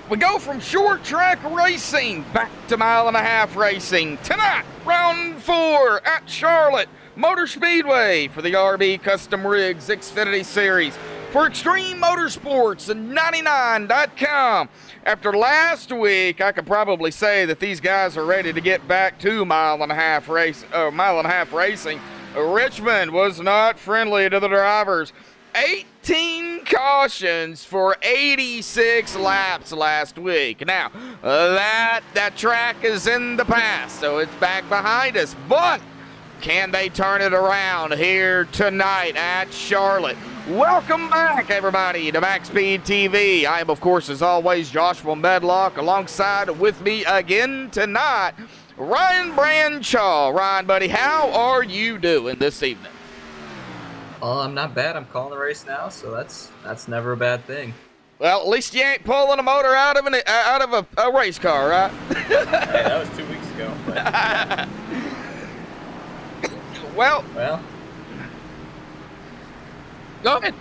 We go from short track racing back to mile-and-a-half racing. Tonight, round 4 at Charlotte Motor Speedway for the RB Custom Rigs Xfinity Series. For Extreme Motorsports and 99.com. After last week, I could probably say that these guys are ready to get back to mile-and-a-half racing. Richmond was not friendly to the drivers. 18 cautions for 86 laps last week. Now, that track is in the past, so it's back behind us. But can they turn it around here tonight at Charlotte? Welcome back, everybody, to MaxSpeedTV. I am, of course, as always, Joshua Medlock. Alongside with me again tonight, Ryan Branshaw. Ryan, buddy, how are you doing this evening? I'm not bad. I'm calling the race now, so that's never a bad thing. Well, at least you ain't pulling a motor out of a race car, right? Hey, that was 2 weeks ago. But... well, go ahead.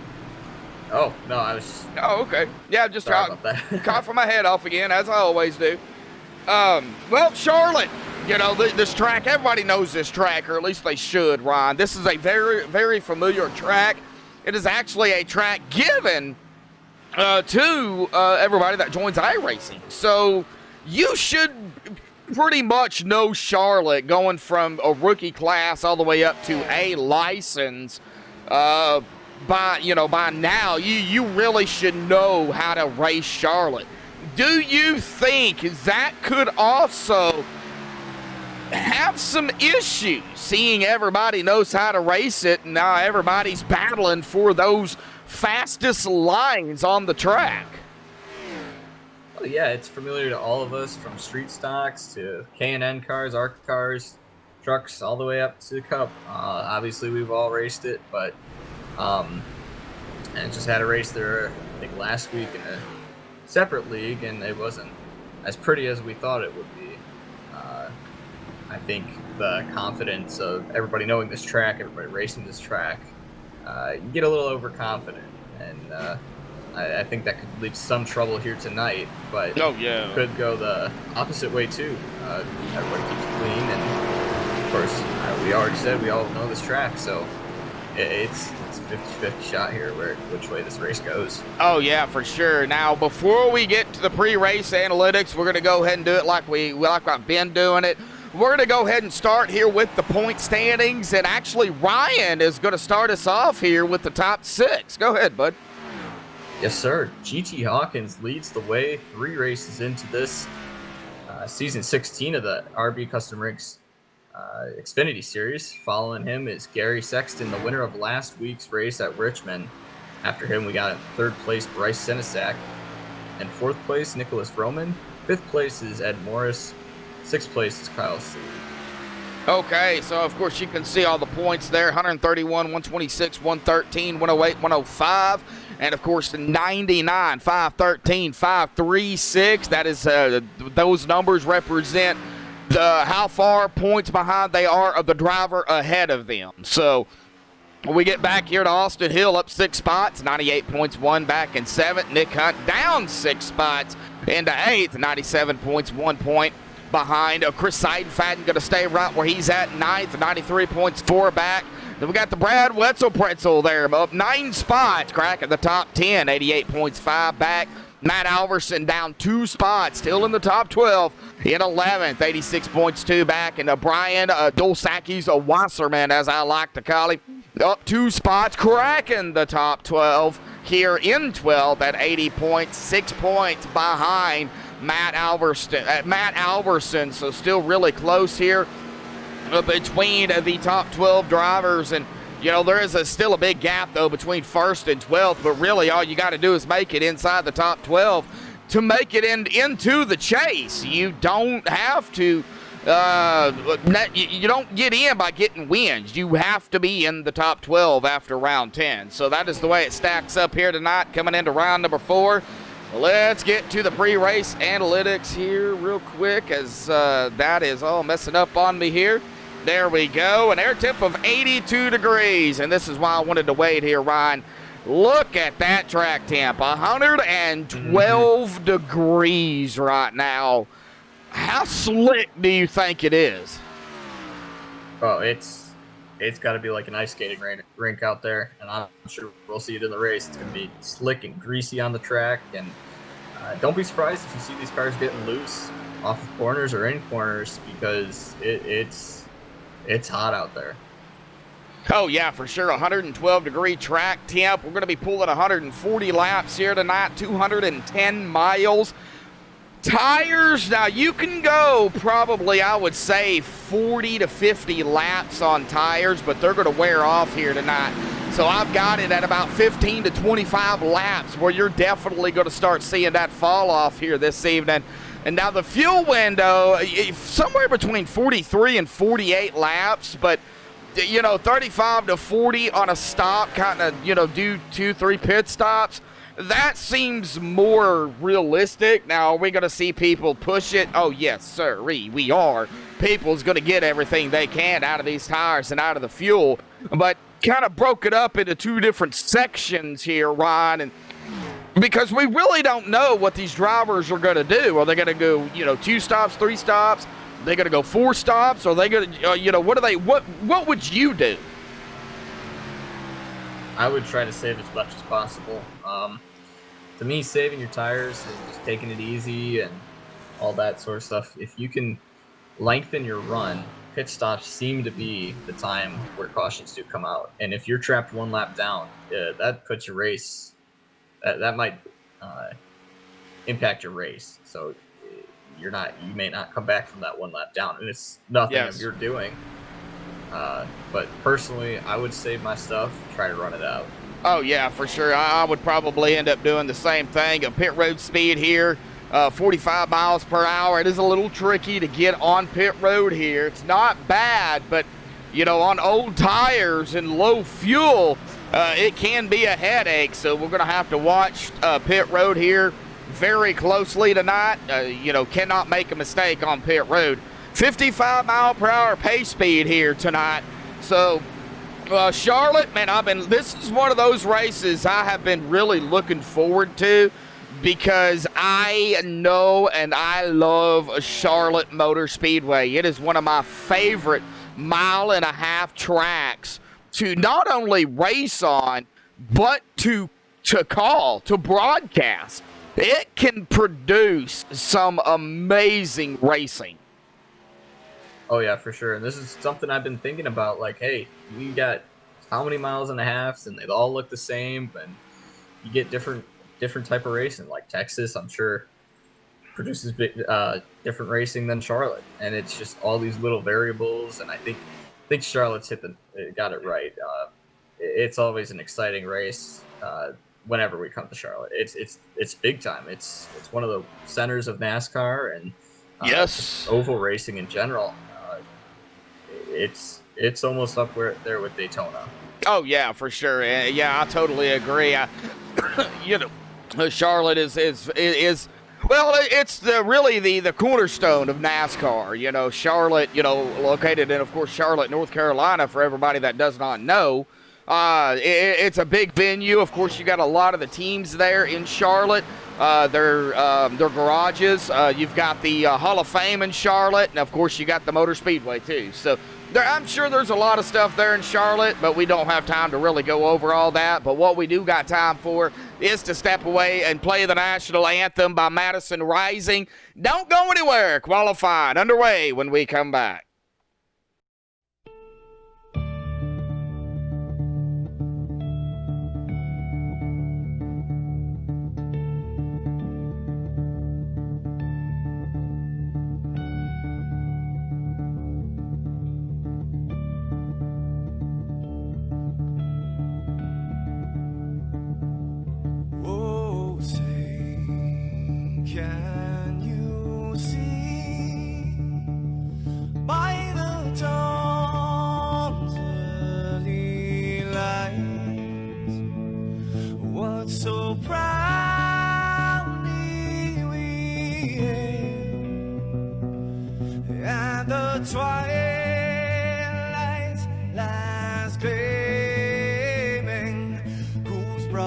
Oh no, I was. Oh, okay. Yeah, just coughing my head off again, as I always do. Well, Charlotte. You know, this track, everybody knows this track, or at least they should, Ron. This is a very, very familiar track. It is actually a track given to everybody that joins iRacing. So you should pretty much know Charlotte going from a rookie class all the way up to a license. By now, you really should know how to race Charlotte. Do you think that could also have some issues, seeing everybody knows how to race it, and now everybody's battling for those fastest lines on the track? Well, yeah, it's familiar to all of us, from street stocks to K&N cars, ARC cars, trucks, all the way up to the Cup. Obviously, we've all raced it, but and just had a race there, I think, last week in a separate league, and it wasn't as pretty as we thought it would be. I think the confidence of everybody knowing this track, everybody racing this track, you get a little overconfident, and I think that could lead to some trouble here tonight. But it could go the opposite way too. Everybody keeps it clean, and of course, we already said we all know this track, so it's a 50-50 shot here which way this race goes. Oh yeah, for sure. Now, before we get to the pre-race analytics, we're going to go ahead and do it like I've been doing it. We're going to go ahead and start here with the point standings, and actually Ryan is going to start us off here with the top 6. Go ahead, bud. Yes, sir. GT Hawkins leads the way 3 races into this season 16 of the RB Custom Rigs Xfinity Series. Following him is Gary Sexton, the winner of last week's race at Richmond. After him, we got 3rd place Bryce Senesac, and 4th place Nicholas Roman. 5th place is Ed Morris. 6th place is Kyle C. Okay, so of course you can see all the points there: 131, 126, 113, 108, 105, and of course the 99, 513, 536. That is those numbers represent how far points behind they are of the driver ahead of them. So we get back here to Austin Hill, up 6 spots, 98 points, 1 back in 7th. Nick Hunt down 6 spots into 8th, 97 points, 1 point behind. Chris Seidenfaden going to stay right where he's at, 9th, 93 points, 4 back. Then we got the Brad Wetzel Pretzel there, up 9 spots, cracking the top 10, 88 points, 5 back. Matt Alverson down 2 spots, still in the top 12 in 11th, 86 points, 2 back. And Brian Dulsakis, a Wasserman, as I like to call him, up 2 spots, cracking the top 12 here in 12th at 80 points, 6 points behind Matt Alverson. So still really close here between the top 12 drivers. And you know, there is still a big gap, though, between 1st and 12th, but really all you got to do is make it inside the top 12 to make it into the chase. You don't have to, you don't get in by getting wins. You have to be in the top 12 after round 10. So that is the way it stacks up here tonight, coming into round number 4. Let's get to the pre-race analytics here real quick, as that is all messing up on me here. There we go. An air temp of 82 degrees, and this is why I wanted to wait here, Ryan. Look at that track temp, 112 degrees right now. How slick do you think it is? Oh, it's got to be like an ice skating rink out there, and I'm sure we'll see it in the race. It's going to be slick and greasy on the track, and don't be surprised if you see these cars getting loose off of corners or in corners, because it's hot out there. Oh, yeah, for sure. 112-degree track temp. We're going to be pulling 140 laps here tonight, 210 miles. Tires, now you can go probably, I would say, 40 to 50 laps on tires, but they're going to wear off here tonight. So I've got it at about 15 to 25 laps where you're definitely going to start seeing that fall off here this evening. And now the fuel window, somewhere between 43 and 48 laps, but 35 to 40 on a stop, kind of, do 2-3 pit stops. That seems more realistic. Now, are we going to see people push it? Oh, yes, sir, we are. People's going to get everything they can out of these tires and out of the fuel. But kind of broke it up into two different sections here, Ryan, and because we really don't know what these drivers are going to do. Are they going to go, 2 stops, 3 stops? Are they going to go 4 stops? Are they going to, what would you do? I would try to save as much as possible. To me, saving your tires and just taking it easy and all that sort of stuff, if you can lengthen your run, pit stops seem to be the time where cautions do come out. And if you're trapped 1 lap down, that puts your race, that might impact your race. So you may not come back from that 1 lap down, and it's nothing that you're doing. But personally, I would save my stuff, try to run it out. Oh, yeah, for sure. I would probably end up doing the same thing. A pit road speed here, 45 miles per hour. It is a little tricky to get on pit road here. It's not bad, but, on old tires and low fuel, it can be a headache. So we're going to have to watch pit road here very closely tonight. Cannot make a mistake on pit road. 55 mile per hour pace speed here tonight. So Charlotte, man, this is one of those races I have been really looking forward to, because I know and I love Charlotte Motor Speedway. It is one of my favorite 1.5 mile tracks to not only race on, but to broadcast. It can produce some amazing racing. Oh, yeah, for sure. And this is something I've been thinking about. Like, hey, you got how many 1.5 miles, and they all look the same, and you get different type of racing. Like Texas, I'm sure, produces different racing than Charlotte, and it's just all these little variables. And I think Charlotte's got it right. It's always an exciting race whenever we come to Charlotte. It's big time. It's one of the centers of NASCAR and yes, oval racing in general. It's almost up there with Daytona. Oh, yeah, for sure. Yeah, I totally agree. Charlotte is well, it's really the cornerstone of NASCAR. Charlotte, located in, of course, Charlotte, North Carolina, for everybody that does not know. It's a big venue. Of course, you got a lot of the teams there in Charlotte. Their garages. You've got the Hall of Fame in Charlotte, and of course, you got the Motor Speedway too. So I'm sure there's a lot of stuff there in Charlotte, but we don't have time to really go over all that. But what we do got time for is to step away and play the national anthem by Madison Rising. Don't go anywhere. Qualifying underway when we come back. Can you see by the dawn's early light what so proudly we hailed at the twilight's last gleaming, whose bright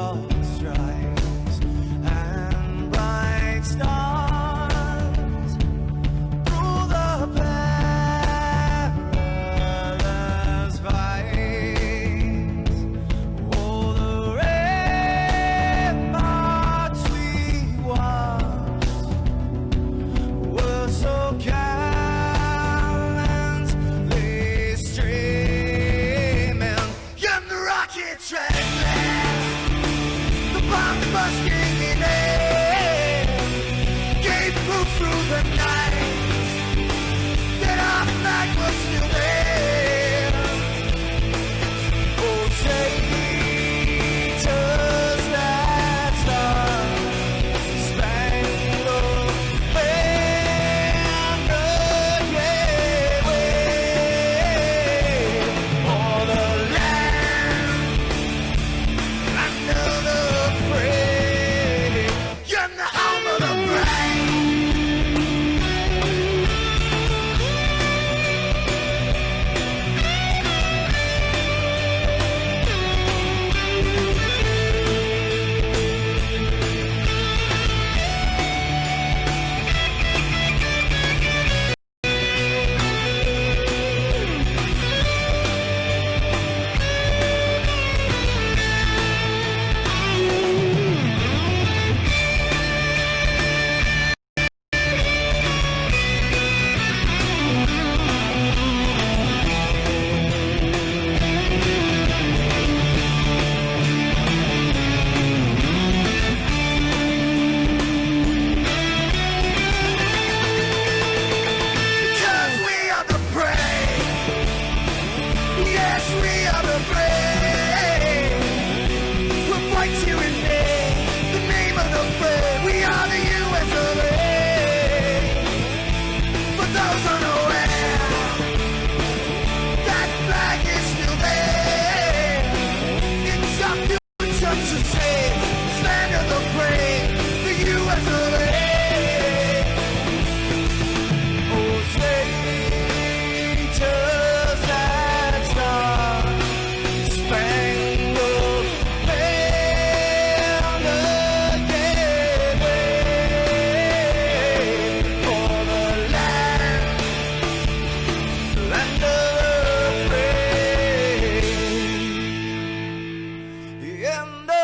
through the night that our flag was still there. Oh, say does that star-spangled banner yet wave for the land under the free? You're the home of the brave. Because we are the brave. Yes, we are the brave. We'll fight to invade the name of the brave. We are the US of A. For those unaware, that flag is still there. It's up to us to say, stand of the brave, the US of A. Oh, say does that star-spangled banner yet wave for the land of the free? In the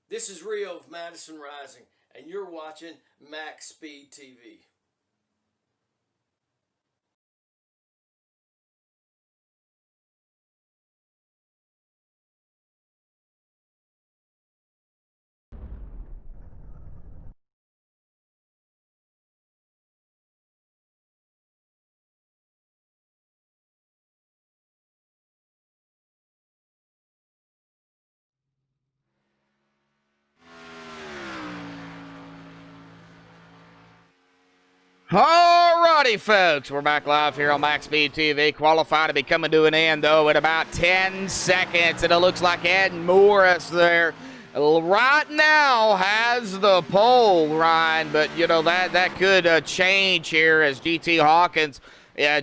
This is Rio of Madison Rising, and you're watching MaxSpeedTV. Alrighty, folks, we're back live here on MaxSpeedTV. Qualified to be coming to an end, though, in about 10 seconds. And it looks like Ed Morris there right now has the pole, Ryan. But, you know, that could change here as GT Hawkins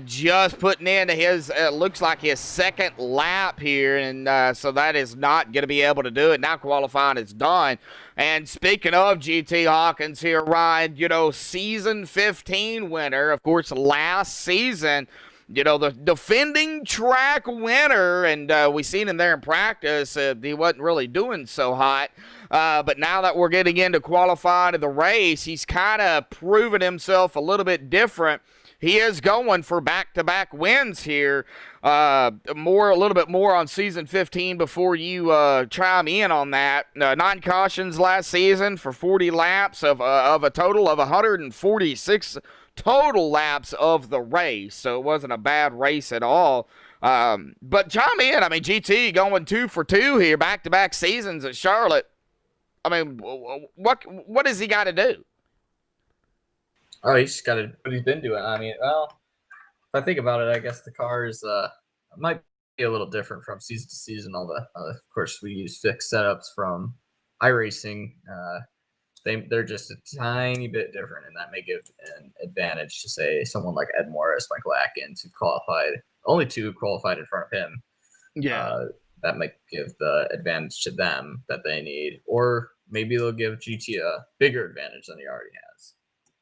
just putting into his, looks like his second lap here. And so that is not going to be able to do it. Now qualifying is done. And speaking of GT Hawkins here, Ryan, you know, season 15 winner, of course, last season, you know, the defending track winner, and we seen him there in practice. He wasn't really doing so hot. But now that we're getting into qualifying to the race, he's kind of proven himself a little bit different. He is going for back-to-back wins here. A little bit more on season 15 before you chime in on that. 9 cautions last season for 40 laps of a total of 146 total laps of the race. So it wasn't a bad race at all. But chime in. I mean, GT going 2 for 2 here, back-to-back seasons at Charlotte. I mean, what does he got to do? Oh, he's got to what he's been doing. I mean, well, if I think about it, I guess the cars might be a little different from season to season. All the, of course, we use fixed setups from iRacing. They're just a tiny bit different, and that may give an advantage to say someone like Ed Morris, Michael Atkins, who qualified, only 2 qualified in front of him. Yeah. That might give the advantage to them that they need, or maybe they'll give GT a bigger advantage than he already has.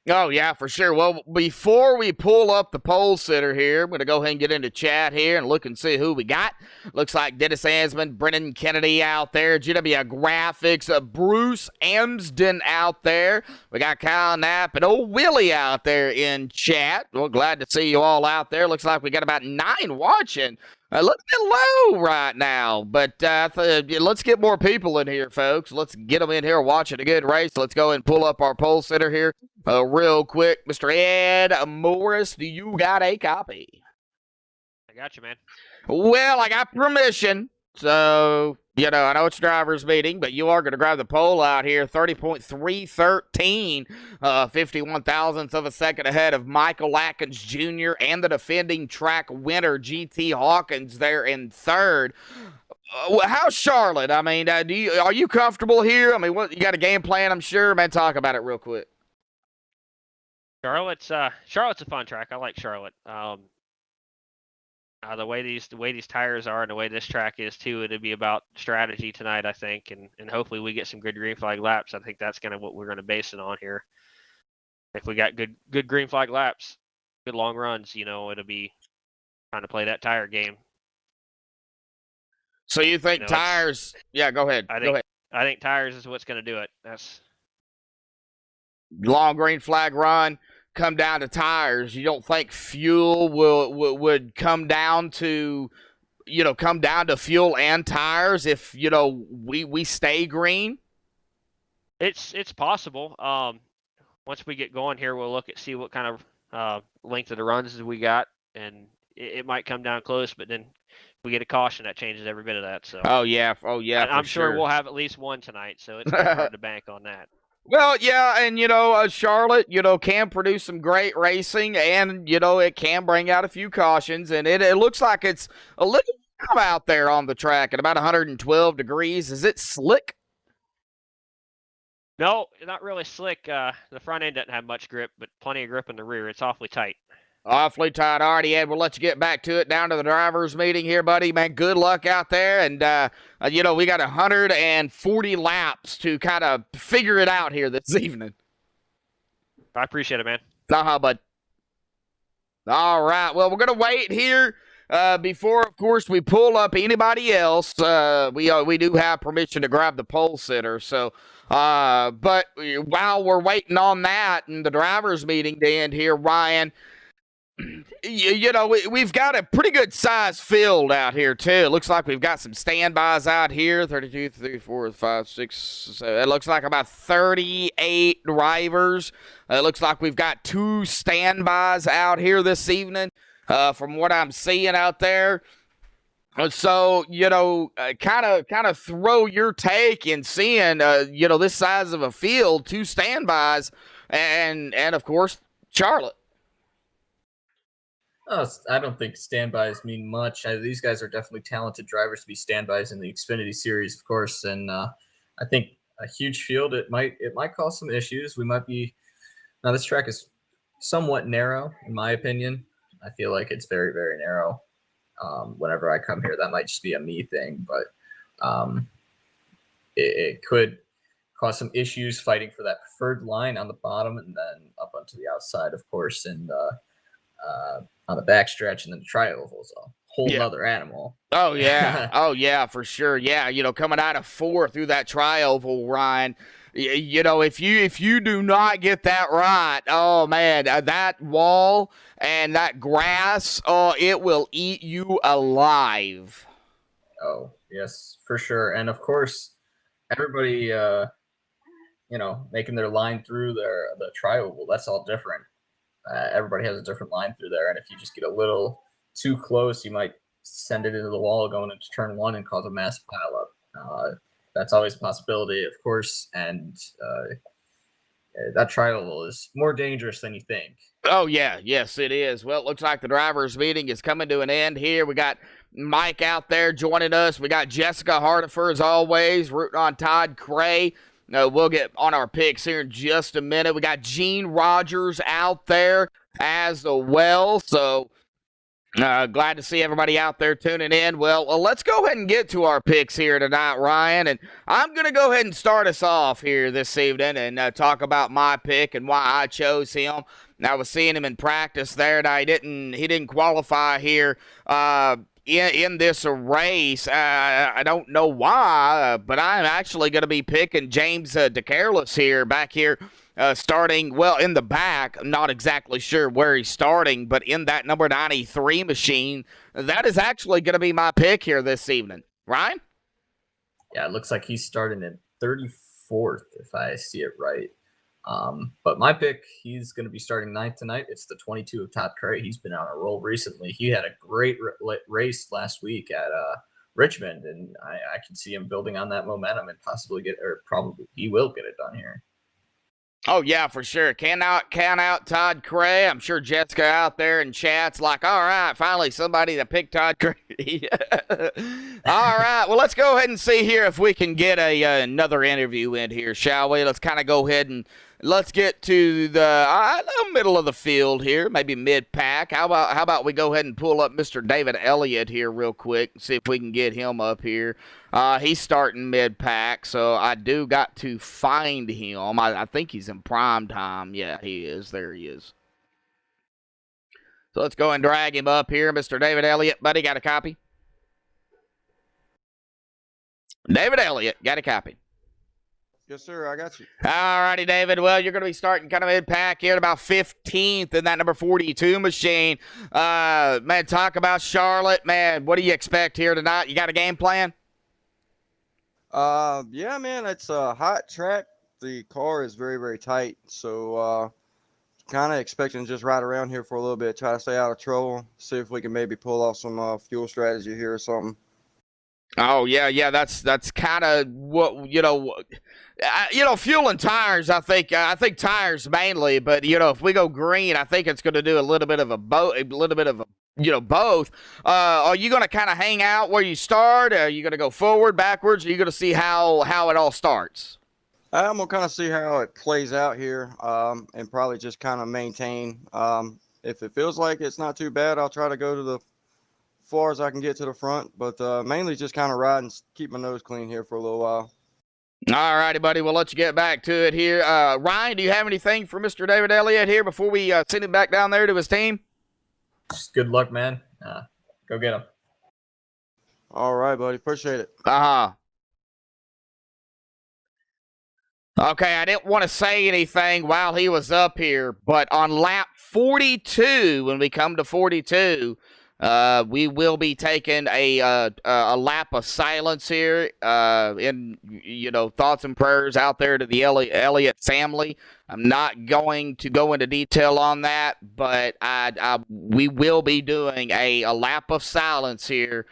Oh, yeah, for sure. Well, before we pull up the pole sitter here, I'm going to go ahead and get into chat here and look and see who we got. Looks like Dennis Ansman, Brennan Kennedy out there, GW Graphics, Bruce Amsden out there. We got Kyle Knapp and old Willie out there in chat. Well, glad to see you all out there. Looks like we got about 9 watching. A little bit low right now, but let's get more people in here, folks. Let's get them in here watching a good race. Let's go and pull up our pole sitter here real quick. Mr. Ed Morris, do you got a copy? I got you, man. Well, I got permission. So, I know it's driver's meeting, but you are going to grab the pole out here. 30.313, 51 thousandths of a second ahead of Michael Atkins Jr. and the defending track winner, GT Hawkins, there in third. How's Charlotte? I mean, are you comfortable here? I mean, you got a game plan, I'm sure. Man, talk about it real quick. Charlotte's a fun track. I like Charlotte. The way these tires are and the way this track is too, it'll be about strategy tonight, I think, and hopefully we get some good green flag laps. I think that's kind of what we're going to base it on here. If we got good green flag laps, good long runs, it'll be trying to play that tire game. So you think tires? Yeah, go ahead. Go ahead. I think tires is what's going to do it. That's long green flag run. Come down to tires. You don't think fuel would come down to fuel and tires if we stay green? It's possible. Once we get going here, we'll see what kind of length of the runs we got, and it might come down close, but then if we get a caution, that changes every bit of that. So oh yeah, I'm sure we'll have at least one tonight, so it's hard to bank on that. Well, yeah, and Charlotte, can produce some great racing, and it can bring out a few cautions, and it looks like it's a little warm out there on the track at about 112 degrees. Is it slick? No, not really slick. The front end doesn't have much grip, but plenty of grip in the rear. It's awfully tight. Awfully tight. All right, Ed, we'll let you get back to it. Down to the driver's meeting here, buddy. Man, good luck out there. And, we got 140 laps to kind of figure it out here this evening. I appreciate it, man. Bud. All right. Well, we're going to wait here before, of course, we pull up anybody else. We do have permission to grab the pole sitter. So, but while we're waiting on that and the driver's meeting to end here, Ryan, we've got a pretty good size field out here too. It looks like we've got some standbys out here. 32, 3, 4, 5, 6, 7. It looks like about 38 drivers. It looks like we've got 2 standbys out here this evening, from what I'm seeing out there. So, kind of throw your take in seeing, this size of a field, 2 standbys, and of course, Charlotte. Oh, I don't think standbys mean much. These guys are definitely talented drivers to be standbys in the Xfinity Series, of course. And I think a huge field, it might cause some issues. Now this track is somewhat narrow, in my opinion. I feel like it's very, very narrow. Whenever I come here, that might just be a me thing, but it could cause some issues fighting for that preferred line on the bottom and then up onto the outside, of course, and on the backstretch, and then the tri-oval is a whole other animal. Oh yeah, oh yeah, for sure. Yeah, coming out of 4 through that tri-oval, Ryan. If you do not get that right, oh man, that wall and that grass, it will eat you alive. Oh yes, for sure. And of course, everybody, making their line through the tri-oval, that's all different. Everybody has a different line through there, and if you just get a little too close, you might send it into the wall going into turn 1 and cause a mass pileup. That's always a possibility, of course, and that tri-oval is more dangerous than you think. Oh, yeah. Yes, it is. Well, it looks like the driver's meeting is coming to an end here. We got Mike out there joining us. We got Jessica Hardifer, as always, rooting on Todd Cray. We'll get on our picks here in just a minute. We got Gene Rogers out there as well. So, Glad to see everybody out there tuning in. Well, let's go ahead and get to our picks here tonight, Ryan. And I'm going to go ahead and start us off here this evening and talk about my pick and why I chose him. I was seeing him in practice there, and he didn't qualify here in this race. I don't know why, but I'm actually going to be picking James DeCareless here, back here. Starting, well, in the back. I'm not exactly sure where he's starting, but in that number 93 machine, that is actually going to be my pick here this evening. Ryan? Yeah, it looks like he's starting at 34th, if I see it right. But my pick, he's going to be starting 9th tonight. It's the 22 of Todd Cray. He's been on a roll recently. He had a great race last week at Richmond, and I can see him building on that momentum and probably he will get it done here. Oh, yeah, for sure. Cannot count out Todd Cray. I'm sure Jessica out there in chat's like, all right, finally somebody that picked Todd Cray. All right, well, let's go ahead and see here if we can get another interview in here, shall we? Let's kind of go ahead and let's get to the middle of the field here, maybe mid-pack. How about we go ahead and pull up Mr. David Elliott here real quick and see if we can get him up here. He's starting mid-pack, so I do got to find him. I think he's in prime time. Yeah, he is. There he is. So let's go and drag him up here. Mr. David Elliott, buddy, got a copy? David Elliott, got a copy? Yes, sir. I got you. All righty, David. Well, you're going to be starting kind of mid-pack here at about 15th in that number 42 machine. Man, talk about Charlotte. Man, what do you expect here tonight? You got a game plan? Yeah, man, it's a hot track. The car is very, very tight. So, kind of expecting to just ride around here for a little bit, try to stay out of trouble, see if we can maybe pull off some fuel strategy here or something. Oh, yeah, that's kind of what, fuel and tires, I think tires mainly, but, if we go green, I think it's going to do a little bit of both. Are you going to kind of hang out where you start? Are you going to go forward, backwards? Are you going to see how it all starts? I'm going to kind of see how it plays out here, and probably just kind of maintain. If it feels like it's not too bad, I'll try to go to the far as I can get to the front, but mainly just kind of ride and keep my nose clean here for a little while. All righty, buddy. We'll let you get back to it here. Ryan, do you have anything for Mr. David Elliott here before we send him back down there to his team? Just good luck, man. Go get him. All right, buddy. Appreciate it. Okay, I didn't want to say anything while he was up here, but on lap 42, when we come to 42, we will be taking a lap of silence here. In thoughts and prayers out there to the Elliott family. I'm not going to go into detail on that, but we will be doing a lap of silence here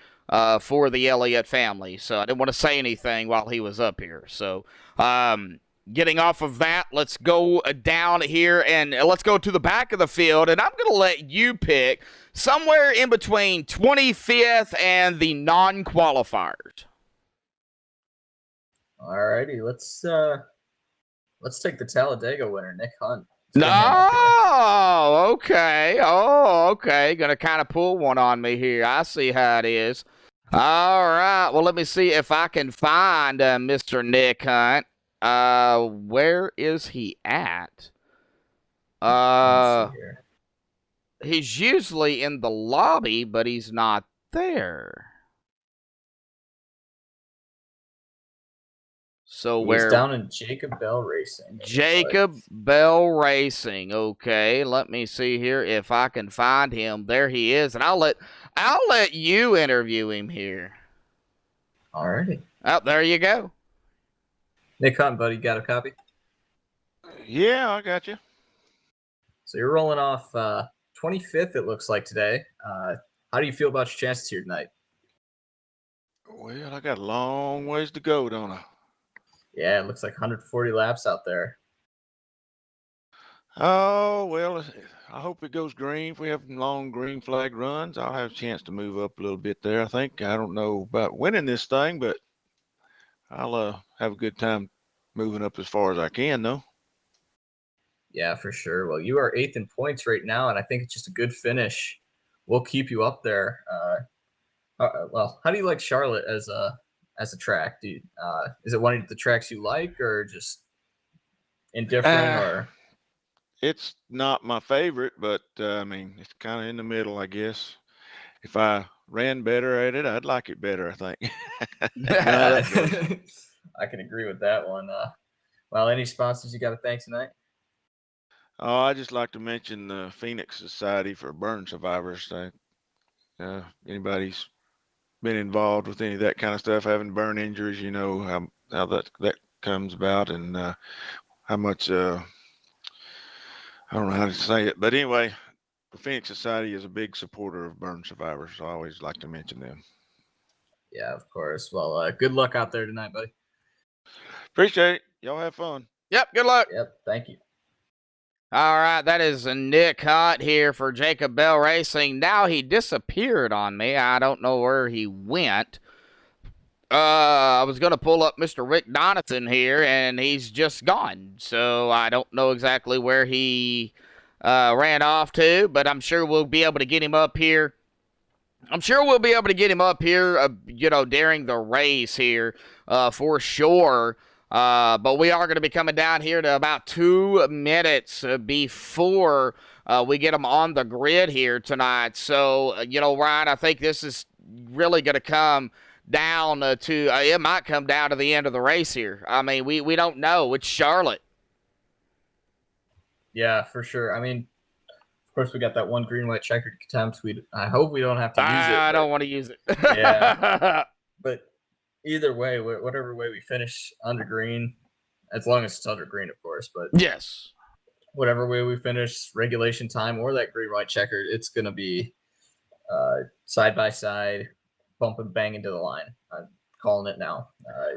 for the Elliott family. So I didn't want to say anything while he was up here. So getting off of that, let's go down here and let's go to the back of the field. And I'm going to let you pick somewhere in between 25th and the non-qualifiers. All righty, let's take the Talladega winner, Nick Hunt. Oh, okay. Gonna kind of pull one on me here. I see how it is. All right. Well, let me see if I can find Mr. Nick Hunt. Where is he at? He's usually in the lobby, but he's not there. So he's down in Jacob Bell Racing. Jacob Bell Racing. Okay, let me see here if I can find him. There he is, and I'll let you interview him here. Alrighty. Oh, there you go. Nick Hunt, buddy, got a copy? Yeah, I got you. So you're rolling off 25th, it looks like, today. How do you feel about your chances here tonight? Well, I got a long ways to go, don't I? Yeah, it looks like 140 laps out there. Oh, well, I hope it goes green. If we have long green flag runs, I'll have a chance to move up a little bit there, I think. I don't know about winning this thing, but I'll have a good time moving up as far as I can, though. Yeah, for sure. Well, you are 8th in points right now, and I think it's just a good finish we'll keep you up there. Well, how do you like Charlotte as a track? Is it one of the tracks you like, or just indifferent, or? It's not my favorite, but I mean, it's kind of in the middle, I guess. If I ran better at it, I'd like it better, I think. You know how that goes. I can agree with that one. Well, any sponsors you got to thank tonight? Oh, I just like to mention the Phoenix Society for Burn Survivors. Anybody's been involved with any of that kind of stuff, having burn injuries, you know how that comes about, and how much I don't know how to say it, but anyway, the Phoenix Society is a big supporter of burn survivors, so I always like to mention them. Yeah, of course. Well, good luck out there tonight, buddy. Appreciate it. Y'all have fun. Yep, good luck. Yep, thank you. All right, that is Nick Hutt here for Jacob Bell Racing. Now he disappeared on me. I don't know where he went. I was going to pull up Mr. Rick Donathan here, and he's just gone. So I don't know exactly where he ran off to, but I'm sure we'll be able to get him up here. During the race here for sure. But we are going to be coming down here to about 2 minutes before we get them on the grid here tonight. So, Ryan, I think this is really going to come down it might come down to the end of the race here. I mean, we don't know. It's Charlotte. Yeah, for sure. I mean, of course, we got that one green, white checkered attempt. I hope we don't have to use it. I don't want to use it. Yeah. But either way, whatever way we finish under green, as long as it's under green, of course. But yes, whatever way we finish, regulation time or that green, white checkered, it's going to be side by side, bump and bang into the line. I'm calling it now.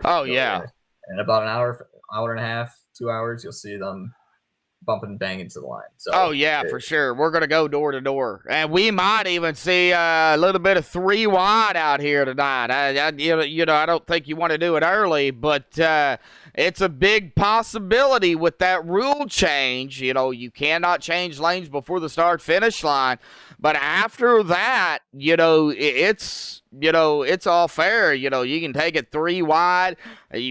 Yeah. In about an hour and a half, 2 hours, you'll see them bump and bang into the line. So for sure. We're going to go door to door. And we might even see a little bit of 3 wide out here tonight. I don't think you want to do it early, but it's a big possibility with that rule change. You cannot change lanes before the start-finish line. But after that, it's all fair. You can take it 3 wide,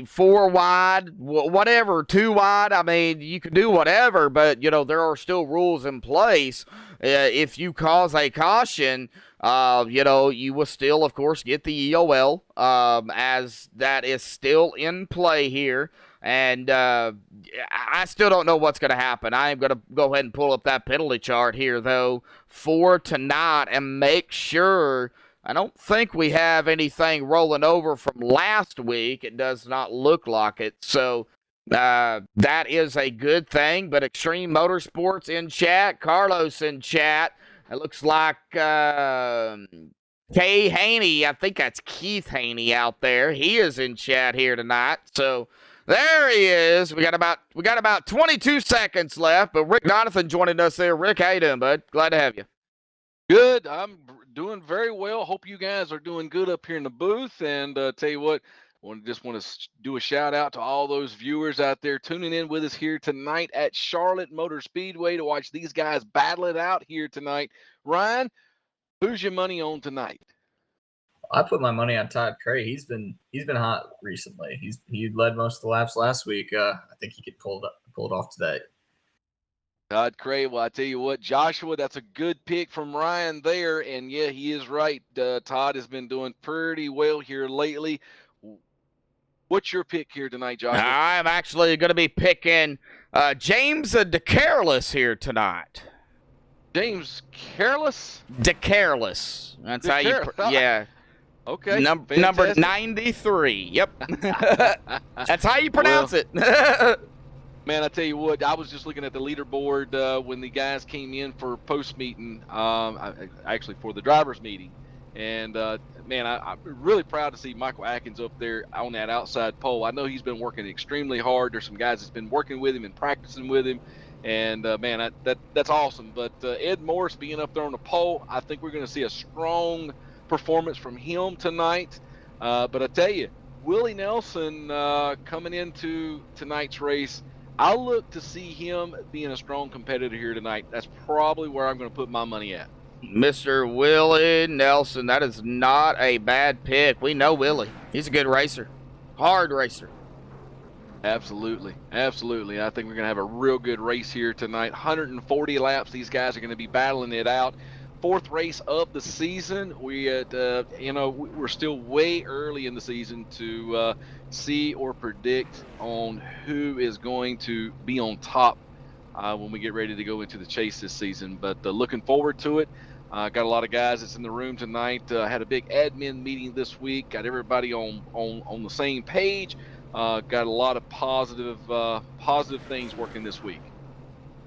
4 wide, whatever, 2 wide. I mean, you can do whatever, but, there are still rules in place. If you cause a caution, you will still, of course, get the EOL, as that is still in play here. And I still don't know what's going to happen. I am going to go ahead and pull up that penalty chart here, though, for tonight and make sure. I don't think we have anything rolling over from last week. It does not look like it. So that is a good thing. But Extreme Motorsports in chat. Carlos in chat. It looks like Kay Haney. I think that's Keith Haney out there. He is in chat here tonight. So there he is. We got about 22 seconds left. But Rick Donathan joining us there. Rick, how you doing, bud? Glad to have you. Good. I'm doing very well. Hope you guys are doing good up here in the booth. And tell you what, just want to do a shout out to all those viewers out there tuning in with us here tonight at Charlotte Motor Speedway to watch these guys battle it out here tonight. Ryan, who's your money on tonight? I put my money on Todd Cray. He's been hot recently. He led most of the laps last week. I think he could pull it off today. Todd Cray, well, I tell you what, Joshua, that's a good pick from Ryan there. And, yeah, he is right. Todd has been doing pretty well here lately. What's your pick here tonight, Joshua? I'm actually going to be picking James DeCareless here tonight. James Careless? DeCareless. That's how you yeah. Okay. Number 93. Yep. That's how you pronounce it. Man, I tell you what, I was just looking at the leaderboard when the guys came in for post-meeting, actually for the driver's meeting. And, man, I'm really proud to see Michael Atkins up there on that outside pole. I know he's been working extremely hard. There's some guys that's been working with him and practicing with him. And, man, that's awesome. But Ed Morris being up there on the pole, I think we're going to see a strong performance from him tonight. But I tell you, Willie Nelson coming into tonight's race, I look to see him being a strong competitor here tonight. That's probably where I'm going to put my money at. Mr. Willie Nelson. That is not a bad pick. We know Willie. He's a good racer. Hard racer. Absolutely. Absolutely. I think we're going to have a real good race here tonight. 140 laps. These guys are going to be battling it out. Fourth race of the season. We're still way early in the season to see or predict on who is going to be on top when we get ready to go into the chase this season. But looking forward to it. Got a lot of guys that's in the room tonight. Had a big admin meeting this week. Got everybody on the same page. Got a lot of positive things working this week.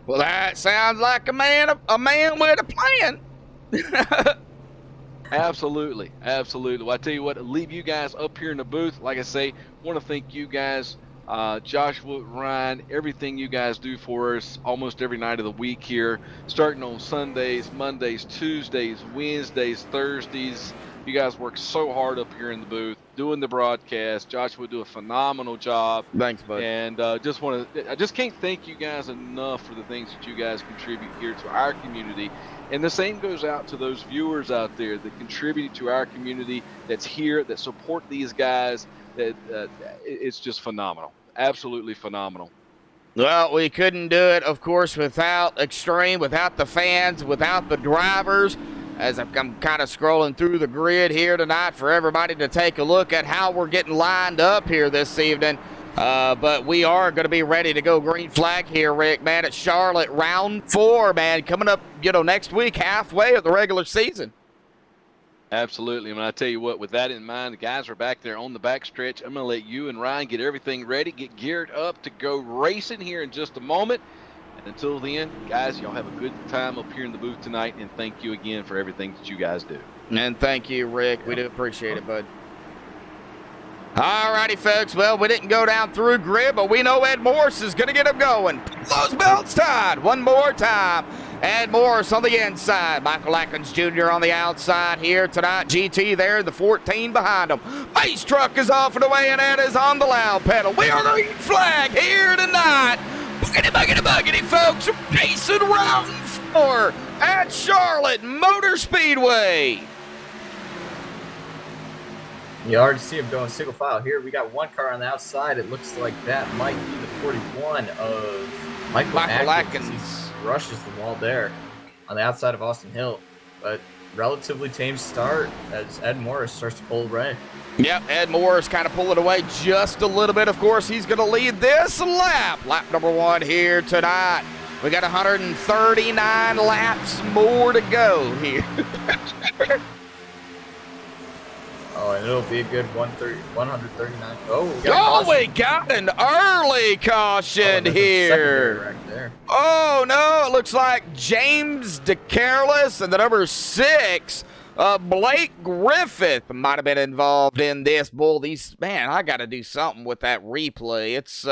Well, that sounds like a man with a plan. Absolutely. Well, I tell you what, leave you guys up here in the booth. Like I say, want to thank you guys, Joshua, Ryan, everything you guys do for us almost every night of the week here, starting on Sundays, Mondays, Tuesdays, Wednesdays, Thursdays. You guys work so hard up here in the booth doing the broadcast. Joshua do a phenomenal job. Thanks, bud. And I just can't thank you guys enough for the things that you guys contribute here to our community. And the same goes out to those viewers out there that contribute to our community, that's here, that support these guys. It's just phenomenal. Absolutely phenomenal. Well, we couldn't do it, of course, without Extreme, without the fans, without the drivers. As I'm kind of scrolling through the grid here tonight for everybody to take a look at how we're getting lined up here this evening. But we are going to be ready to go green flag here, Rick, man, at Charlotte, round 4, man, coming up, next week, halfway of the regular season. Absolutely. And I tell you what, with that in mind, the guys are back there on the back stretch. I'm going to let you and Ryan get everything ready, get geared up to go racing here in just a moment. And until then, guys, y'all have a good time up here in the booth tonight, and thank you again for everything that you guys do. And thank you, Rick. We do appreciate it, bud. All righty, folks. Well, we didn't go down through grid, but we know Ed Morris is going to get them going. Those belts tied one more time. Ed Morris on the inside. Michael Atkins Jr. on the outside here tonight. GT there, the 14 behind him. Base truck is off and away, and Ed is on the loud pedal. We are green flag here tonight. Buggity, folks. Racing round 4 at Charlotte Motor Speedway. You already see him going single file here. We got one car on the outside. It looks like that might be the 41 of Michael Atkins. He rushes the wall there on the outside of Austin Hill. But relatively tame start as Ed Morris starts to pull away. Yep, Ed Morris kind of pulling away just a little bit. Of course, he's going to lead this lap. Lap number 1 here tonight. We got 139 laps more to go here. Oh, and it'll be a good 139. Oh, we got an early caution here. Right there. Oh, no, it looks like James DeCareless and the number 6, Blake Griffith might have been involved in this. Man, I got to do something with that replay. It's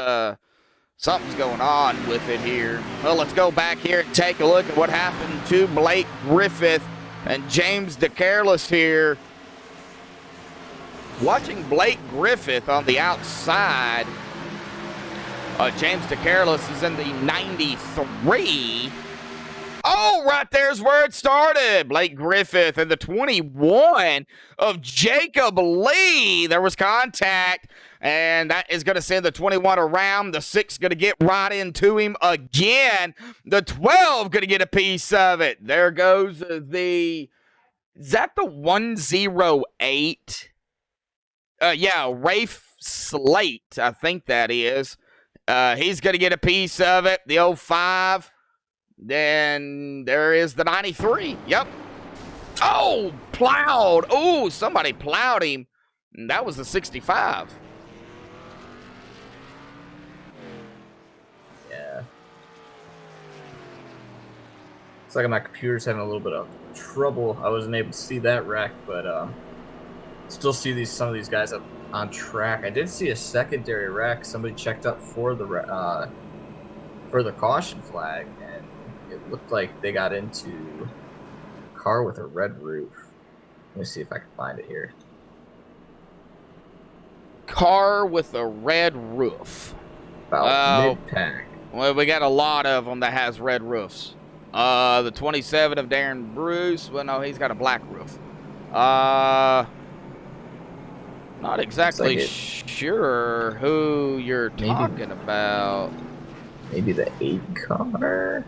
something's going on with it here. Well, let's go back here and take a look at what happened to Blake Griffith and James DeCareless here. Watching Blake Griffith on the outside. James DeCareless is in the 93. Oh, right there's where it started. Blake Griffith and the 21 of Jacob Lee. There was contact, and that is going to send the 21 around. The 6 going to get right into him again. The 12 going to get a piece of it. There goes is that the 108? Yeah, Rafe Slate, I think that is. He's going to get a piece of it. The 05. Then there is the 93. Yep. Oh, plowed. Oh, somebody plowed him. That was the 65. Yeah. Looks like my computer's having a little bit of trouble. I wasn't able to see that wreck, but still see some of these guys up on track. I did see a secondary wreck. Somebody checked up for the caution flag, and it looked like they got into a car with a red roof. Let me see if I can find it here. Car with a red roof. About mid-pack. Well, we got a lot of them that has red roofs. The 27 of Darren Bruce. Well, no, he's got a black roof. Not exactly sure who you're talking about. Maybe the 8 car?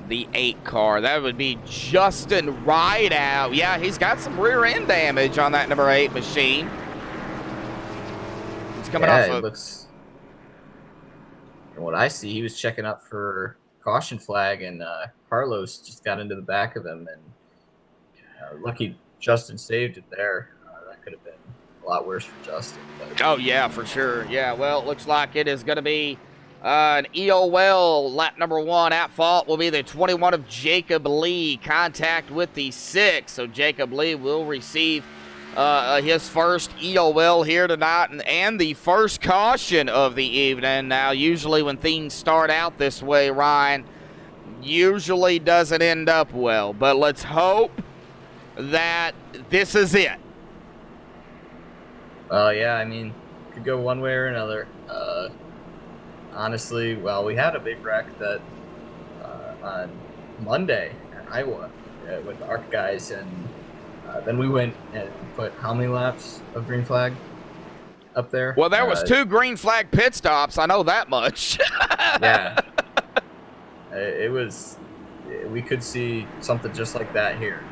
The 8 car. That would be Justin Rideout. Yeah, he's got some rear end damage on that number 8 machine. He's coming off it looks. From what I see, he was checking up for caution flag, and Carlos just got into the back of him, and lucky Justin saved it there. That could have been a lot worse for Justin. But. Oh, yeah, for sure. Yeah, well, it looks like it is going to be an EOL lap number 1. At fault will be the 21 of Jacob Lee. Contact with the 6. So Jacob Lee will receive his first EOL here tonight and the first caution of the evening. Now, usually when things start out this way, Ryan, usually doesn't end up well. But let's hope that this is it. Yeah, I mean, could go one way or another. Honestly, well, we had a big wreck that on Monday in Iowa with the ARC guys, and then we went and put how many laps of green flag up there? Well, there was 2 green flag pit stops. I know that much. Yeah. It was, we could see something just like that here.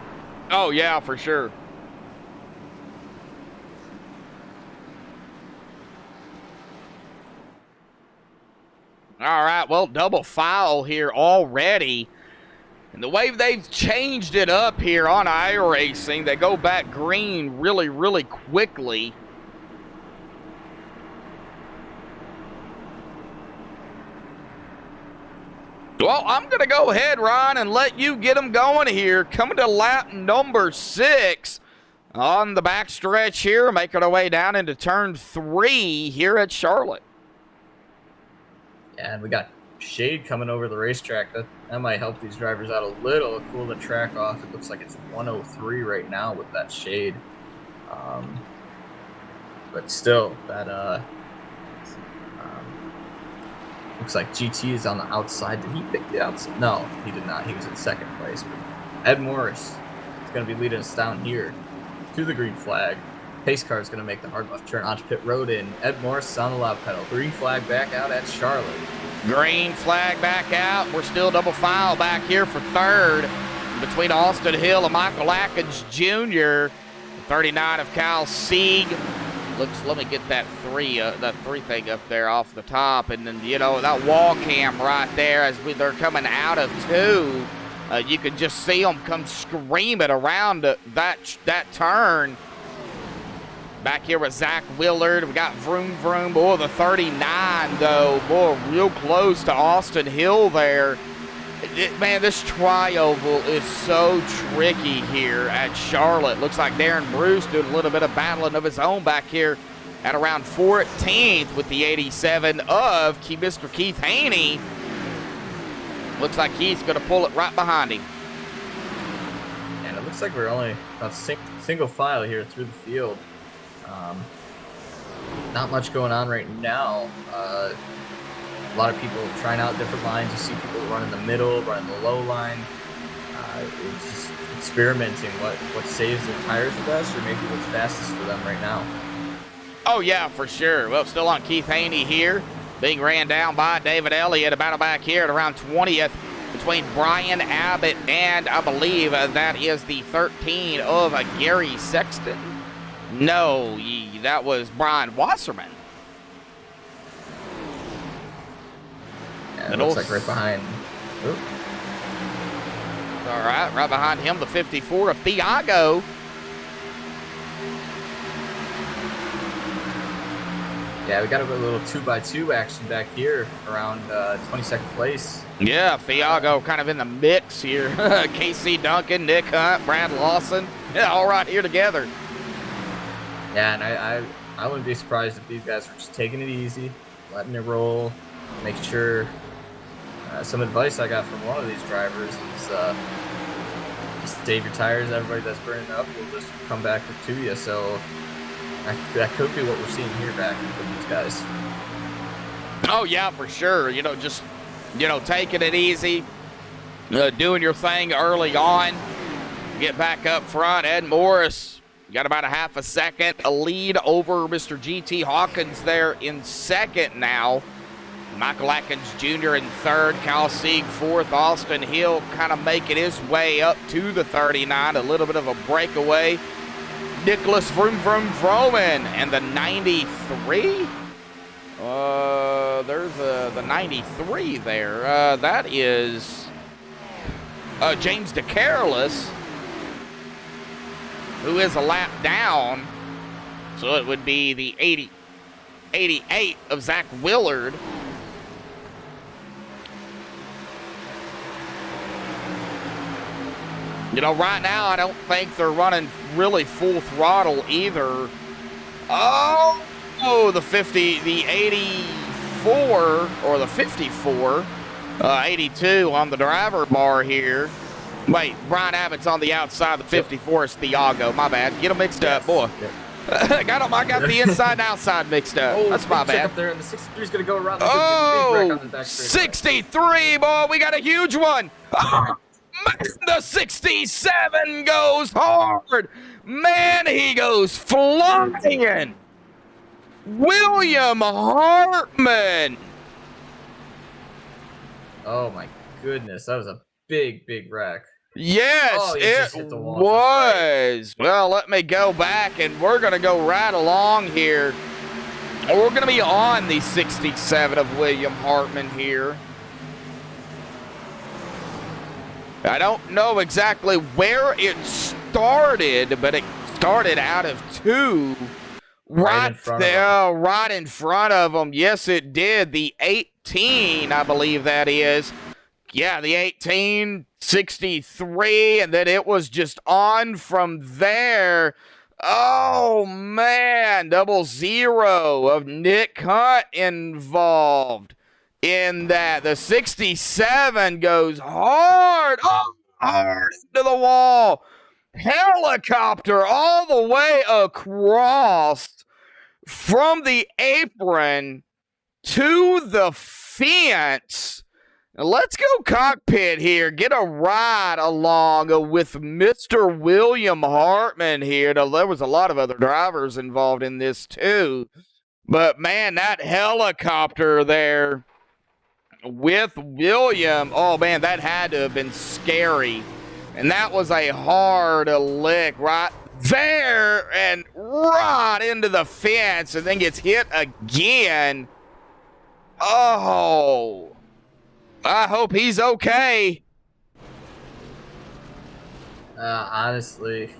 Oh, yeah, for sure. All right, well, double foul here already. And the way they've changed it up here on iRacing, they go back green really, really quickly. Well, I'm going to go ahead, Ron, and let you get them going here. Coming to lap number 6 on the back stretch here, making our way down into turn 3 here at Charlotte. And we got shade coming over the racetrack. That might help these drivers out a little, cool the track off. It looks like it's 103 right now with that shade. But still, that looks like GT is on the outside. Did he pick the outside? No, he did not. He was in second place. But Ed Morris is going to be leading us down here to the green flag. Pace car is going to make the hard left turn onto pit road in. Ed Morris on the loud pedal. Green flag back out at Charlotte. Green flag back out. We're still double file back here for 3rd between Austin Hill and Michael Atkins Jr. 39 of Kyle Sieg. Let me get that 3 thing up there off the top, and then that wall cam right there as they're coming out of 2. You can just see them come screaming around that turn. Back here with Zach Willard. We got Vroom Vroom. Boy, the 39, though. Boy, real close to Austin Hill there. Man, this tri-oval is so tricky here at Charlotte. Looks like Darren Bruce doing a little bit of battling of his own back here at around 14th with the 87 of Mr. Keith Haney. Looks like Keith's going to pull it right behind him. And it looks like we're only about single file here through the field. Not much going on right now. A lot of people trying out different lines. You see people running the middle, running the low line. It's just experimenting what saves their tires the best, or maybe what's fastest for them right now. Oh, yeah, for sure. Well, still on Keith Haney here, being ran down by David Elliott. A battle back here at around 20th between Brian Abbott and I believe that is the 13 of Gary Sexton. No, that was Brian Wasserman. Yeah, it looks like right behind. Oop. All right behind him, the 54 of Thiago. Yeah, we got a little 2x2 action back here around 22nd place. Yeah, Thiago kind of in the mix here. Casey Duncan, Nick Hunt, Brad Lawson, yeah, all right here together. Yeah, and I wouldn't be surprised if these guys were just taking it easy, letting it roll, making sure. Some advice I got from one of these drivers is just save your tires. Everybody that's burning up will just come back to you. So that could be what we're seeing here back with these guys. Oh, yeah, for sure. Just, taking it easy. doing your thing early on. Get back up front. Ed Morris got about a half a second a lead over Mr. GT Hawkins there in second now. Michael Atkins Jr. in third, Kyle Sieg fourth, Austin Hill kind of making his way up to the 39, a little bit of a breakaway. Nicholas Vroom Vroom Vroman and the 93. There's the 93 there. That is James DeCarolus, who is a lap down. So it would be the 88 of Zach Willard. You know, right now, I don't think they're running really full throttle either. Oh, the 84, or the 54, 82 on the driver bar here. Wait, Brian Abbott's on the outside. The 54 is Thiago. My bad. Get them mixed up, boy. I got the inside and outside mixed up. That's my bad. Up there, and the 63 is going to go around. Oh, 63, boy. We got a huge one. Oh. The 67 goes hard. Man, he goes flying. William Hartman. Oh, my goodness. That was a big, big wreck. Yes, it was. Well, let me go back, and we're going to go right along here. We're going to be on the 67 of William Hartman here. I don't know exactly where it started, but it started out of two. Right in front of them. Yes, it did. The 18, I believe that is. Yeah, the 18, 63, and then it was just on from there. Oh, man. 00 of Nick Hunt involved in that. The 67 goes hard, hard into the wall. Helicopter all the way across from the apron to the fence. Now let's go cockpit here. Get a ride along with Mr. William Hartman here. Now, there was a lot of other drivers involved in this too. But, man, that helicopter there with William, oh, man, that had to have been scary. And that was a hard lick right there and right into the fence and then gets hit again. Oh, I hope he's okay. Honestly,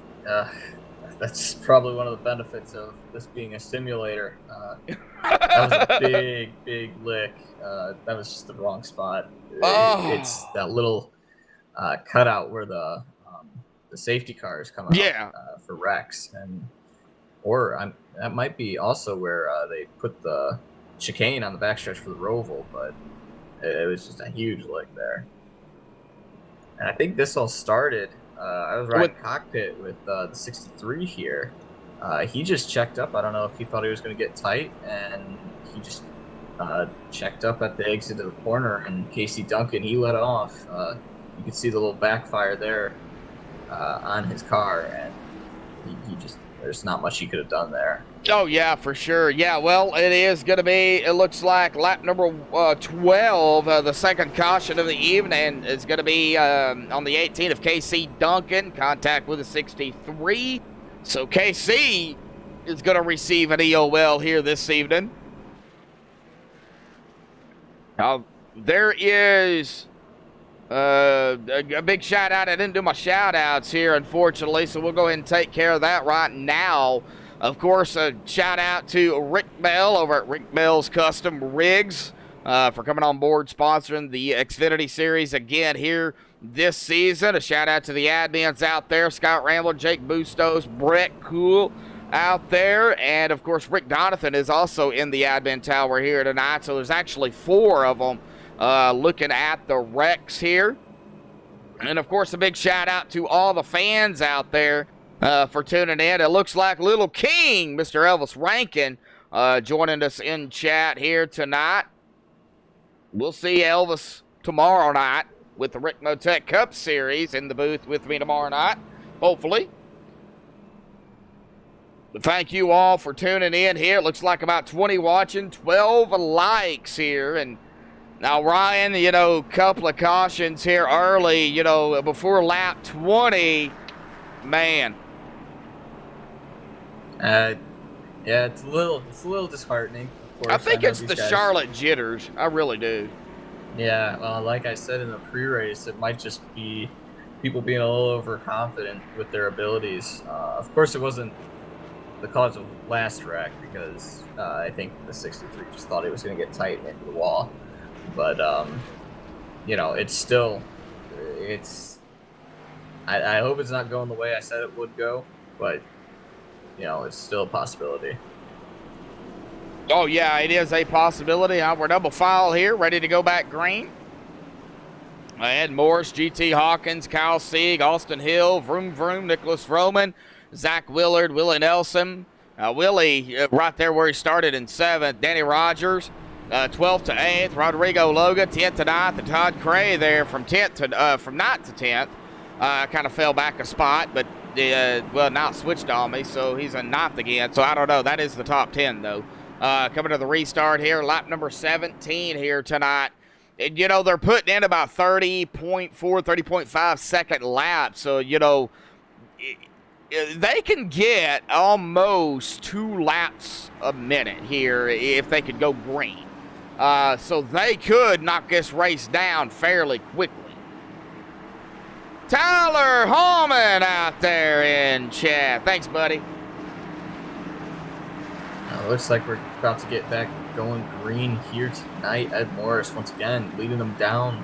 that's probably one of the benefits of this being a simulator. That was a big, big lick. That was just the wrong spot. It's that little cutout where the safety cars come out for wrecks, that might be also where they put the chicane on the backstretch for the Roval, but it was just a huge lick there. And I think this all started. I was riding cockpit with the 63 here. He just checked up. I don't know if he thought he was going to get tight, and he just checked up at the exit of the corner. And Casey Duncan, he let off. You could see the little backfire there on his car, and he just, there's not much he could have done there. Oh, yeah, for sure. Yeah, well, it is going to be, it looks like lap number 12, the second caution of the evening is going to be on the 18 of KC Duncan, contact with a 63. So KC is going to receive an EOL here this evening. There is a big shout out. I didn't do my shout outs here, unfortunately, so we'll go ahead and take care of that right now. Of course, a shout out to Rick Bell over at Rick Bell's Custom Rigs for coming on board, sponsoring the Xfinity Series again here this season. A shout out to the admins out there, Scott Rambler, Jake Bustos, Brett Cool out there, and of course Rick Donathan is also in the admin tower here tonight, so there's actually 4 of them looking at the wrecks here. And of course a big shout out to all the fans out there for tuning in. It looks like Little King, Mr. Elvis Rankin, joining us in chat here tonight. We'll see Elvis tomorrow night. with the Rick Motec Cup Series in the booth with me tomorrow night, hopefully. But thank you all for tuning in here. It looks like about 20 watching, 12 likes here. And now, Ryan, you know, couple of cautions here early, you know, before lap 20. Man. Yeah, it's a little disheartening. Of course, I think it's the Charlotte jitters. I really do. Yeah, like I said in the pre-race, it might just be people being a little overconfident with their abilities. Of course, it wasn't the cause of last track because I think the 63 just thought it was going to get tight into the wall. But you know, it's I hope it's not going the way I said it would go, but you know, it's still a possibility. Oh, yeah, it is a possibility. We're double file here, ready to go back green. Ed Morris, GT Hawkins, Kyle Sieg, Austin Hill, Vroom Vroom, Nicholas Roman, Zach Willard, Willie Nelson. Willie, right there where he started in 7th. Danny Rogers, 12th to 8th. Rodrigo Loga, 10th to 9th. And Todd Cray there from 9th to 10th. Kind of fell back a spot, but now switched on me, so he's in 9th again. So I don't know. That is the top 10, though. Coming to the restart here, lap number 17 here tonight. And, you know, they're putting in about 30.4, 30.5 second laps. So, you know, they can get almost 2 laps a minute here if they could go green. So they could knock this race down fairly quickly. Tyler Hallman out there in chat. Thanks, buddy. Looks like we're about to get back going green here tonight. Ed Morris once again leading them down.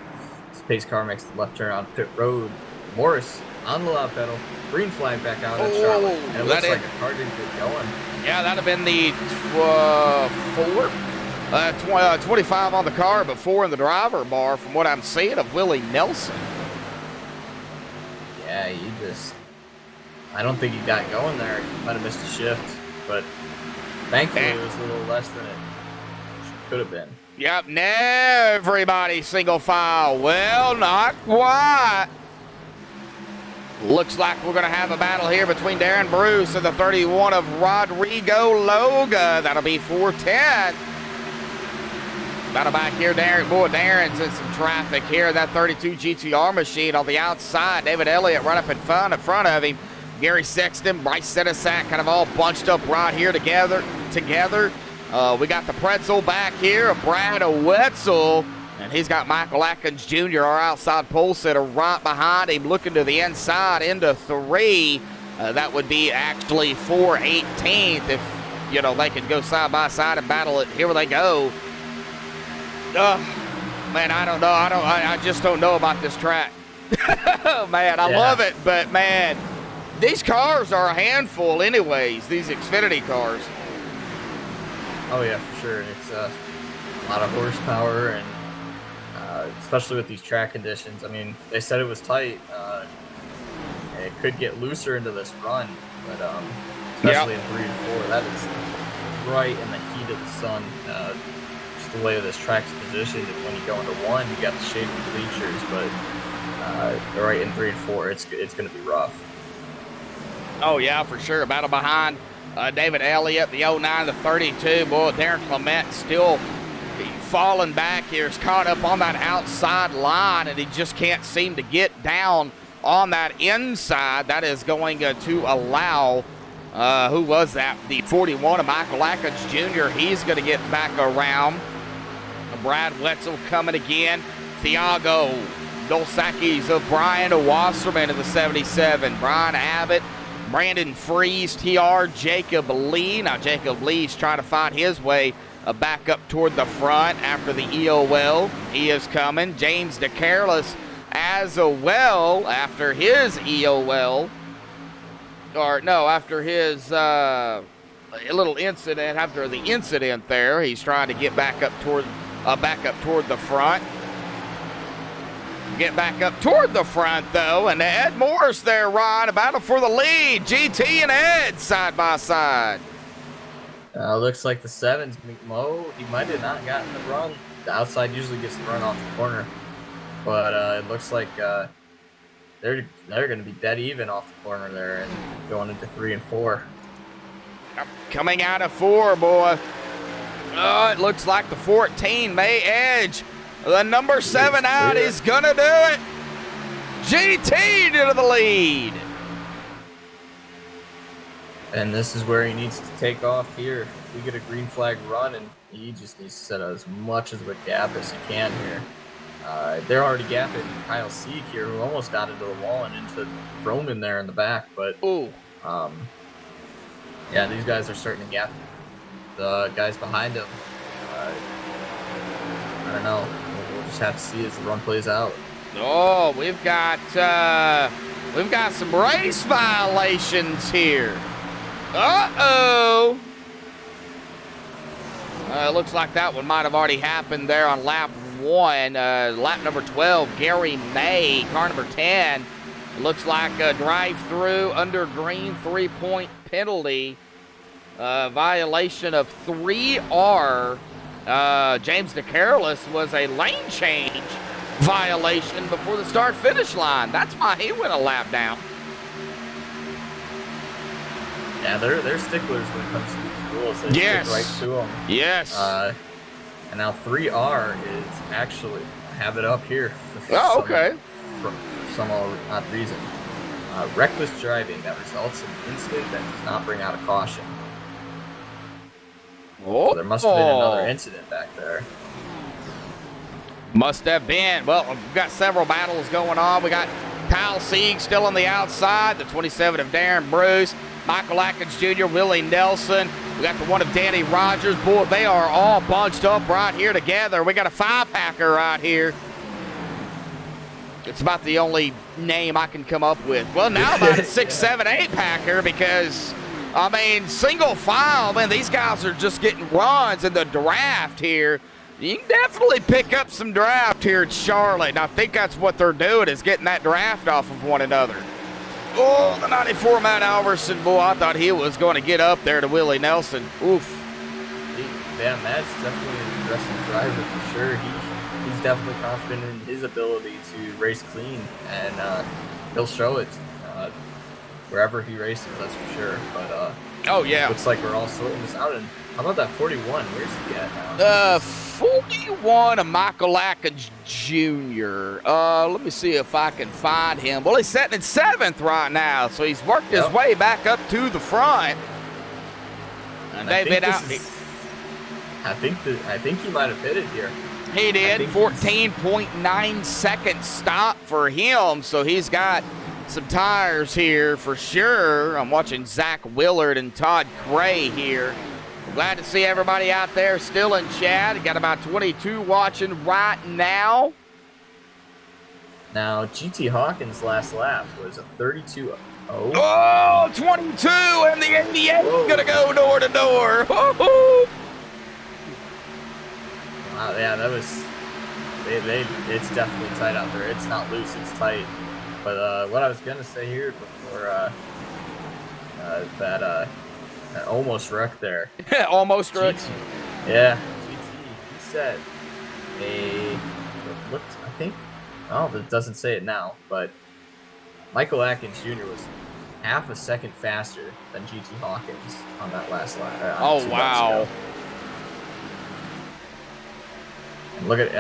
This pace car makes the left turn on pit road. Morris on the loud pedal. Green flag back out at Charlotte. And it looks like a car didn't get going. Yeah, that'd have been the 25 on the car, but 4 in the driver bar from what I'm seeing of Willie Nelson. Yeah, I don't think he got going there. He might have missed a shift, but thankfully it was a little less than it could have been. Yep, everybody single file. Well, not quite. Looks like we're going to have a battle here between Darren Bruce and the 31 of Rodrigo Loga. That'll be 410. Battle back here, Darren. Boy, Darren's in some traffic here. That 32 GTR machine on the outside. David Elliott right up in front of him. Gary Sexton, Bryce Senesack kind of all bunched up right here together. We got the Pretzel back here, Brad Wetzel, and he's got Michael Atkins Jr., our outside pole sitter, right behind him, looking to the inside into 3. That would be actually 4/18th if, you know, they could go side by side and battle it. Here they go. Man, I don't know. I just don't know about this track. Man, I love it, but man, these cars are a handful anyways, these Xfinity cars. Oh yeah, for sure. It's a lot of horsepower, and especially with these track conditions. I mean, they said it was tight. And it could get looser into this run, but especially in 3 and 4, that is right in the heat of the sun. Just the way this track's positioned, when you go into 1, you got the shaded bleachers, but right in 3 and 4, it's going to be rough. Oh, yeah, for sure. Battle behind David Elliott, the 09, the 32. Boy, Darren Clement still falling back here. He's caught up on that outside line, and he just can't seem to get down on that inside. That is going to allow, who was that? The 41 of Michael Atkins Jr. He's going to get back around. Brad Wetzel coming again. Thiago Dulsakis of Brian Wasserman in the 77. Brian Abbott, Brandon Freeze, TR, Jacob Lee. Now Jacob Lee's trying to find his way back up toward the front after the EOL. He is coming. James DeCarlos as well after his EOL. Or no, after his little incident, after the incident there, he's trying to get back up toward the front. Get back up toward the front, though, and Ed Morris there, Ron, a battle for the lead. GT and Ed side by side. Looks like the 7's Mo. He might have not gotten the run. The outside usually gets the run off the corner. but it looks like they're going to be dead even off the corner there and going into 3 and 4. Coming out of 4, boy. Oh, it looks like the 14 may edge. The number 7 out is going to do it. GT into the lead. And this is where he needs to take off here. If we get a green flag run, and he just needs to set as much of a gap as he can here. They're already gapping Kyle Sieg here, who almost got into the wall and into Roman there in the back. But yeah, these guys are starting to gap the guys behind him. I don't know. We'll just have to see as the run plays out. Oh, we've got some race violations here. Uh-oh. Looks like that one might have already happened there on lap 1. Lap number 12, Gary May, car number 10. Looks like a drive-through under green 3-point penalty. Violation of 3R. James DeCarolus was a lane change violation before the start-finish line. That's why he went a lap down. Yeah, they're sticklers when it comes to these rules. They stick right to them. Yes. And now 3R is actually, I have it up here. Okay. For some odd reason. Reckless driving that results in an incident that does not bring out a caution. Oh. So there must have been another incident back there. Must have been. Well, we've got several battles going on. We got Kyle Sieg still on the outside, the 27 of Darren Bruce, Michael Atkins Jr., Willie Nelson. We got the 1 of Danny Rogers. Boy, they are all bunched up right here together. We got a 5-packer right here. It's about the only name I can come up with. Well, now about a 6, 7, 8-packer because, I mean, single file, man, these guys are just getting runs in the draft here. You can definitely pick up some draft here at Charlotte, and I think that's what they're doing is getting that draft off of one another. Oh, the 94 Matt Alverson, boy, I thought he was going to get up there to Willie Nelson. Oof. Yeah, Matt's definitely an aggressive driver for sure. He's definitely confident in his ability to race clean, and he'll show it wherever he races, that's for sure. But oh yeah, looks like we're all sorting this out. And how about that 41? Where's he at now? 41 of Michael Atkins Jr. Let me see if I can find him. Well, he's sitting in 7th right now, so he's worked his way back up to the front. And they've been out. I think he might have hit it here. He did. 14.9 second stop for him, so he's got some tires here for sure. I'm watching Zach Willard and Todd Gray here. Glad to see everybody out there still in chat. Got about 22 watching right now. Now, GT Hawkins' last lap was a 32. Oh, 22, and the 88 is going to go door to door. Wow, yeah, that was. It's definitely tight out there. It's not loose, it's tight. But what I was going to say here before that almost wreck there. Almost wreck. Yeah, GT, he said I think, oh, it doesn't say it now, but Michael Atkins Jr. was half a second faster than GT Hawkins on that last lap. Oh, wow. And look at,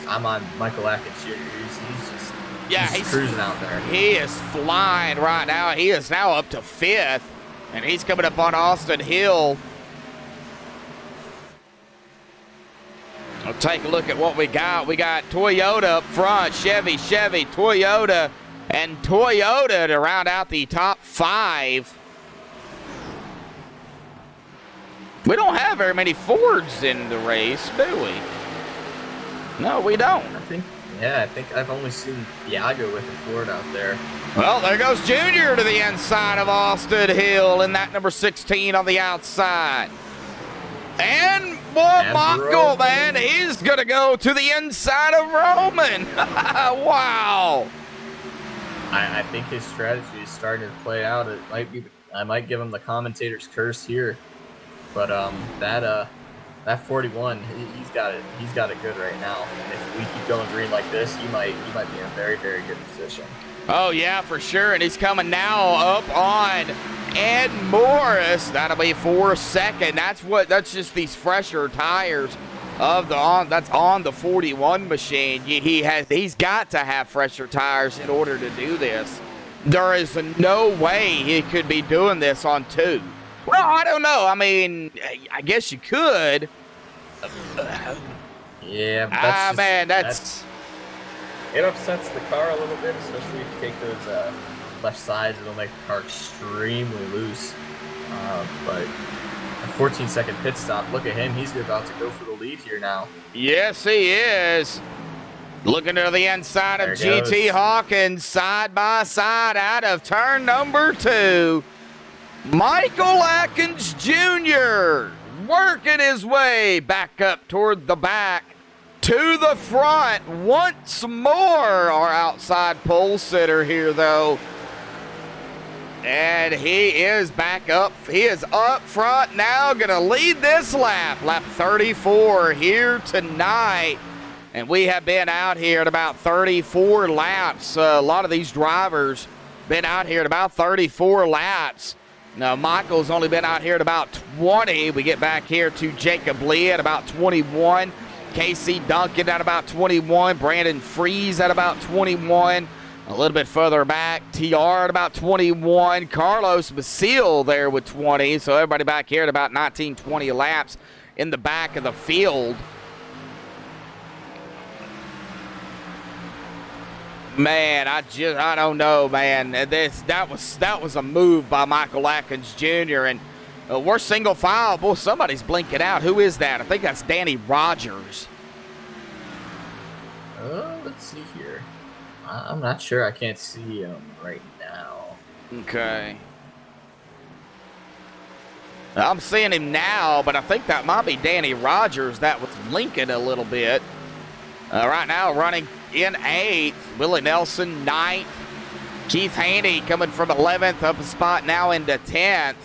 I'm on Michael Atkins Jr. He's cruising out there. He is flying right now. He is now up to 5th. And he's coming up on Austin Hill. I'll take a look at what we got. We got Toyota up front, Chevy, Toyota, and Toyota to round out the top 5. We don't have very many Fords in the race, do we? No, we don't. I think I've only seen Iago with a Ford out there. Well, there goes Junior to the inside of Austin Hill in that number 16 on the outside. And Michael, man, he's going to go to the inside of Roman. Wow. I think his strategy is starting to play out. I might give him the commentator's curse here. But that that 41, he's got it. He's got it good right now. And if we keep going green like this, he might be in a very, very good position. Oh, yeah, for sure. And he's coming now up on Ed Morris. That'll be for second. That's just these fresher tires that's on the 41 machine. He's got to have fresher tires in order to do this. There is no way he could be doing this on 2. Well, I don't know. I mean, I guess you could. Yeah, but that's it upsets the car a little bit, especially if you take those left sides. It'll make the car extremely loose. But a 14-second pit stop. Look at him. He's about to go for the lead here now. Yes, he is. Looking to the inside of GT Hawkins, side by side out of turn number 2. Michael Atkins Jr. working his way back up toward the back to the front once more. Our outside pole sitter here, though. And he is back up. He is up front now, going to lead this lap. Lap 34 here tonight. And we have been out here at about 34 laps. A lot of these drivers been out here at about 34 laps. Now, Michael's only been out here at about 20. We get back here to Jacob Lee at about 21. Casey Duncan at about 21. Brandon Freeze at about 21. A little bit further back, TR at about 21. Carlos Basile there with 20. So everybody back here at about 19, 20 laps in the back of the field. Man, I don't know, man. That was a move by Michael Atkins Jr. And we're single file. Boy, somebody's blinking out. Who is that? I think that's Danny Rogers. Let's see here. I'm not sure. I can't see him right now. Okay. I'm seeing him now, but I think that might be Danny Rogers that was blinking a little bit. Right now, running in 8th. Willie Nelson, 9th. Keith Haney coming from 11th, up a spot now into 10th.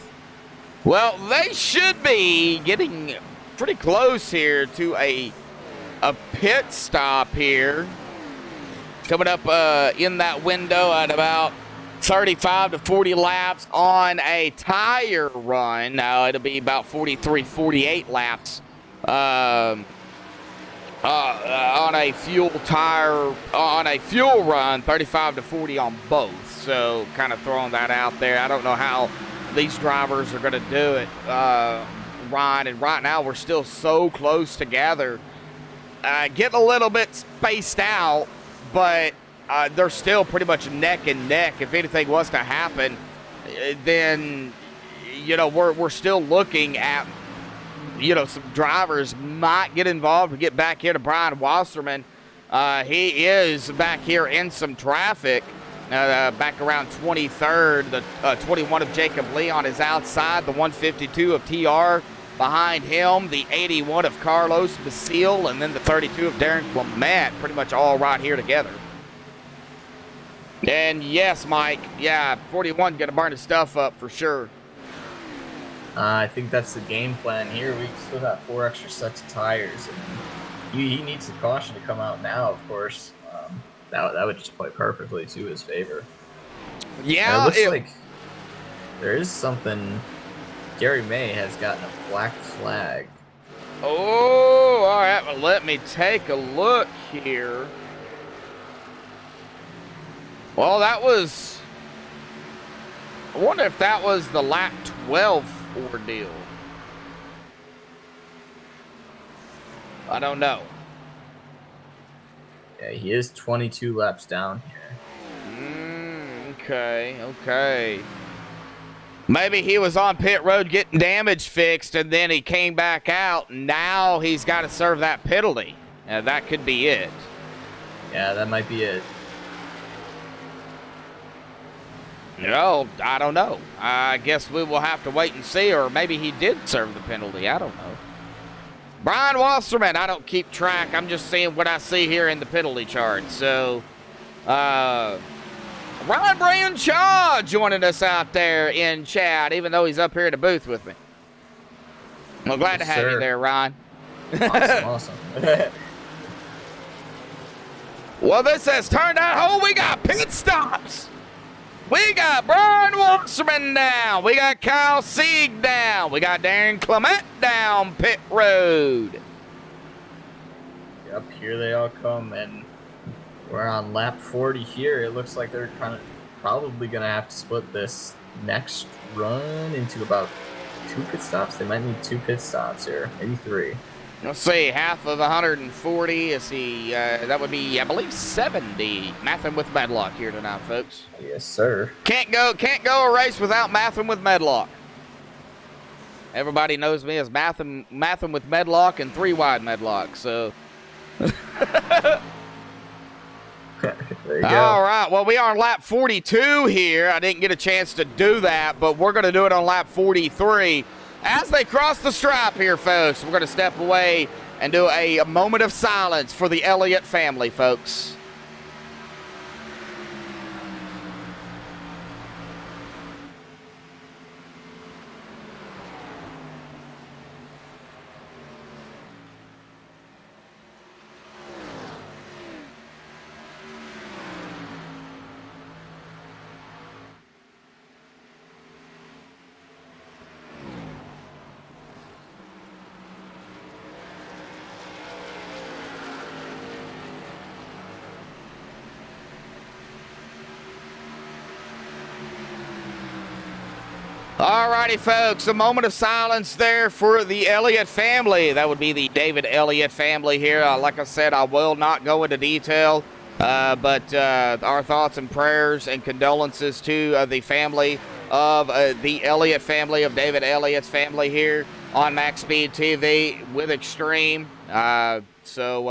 Well, they should be getting pretty close here to a pit stop here. Coming up in that window at about 35 to 40 laps on a tire run. Now, it'll be about 43, 48 laps. On a fuel run, 35 to 40 on both. So kind of throwing that out there. I don't know how these drivers are going to do it, Ryan. And right now we're still so close together. Getting a little bit spaced out, but they're still pretty much neck and neck. If anything was to happen, then, we're still looking at, some drivers might get involved. We get back here to Brian Wasserman. He is back here in some traffic, back around 23rd. The 21 of Jacob Lee on his outside, the 152 of TR behind him, the 81 of Carlos Basile, and then the 32 of Darren Clement, pretty much all right here together. And yes, Mike, 41 going to burn his stuff up for sure. I think that's the game plan here. We still got 4 extra sets of tires. And he needs the caution to come out now, of course. That would just play perfectly to his favor. Yeah. It looks like there is something. Gary May has gotten a black flag. Oh, all right. Well, let me take a look here. Well, that was... I wonder if that was the lap 12 ordeal. I don't know. Yeah, he is 22 laps down here. Okay. Maybe he was on pit road getting damage fixed, and then he came back out. Now he's got to serve that penalty. That could be it. Yeah, that might be it. No, I don't know. I guess we will have to wait and see, or maybe he did serve the penalty. I don't know. Brian Wasserman, I don't keep track. I'm just seeing what I see here in the penalty chart. So, Ryan Branshaw joining us out there in chat, even though he's up here in the booth with me. Well, glad to have you there, Ryan. Awesome. Well, this has turned out. Oh, we got pit stops. We got Brian Wasserman down. We got Kyle Sieg down. We got Darren Clement down pit road. Yep, here they all come, and we're on lap 40 here. It looks like they're probably going to have to split this next run into about 2 pit stops. They might need 2 pit stops here, maybe 3. Let's see, half of 140 is that would be, I believe, 70. Mathing with Medlock here tonight, folks. Yes, sir. Can't go a race without mathing with Medlock. Everybody knows me as mathing with Medlock and 3 wide Medlock. So. There you go. All right. Well, we are on lap 42 here. I didn't get a chance to do that, but we're going to do it on lap 43. As they cross the stripe here, folks, we're going to step away and do a moment of silence for the Elliott family, folks. Alrighty, folks, a moment of silence there for the Elliott family. That would be the David Elliott family here. Like I said, I will not go into detail, but our thoughts and prayers and condolences to the family of the Elliott family, of David Elliott's family here on MaxSpeedTV with Extreme. So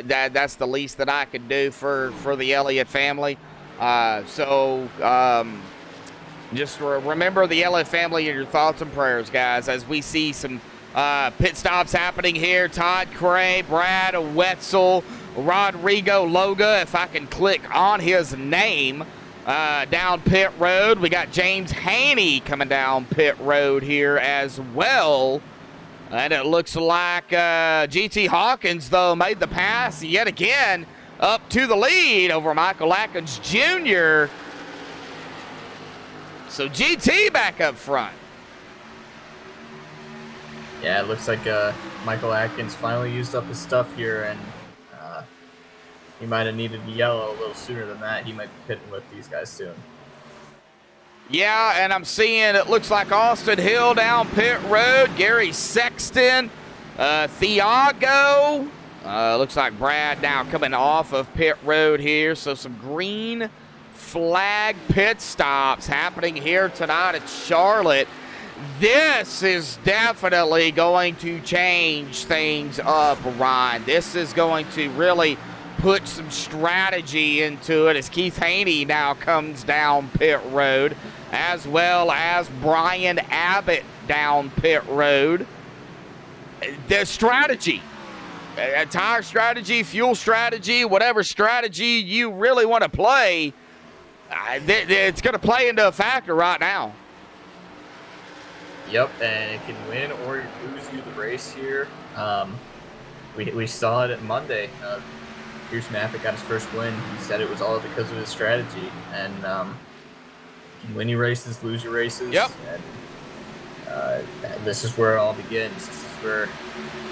that's the least that I could do for the Elliott family. Just remember the Elliott family in your thoughts and prayers, guys, as we see some pit stops happening here. Todd Cray, Brad Wetzel, Rodrigo Loga, if I can click on his name, down pit road. We got James Haney coming down pit road here as well. And it looks like GT Hawkins, though, made the pass yet again up to the lead over Michael Atkins Jr., So GT back up front. Yeah, it looks like Michael Atkins finally used up his stuff here, and he might have needed yellow a little sooner than that. He might be pitting with these guys soon. Yeah, and I'm seeing it looks like Austin Hill down pit road, Gary Sexton, Thiago. Looks like Brad now coming off of pit road here, so some green flag pit stops happening here tonight at Charlotte. This is definitely going to change things up, Ryan. This is going to really put some strategy into it as Keith Haney now comes down pit road, as well as Brian Abbott down pit road. The strategy, tire strategy, fuel strategy, whatever strategy you really want to play, it's going to play into a factor right now. Yep, and it can win or lose you the race here. We saw it at Monday. Pierce Maffitt got his first win. He said it was all because of his strategy. And can win your races, lose your races. Yep. And this is where it all begins. This is where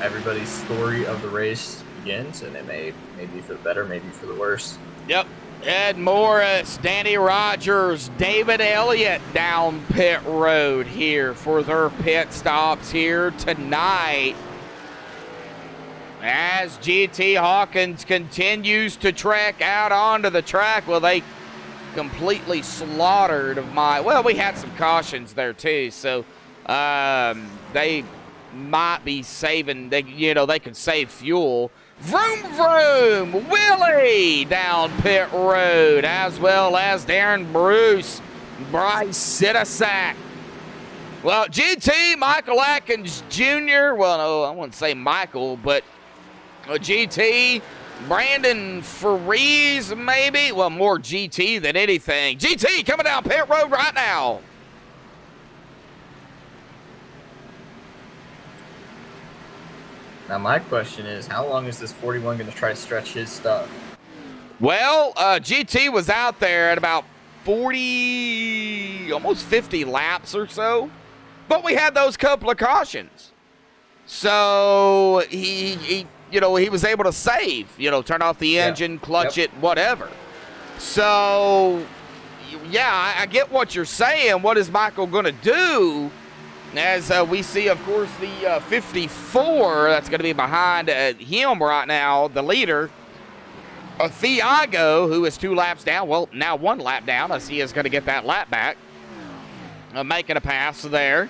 everybody's story of the race begins, and it may be for the better, maybe for the worse. Yep. Ed Morris, Danny Rogers, David Elliott down pit road here for their pit stops here tonight. As GT Hawkins continues to trek out onto the track, well, they completely slaughtered we had some cautions there too, so they might be saving, they could save fuel. Vroom, vroom, Willie down pit road, as well as Darren Bruce, Bryce Sitasak. Well, GT, Michael Atkins Jr., well, no, I wouldn't say Michael, but GT, Brandon Faries, maybe? Well, more GT than anything. GT coming down pit road right now. Now my question is, how long is this 41 going to try to stretch his stuff? Well, GT was out there at about 40, almost 50 laps or so, but we had those couple of cautions. So he was able to save, turn off the engine, clutch it, whatever. So, yeah, I get what you're saying. What is Michael going to do? As we see, of course, the 54 that's going to be behind him right now, the leader, Thiago, who is 2 laps down. Well, now 1 lap down, as he is going to get that lap back. Making a pass there.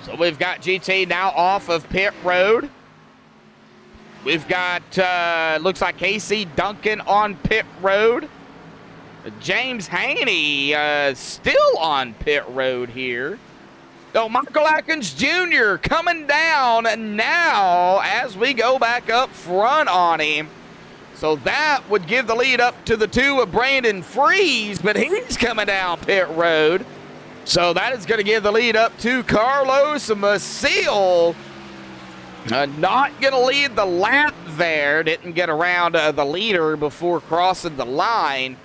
So we've got GT now off of pit road. We've got, looks like Casey Duncan on pit road. James Haney still on pit road here. So Michael Atkins Jr. coming down now as we go back up front on him. So that would give the lead up to the 2 of Brandon Freeze, but he's coming down pit road. So that is going to give the lead up to Carlos Maciel. Not going to lead the lap there. Didn't get around the leader before crossing the line.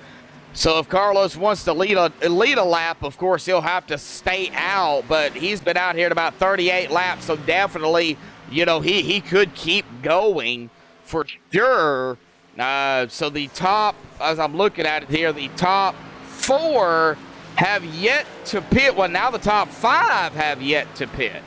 So if Carlos wants to lead a lap, of course, he'll have to stay out. But he's been out here at about 38 laps, so definitely, he could keep going for sure. So the top, as I'm looking at it here, the top 4 have yet to pit. Well, now the top 5 have yet to pit.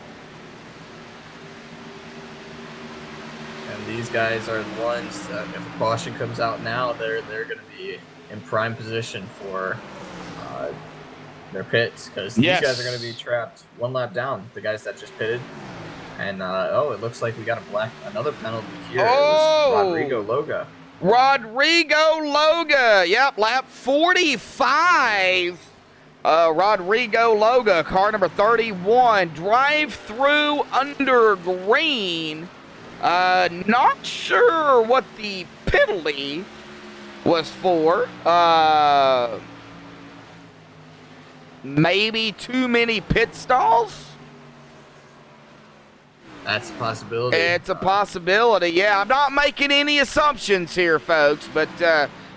And these guys are the ones that, if a caution comes out now, they're going to be in prime position for their pits, because these guys are going to be trapped 1 lap down, the guys that just pitted. And it looks like we got another penalty here. It was Rodrigo Loga. Rodrigo Loga, yep, lap 45. Rodrigo Loga, car number 31, drive through under green. Not sure what the penalty was for. Maybe too many pit stalls? That's a possibility. It's a possibility, yeah. I'm not making any assumptions here, folks, but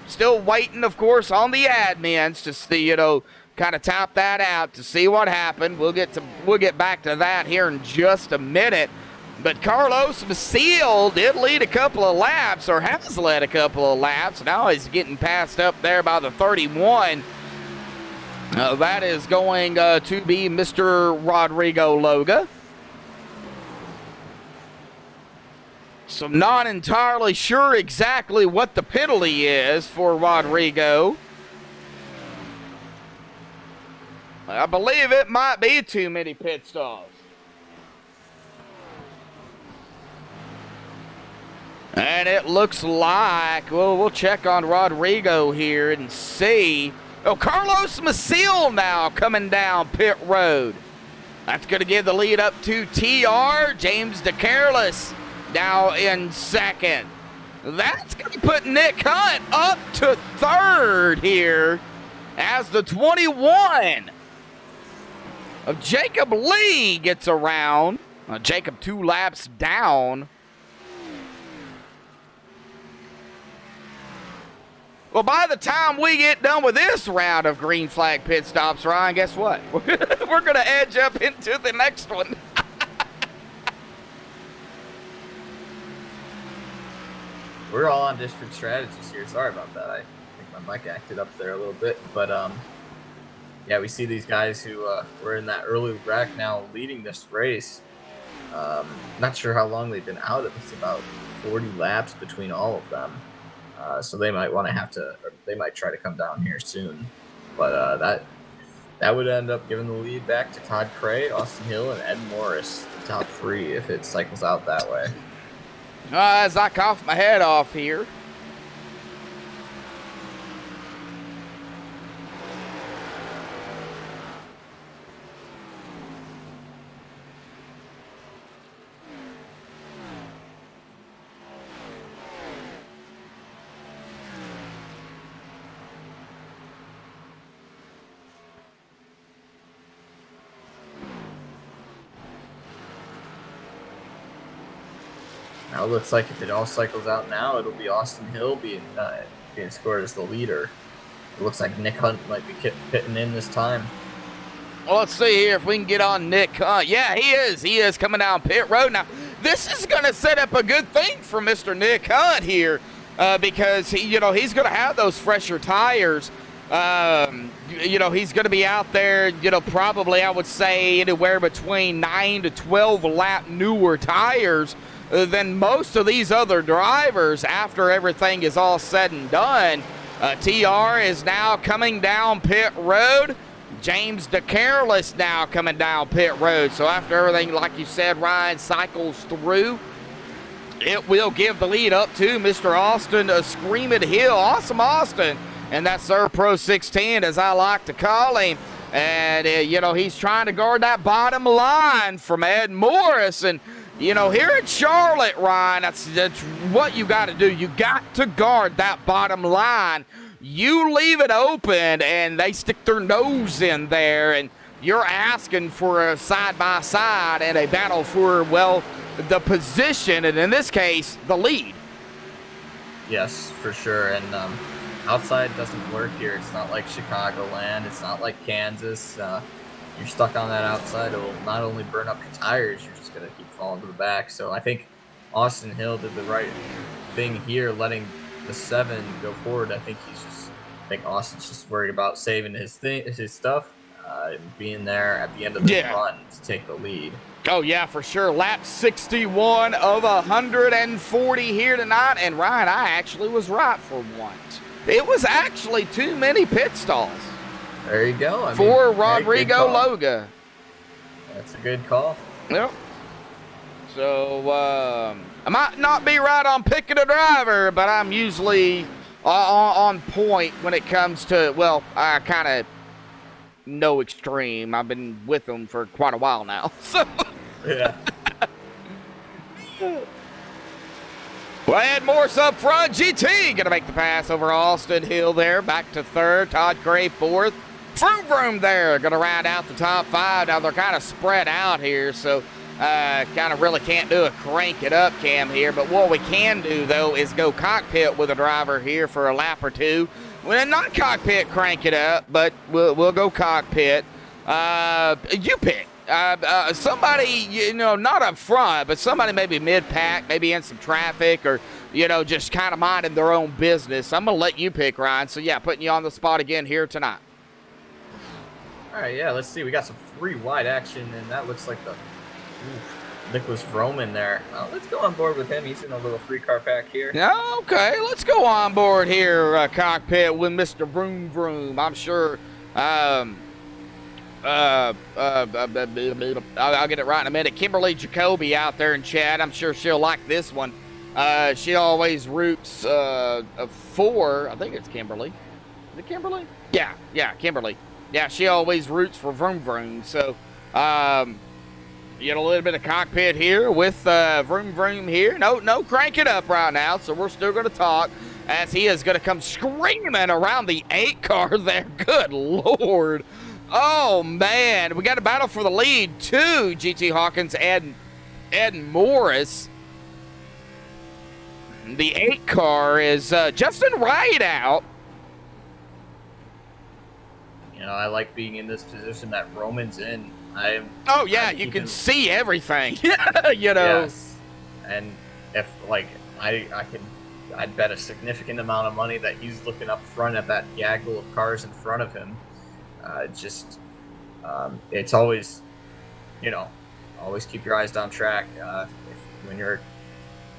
still waiting, of course, on the admins to see, kind of tap that out to see what happened. We'll get back to that here in just a minute. But Carlos Maciel did lead a couple of laps, or has led a couple of laps. Now he's getting passed up there by the 31. That is going to be Mr. Rodrigo Loga. So I'm not entirely sure exactly what the penalty is for Rodrigo. I believe it might be too many pit stalls. And it looks like, well, we'll check on Rodrigo here and see. Oh, Carlos Maciel now coming down pit road. That's going to give the lead up to TR. James DeCareless now in second. That's going to put Nick Hunt up to third here as the 21 of Jacob Lee gets around. Jacob 2 laps down. Well, by the time we get done with this round of green flag pit stops, Ryan, guess what? We're going to edge up into the next one. We're all on different strategies here. Sorry about that. I think my mic acted up there a little bit. But, yeah, we see these guys who were in that early wreck now leading this race. Not sure how long they've been out. It's about 40 laps between all of them. So they might they might try to come down here soon. But that would end up giving the lead back to Todd Cray, Austin Hill, and Ed Morris, the top 3, if it cycles out that way. As I cough my head off here. Now it looks like if it all cycles out now, it'll be Austin Hill being scored as the leader. It looks like Nick Hunt might be pitting in this time. Well, let's see here if we can get on Nick Hunt. Yeah, he is. He is coming down pit road. Now, this is going to set up a good thing for Mr. Nick Hunt here because, he's going to have those fresher tires. He's going to be out there, probably, I would say, anywhere between 9 to 12 lap newer tires than most of these other drivers after everything is all said and done. TR is now coming down pit road. James DeCarellis now coming down pit road. So after everything, like you said, Ryan, cycles through, it will give the lead up to Mr. Austin Screaming Hill. Awesome Austin. And that's Sir Pro 16, as I like to call him. And, he's trying to guard that bottom line from Ed Morris. And, here in Charlotte, Ryan, that's what you got to do. You got to guard that bottom line. You leave it open, and they stick their nose in there, and you're asking for a side-by-side and a battle for, well, the position, and in this case, the lead. Yes, for sure. And outside doesn't work here. It's not like Chicagoland. It's not like Kansas. You're stuck on that outside. It will not only burn up your tires, you're just going to keep falling to the back. So I think Austin Hill did the right thing here, letting the 7 go forward. I think Austin's just worried about saving his stuff, being there at the end of the run to take the lead. Oh, yeah, for sure. Lap 61 of 140 here tonight. And, Ryan, I actually was right for once. It was actually too many pit stalls. There you go. For Rodrigo Loga. That's a good call. Yep. So, I might not be right on picking a driver, but I'm usually on point when it comes to, well, I kind of know Extreme. I've been with them for quite a while now. So. Yeah. Well, Ed Morse up front. GT going to make the pass over Austin Hill there. Back to third. Todd Gray fourth. Vroom there. Going to round out the top 5. Now, they're kind of spread out here, so kind of really can't do a crank it up cam here. But what we can do, though, is go cockpit with a driver here for a lap or two. Well, not cockpit crank it up, but we'll go cockpit. You pick. Somebody, not up front, but somebody maybe mid-pack, maybe in some traffic or, just kind of minding their own business. I'm going to let you pick, Ryan. So, yeah, putting you on the spot again here tonight. All right, yeah, let's see. We got some 3 wide action, and that looks like the Nicholas Roman there. Let's go on board with him. He's in a little 3-car pack here. Okay, let's go on board here, cockpit with Mr. Vroom Vroom. I'm sure I'll get it right in a minute. Kimberly Jacoby out there in chat. I'm sure she'll like this one. She always roots for, I think it's Kimberly. Is it Kimberly? Yeah, Kimberly. Yeah, she always roots for Vroom Vroom. So, you get a little bit of cockpit here with Vroom Vroom here. No crank it up right now, so we're still going to talk as he is going to come screaming around the 8-car there. Good Lord. Oh, man. We got a battle for the lead, too. GT Hawkins and Ed Morris. The 8-car is Justin Wright out. I like being in this position that Roman's in. You can see everything. Yes. And if, I'd bet a significant amount of money that he's looking up front at that gaggle of cars in front of him. It's always, always keep your eyes down track when you're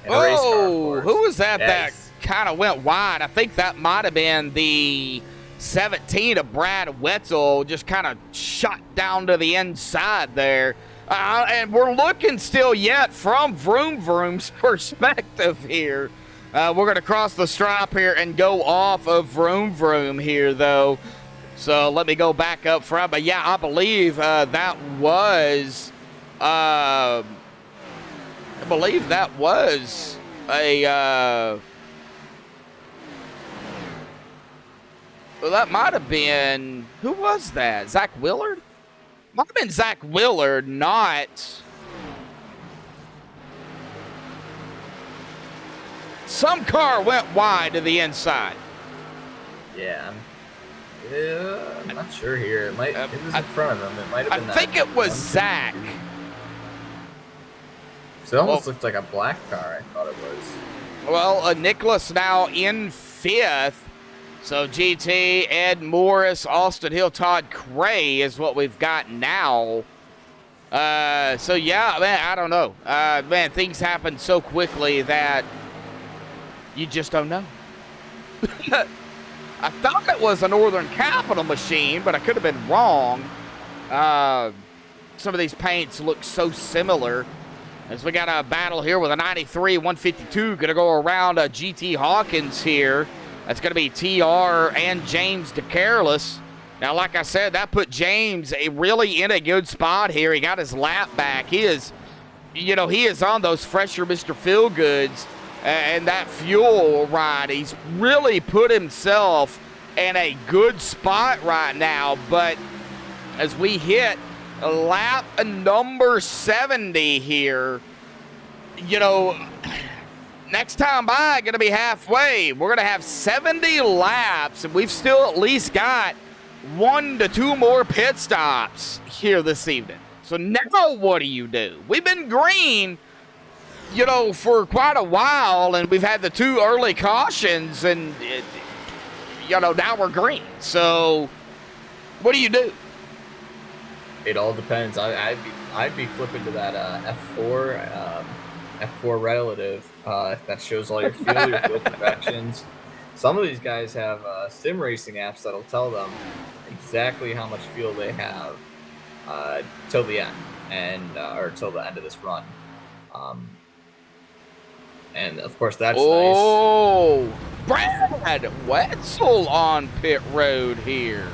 in a race car. Oh, who was that that kind of went wide? I think that might have been the 17 of Brad Wetzel, just kind of shot down to the inside there. And we're looking still yet from Vroom Vroom's perspective here. We're going to cross the stripe here and go off of Vroom Vroom here, though. So let me go back up front. But, yeah, I believe that was a well, that might have been, who was that? Zach Willard? Might have been Zach Willard, not. Some car went wide to the inside. Yeah, I'm not sure here. It might. It was in front of him. It might have been. I think it was Zach. So it almost looked like a black car. I thought it was. Well, Nicholas now in 5th. So GT, Ed Morris, Austin Hill, Todd Cray is what we've got now. So yeah, man, I don't know. Man, things happen so quickly that you just don't know. I thought it was a Northern Capital machine, but I could have been wrong. Some of these paints look so similar. As we got a battle here with a 93, 152, going to go around GT Hawkins here. That's going to be TR and James DeCareless. Now, like I said, that put James really in a good spot here. He got his lap back. He is, he is on those fresher Mr. Feelgoods and that fuel ride. He's really put himself in a good spot right now. But as we hit lap number 70 here, next time by, going to be halfway. We're going to have 70 laps, and we've still at least got 1 to 2 more pit stops here this evening. So now what do you do? We've been green, for quite a while, and we've had the 2 early cautions, and, now we're green. So what do you do? It all depends. I'd be flipping to that F4 relative that shows all your fuel projections. Some of these guys have sim racing apps that'll tell them exactly how much fuel they have till the end, or till the end of this run. And of course that's nice. Oh, Brad Wetzel on pit road here.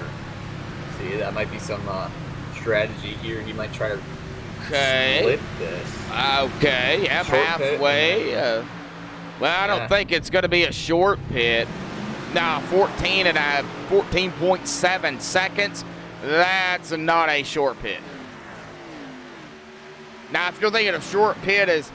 See, that might be some strategy here. He might try to Okay. split this. Okay, yeah, Short halfway. I don't think it's going to be a short pit. Now, 14.7 seconds. That's not a short pit. Now, if you're thinking of short pit as,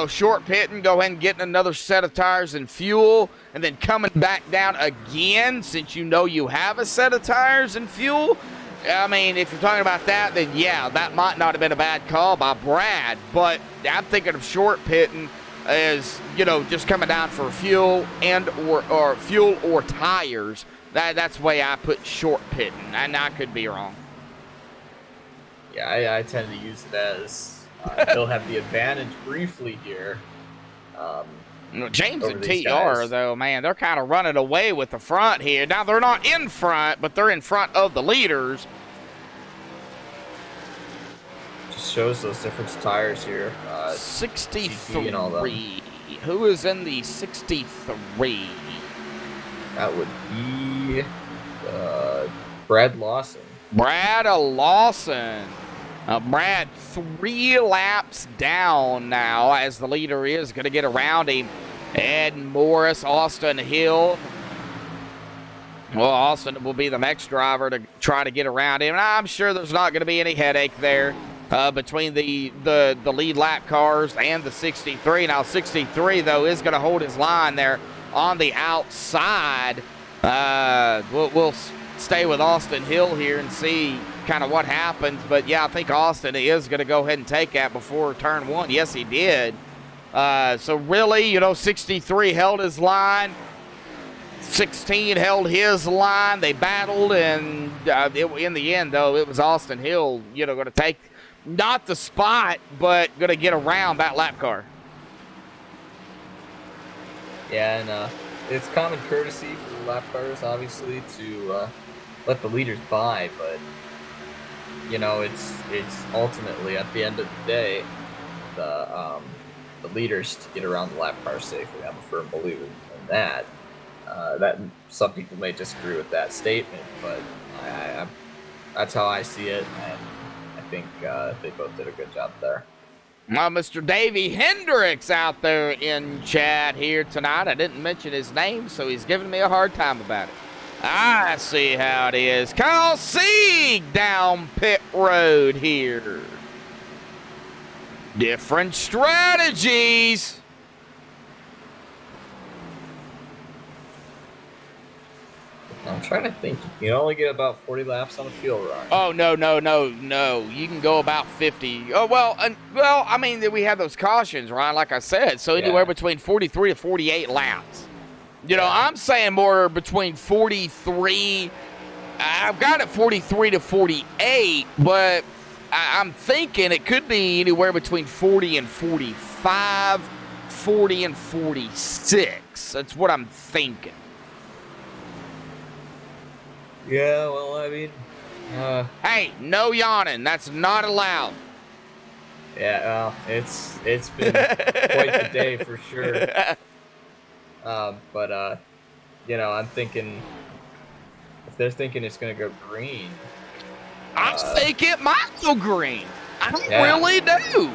short pitting, go ahead and getting another set of tires and fuel, and then coming back down again since you have a set of tires and fuel. I mean, if you're talking about that, then yeah, that might not have been a bad call by Brad. But I'm thinking of short pitting as, just coming down for fuel and or fuel or tires. That's the way I put short pitting, and I could be wrong. Yeah, I tend to use it as he'll have the advantage briefly here. James and these TR, guys. though, man, they're kind of running away with the front here. Now, they're not in front, but they're in front of the leaders. Just shows those different tires here. 63. and all them. Who is in the 63? That would be Brad Lawson. Brad Lawson. Brad 3 laps down now as the leader is going to get around him. Ed Morris, Austin Hill. Well, Austin will be the next driver to try to get around him. And I'm sure there's not going to be any headache there between the lead lap cars and the 63. Now, 63, though, is going to hold his line there on the outside. We'll stay with Austin Hill here and see kind of what happens. But yeah, I think Austin is going to go ahead and take that before turn 1. Yes, he did. So really, 63 held his line. 16 held his line. They battled, and in the end, though, it was Austin Hill, going to take not the spot, but going to get around that lap car. Yeah, and it's common courtesy for the lap cars, obviously, to let the leaders by, but it's ultimately at the end of the day the leaders to get around the lap car safely. I'm a firm believer in that. That some people may disagree with that statement, but that's how I see it, and I think they both did a good job there. Now, Mr. Davey Hendricks out there in chat here tonight. I didn't mention his name, so he's giving me a hard time about it. I see how it is. Kyle Sieg down pit road here. Different strategies. I'm trying to think. You can only get about 40 laps on a field run. Oh, no. You can go about 50. Oh, well, I mean, we have those cautions, right? Like I said, so anywhere Yeah. between 43 to 48 laps. You know, Yeah. I'm saying more between 43. I've got it 43 to 48, but I'm thinking it could be anywhere between 40 and 45, 40 and 46. That's what I'm thinking. Yeah, well, I mean, Hey, no yawning. That's not allowed. yeah, well, it's been quite the day for sure. But you know, I'm thinking if they're thinking it's gonna go green, I think it might go green. I Yeah. really do.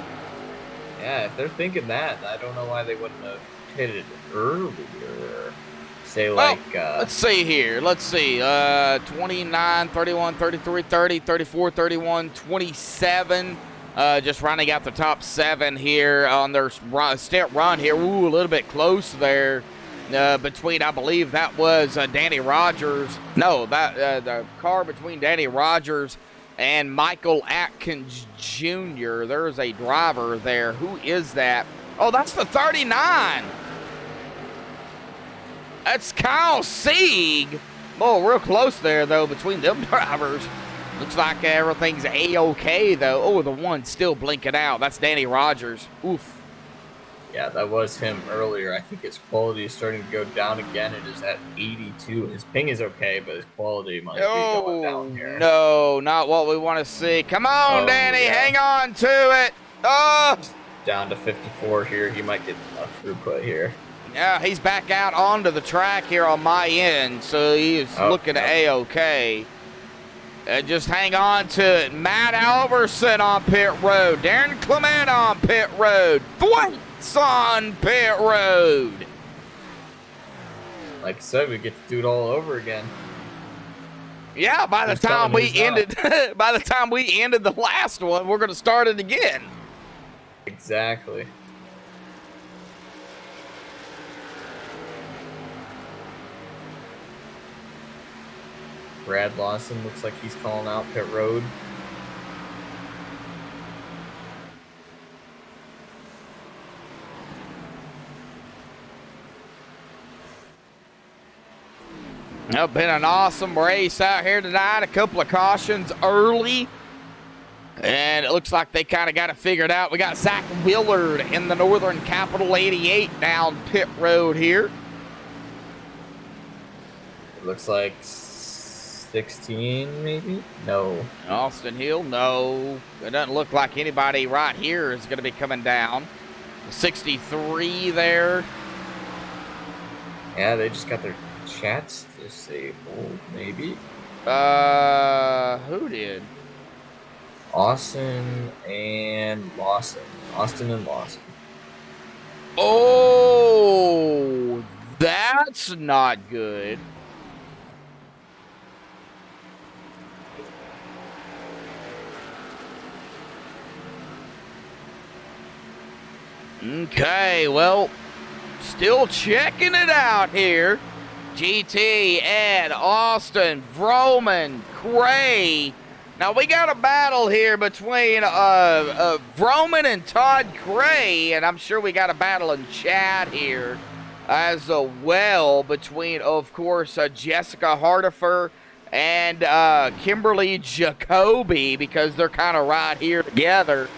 yeah, if they're thinking that, I don't know why they wouldn't have hit it earlier. Say Well, like, let's see here. Let's see. 29, 31, 33, 30, 34, 31, 27. Just running out the top 7 here on their stint run here. Ooh, a little bit close there. Between, I believe that was Danny Rogers. No, that the car between Danny Rogers and Michael Atkins Jr. There's a driver there. Who is that? Oh, that's the 39. That's Kyle Sieg. Oh, real close there, though, between them drivers. Looks like everything's A-OK, though. Oh, the one still blinking out. That's Danny Rogers. Oof. yeah, that was him earlier. I think his quality is starting to go down again. It is at 82. His ping is okay, but his quality might be going down here. No, not what we want to see. Come on, Oh, Danny. yeah. Hang on to it. Oh, Down to 54 here. He might get enough throughput here. yeah, he's back out onto the track here on my end, so he's looking yeah. A-OK. Just hang on to it. Matt Alverson on pit road. Darren Clement on pit road. Thwaites on pit road. Like I said, we get to do it all over again. Yeah, by the Who's time telling we who's not? ended, by the time we ended the last one, we're going to start it again. Exactly. Brad Lawson looks like he's calling out pit road. It's been an awesome race out here tonight. A couple of cautions early. And it looks like they kind of got it figured out. We got Zach Willard in the Northern Capital 88 down pit road here. It looks like 16, maybe? No. Austin Hill, no. It doesn't look like anybody right here is going to be coming down. 63 there. Yeah, they just got their chats disabled, maybe. Who did? Austin and Lawson. Austin and Lawson. Oh, that's not good. Okay, well, still checking it out here. GT, Ed, Austin, Vroman, Gray. Now we got a battle here between Vroman and Todd Gray, and I'm sure we got a battle in chat here as well between, of course, Jessica Hardifer and Kimberly Jacoby, because they're kind of right here together.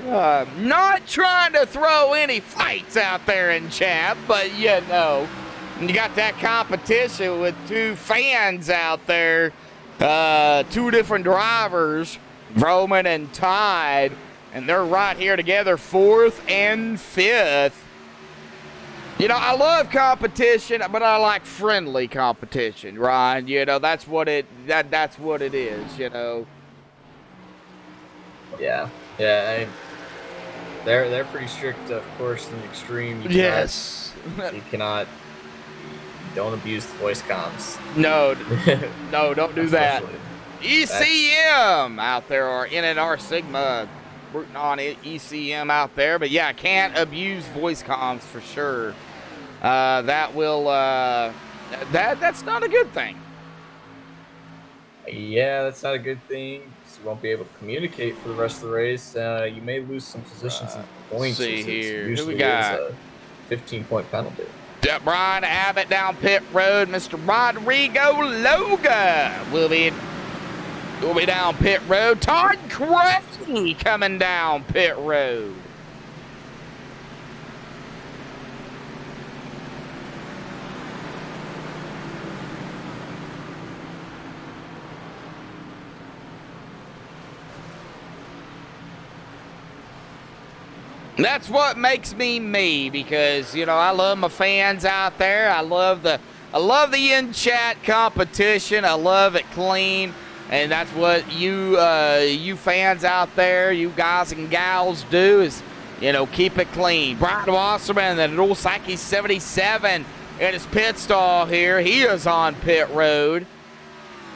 Not trying to throw any fights out there in chat, but you know, you got that competition with two fans out there, two different drivers, Roman and Tide, and they're right here together, 4th and 5th. You know, I love competition, but I like friendly competition, Ryan. You know, that's what it is, you know. Yeah. They're pretty strict, of course, in the extreme. Yes. You cannot. Don't abuse the voice comms. No, don't do that. Especially. ECM out there, or NNR Sigma, rooting on ECM out there. But yeah, can't abuse voice comms for sure. that will that's not a good thing. Yeah, that's not a good thing. You won't be able to communicate for the rest of the race. You may lose some positions and points. See as it here. Who usually we got? is a 15-point penalty. Brian Abbott down pit road. Mr. Rodrigo Loga will be down pit road. Todd Cray coming down pit road. That's what makes me me, because I love my fans out there. I love the in-chat competition. I love it clean, and that's what you fans out there, you guys and gals, do is keep it clean. Brian Wasserman, the Dulsaki 77 in his pit stall here. He is on pit road.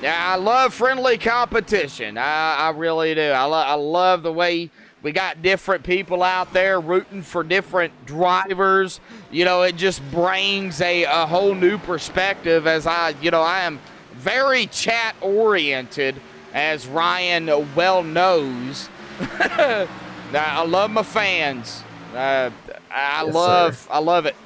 Now I love friendly competition. I really do. I love the way we got different people out there rooting for different drivers. It just brings a whole new perspective, as I am very chat oriented, as Ryan well knows. I love my fans. I love it.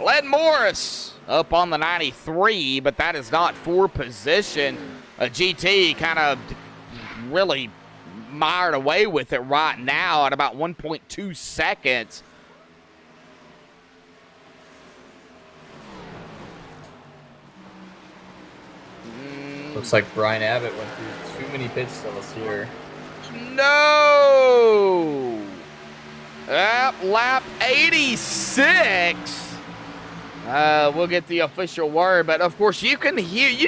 Ed Morris up on the 93, but that is not for position. GT kind of really mired away with it right now at about 1.2 seconds. Looks like Brian Abbott went through too many pit stalls here. No! Lap 86. We'll get the official word, but of course you can hear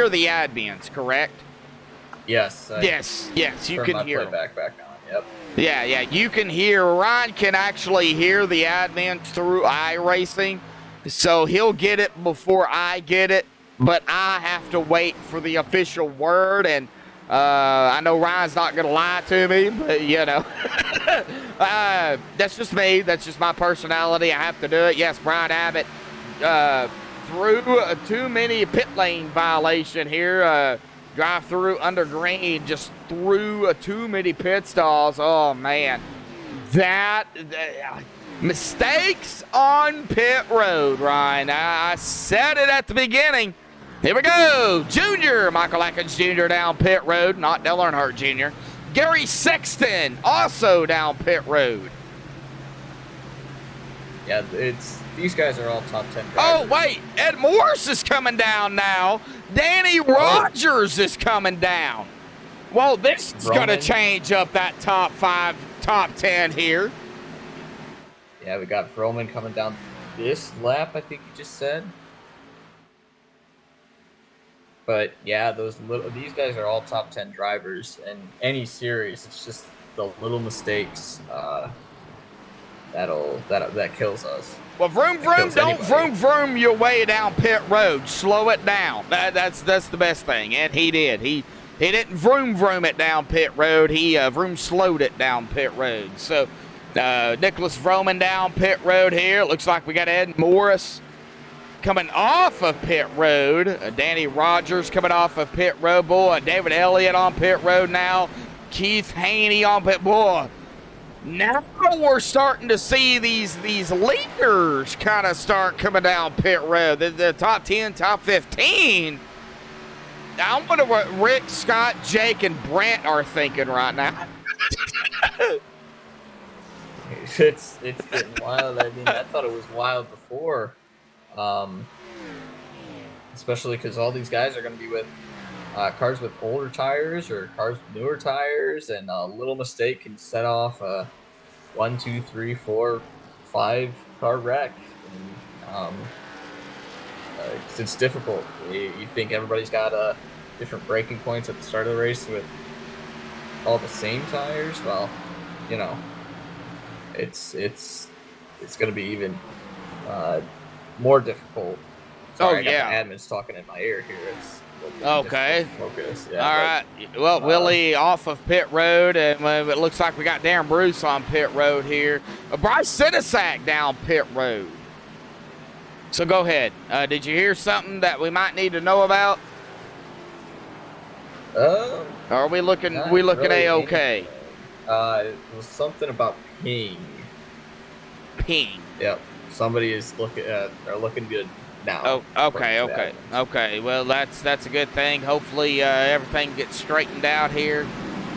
the admins, correct? Yes. Yes, you can hear them. Back on. Yep. Yeah, you can hear. Ryan can actually hear the admin through iRacing, so he'll get it before I get it, but I have to wait for the official word, and I know Ryan's not going to lie to me, but that's just me. That's just my personality. I have to do it. Yes, Brian Abbott through too many pit lane violation here. Drive through under green, just through too many pit stalls. Oh, man. That mistakes on pit road, Ryan. I said it at the beginning. Here we go. Junior, Michael Atkins Jr. down pit road, not Dale Earnhardt Jr. Gary Sexton also down pit road. Yeah, these guys are all top 10 drivers. Oh, wait. Ed Morris is coming down now. Danny Rogers is coming down. Well, this is going to change up that top 5, top 10 here. Yeah, we got Vroman coming down this lap, I think you just said. But yeah, these guys are all top 10 drivers in any series. It's just the little mistakes that kills us. Well, vroom vroom your way down pit road. Slow it down. That's the best thing, and he did. He didn't vroom it down pit road. He vroom slowed it down pit road. So Nicholas Vroman down pit road here. Looks like we got Ed Morris coming off of pit road. Danny Rogers coming off of pit road. Boy, David Elliott on pit road now. Keith Haney on pit. Boy, now we're starting to see these leaders kind of start coming down pit road. The top 10, top 15. I wonder what Rick, Scott, Jake, and Brent are thinking right now. It's getting wild. I mean, I thought it was wild before. Especially because all these guys are going to be with cars with older tires or cars with newer tires, and a little mistake can set off a 1, 2, 3, 4, 5 car wreck. And, it's difficult. You think everybody's got different braking points at the start of the race with all the same tires. Well, it's going to be even more difficult Sorry, Oh, I got yeah. the admins talking in my ear here. It's Okay. focus. All right. Well, Willie off of pit road, and it looks like we got Darren Bruce on pit road here. Bryce Sinisak down pit road. So go ahead. Did you hear something that we might need to know about? Are we looking? Really A-okay? it was something about ping. Ping. Yep. Somebody is looking. They're looking good now. Oh, okay. Well, that's a good thing. Hopefully, everything gets straightened out here.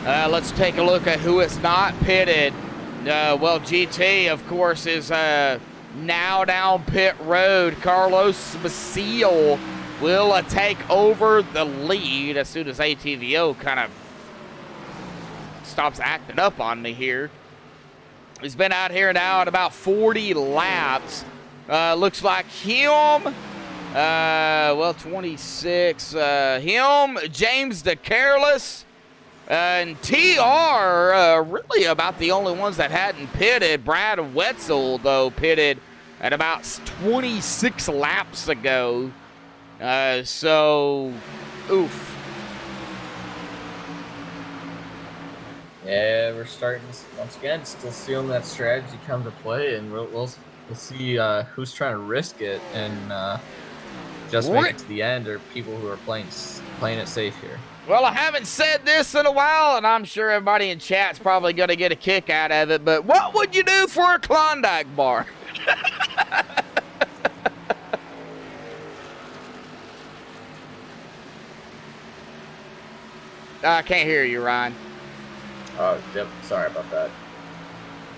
Let's take a look at who is not pitted. Well, GT, of course, is now down pit road. Carlos Basile will take over the lead as soon as ATVO kind of stops acting up on me here. He's been out here now at about 40 laps. Looks like him, 26, him, James DeCareless, and TR, really about the only ones that hadn't pitted. Brad Wetzel, though, pitted at about 26 laps ago. So, oof. Yeah, we're starting once again, still seeing that strategy come to play, and we'll see who's trying to risk it and just make it to the end, or people who are playing it safe here. Well, I haven't said this in a while, and I'm sure everybody in chat's probably going to get a kick out of it, but what would you do for a Klondike bar? I can't hear you, Ryan. Oh, yep. Sorry about that.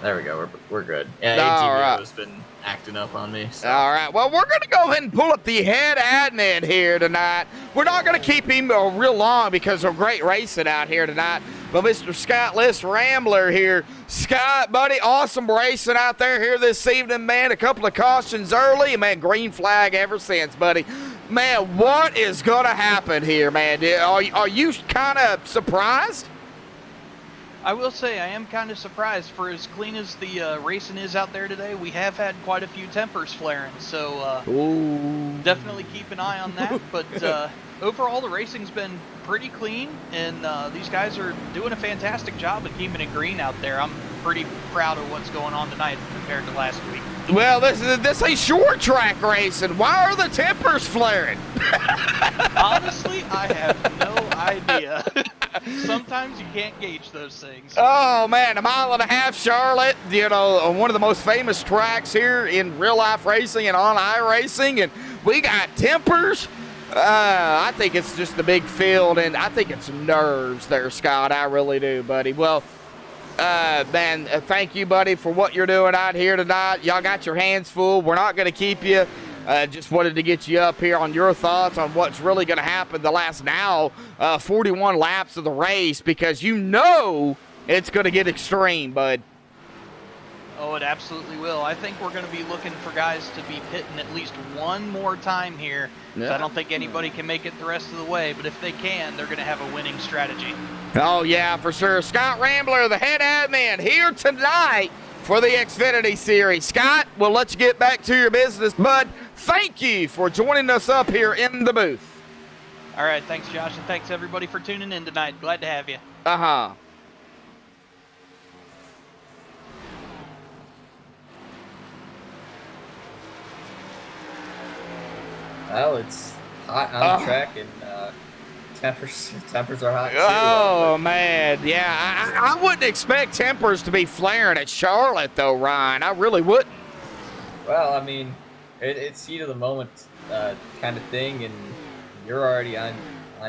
There we go. We're good. Yeah, All ATV right. has been acting up on me. So. All right. Well, we're going to go ahead and pull up the head admin here tonight. We're not going to keep him real long because of great racing out here tonight. But Mr. Scott List Rambler here. Scott, buddy, awesome racing out there here this evening, man. A couple of cautions early, man. Green flag ever since, buddy. Man, what is going to happen here, man? Are you kind of surprised? I will say I am kind of surprised. For as clean as the racing is out there today, we have had quite a few tempers flaring, so definitely keep an eye on that. But overall, the racing's been pretty clean, and these guys are doing a fantastic job of keeping it green out there. I'm pretty proud of what's going on tonight compared to last week. Well, this ain't short track racing. Why are the tempers flaring? Honestly, I have no idea. Sometimes you can't gauge those things. Oh, man, a mile and a half Charlotte, one of the most famous tracks here in real life racing and on iRacing, and we got tempers. I think it's just the big field, and I think it's nerves there, Scott. I really do, buddy. Well, man, thank you, buddy, for what you're doing out here tonight. Y'all got your hands full. We're not going to keep you. Just wanted to get you up here on your thoughts on what's really going to happen the last 41 laps of the race, because it's going to get extreme, bud. Oh, it absolutely will. I think we're going to be looking for guys to be pitting at least one more time here. Yeah. I don't think anybody can make it the rest of the way, but if they can, they're going to have a winning strategy. Oh, yeah, for sure. Scott Rambler, the head admin, here tonight for the Xfinity Series. Scott, we'll let you get back to your business, bud. Thank you for joining us up here in the booth. All right, thanks, Josh, and thanks, everybody, for tuning in tonight. Glad to have you. Uh-huh. Well, it's hot on the track, and tempers are hot too. Oh, man. Yeah, I wouldn't expect tempers to be flaring at Charlotte, though, Ryan. I really wouldn't. Well, I mean, it's heat of the moment kind of thing, and you're already on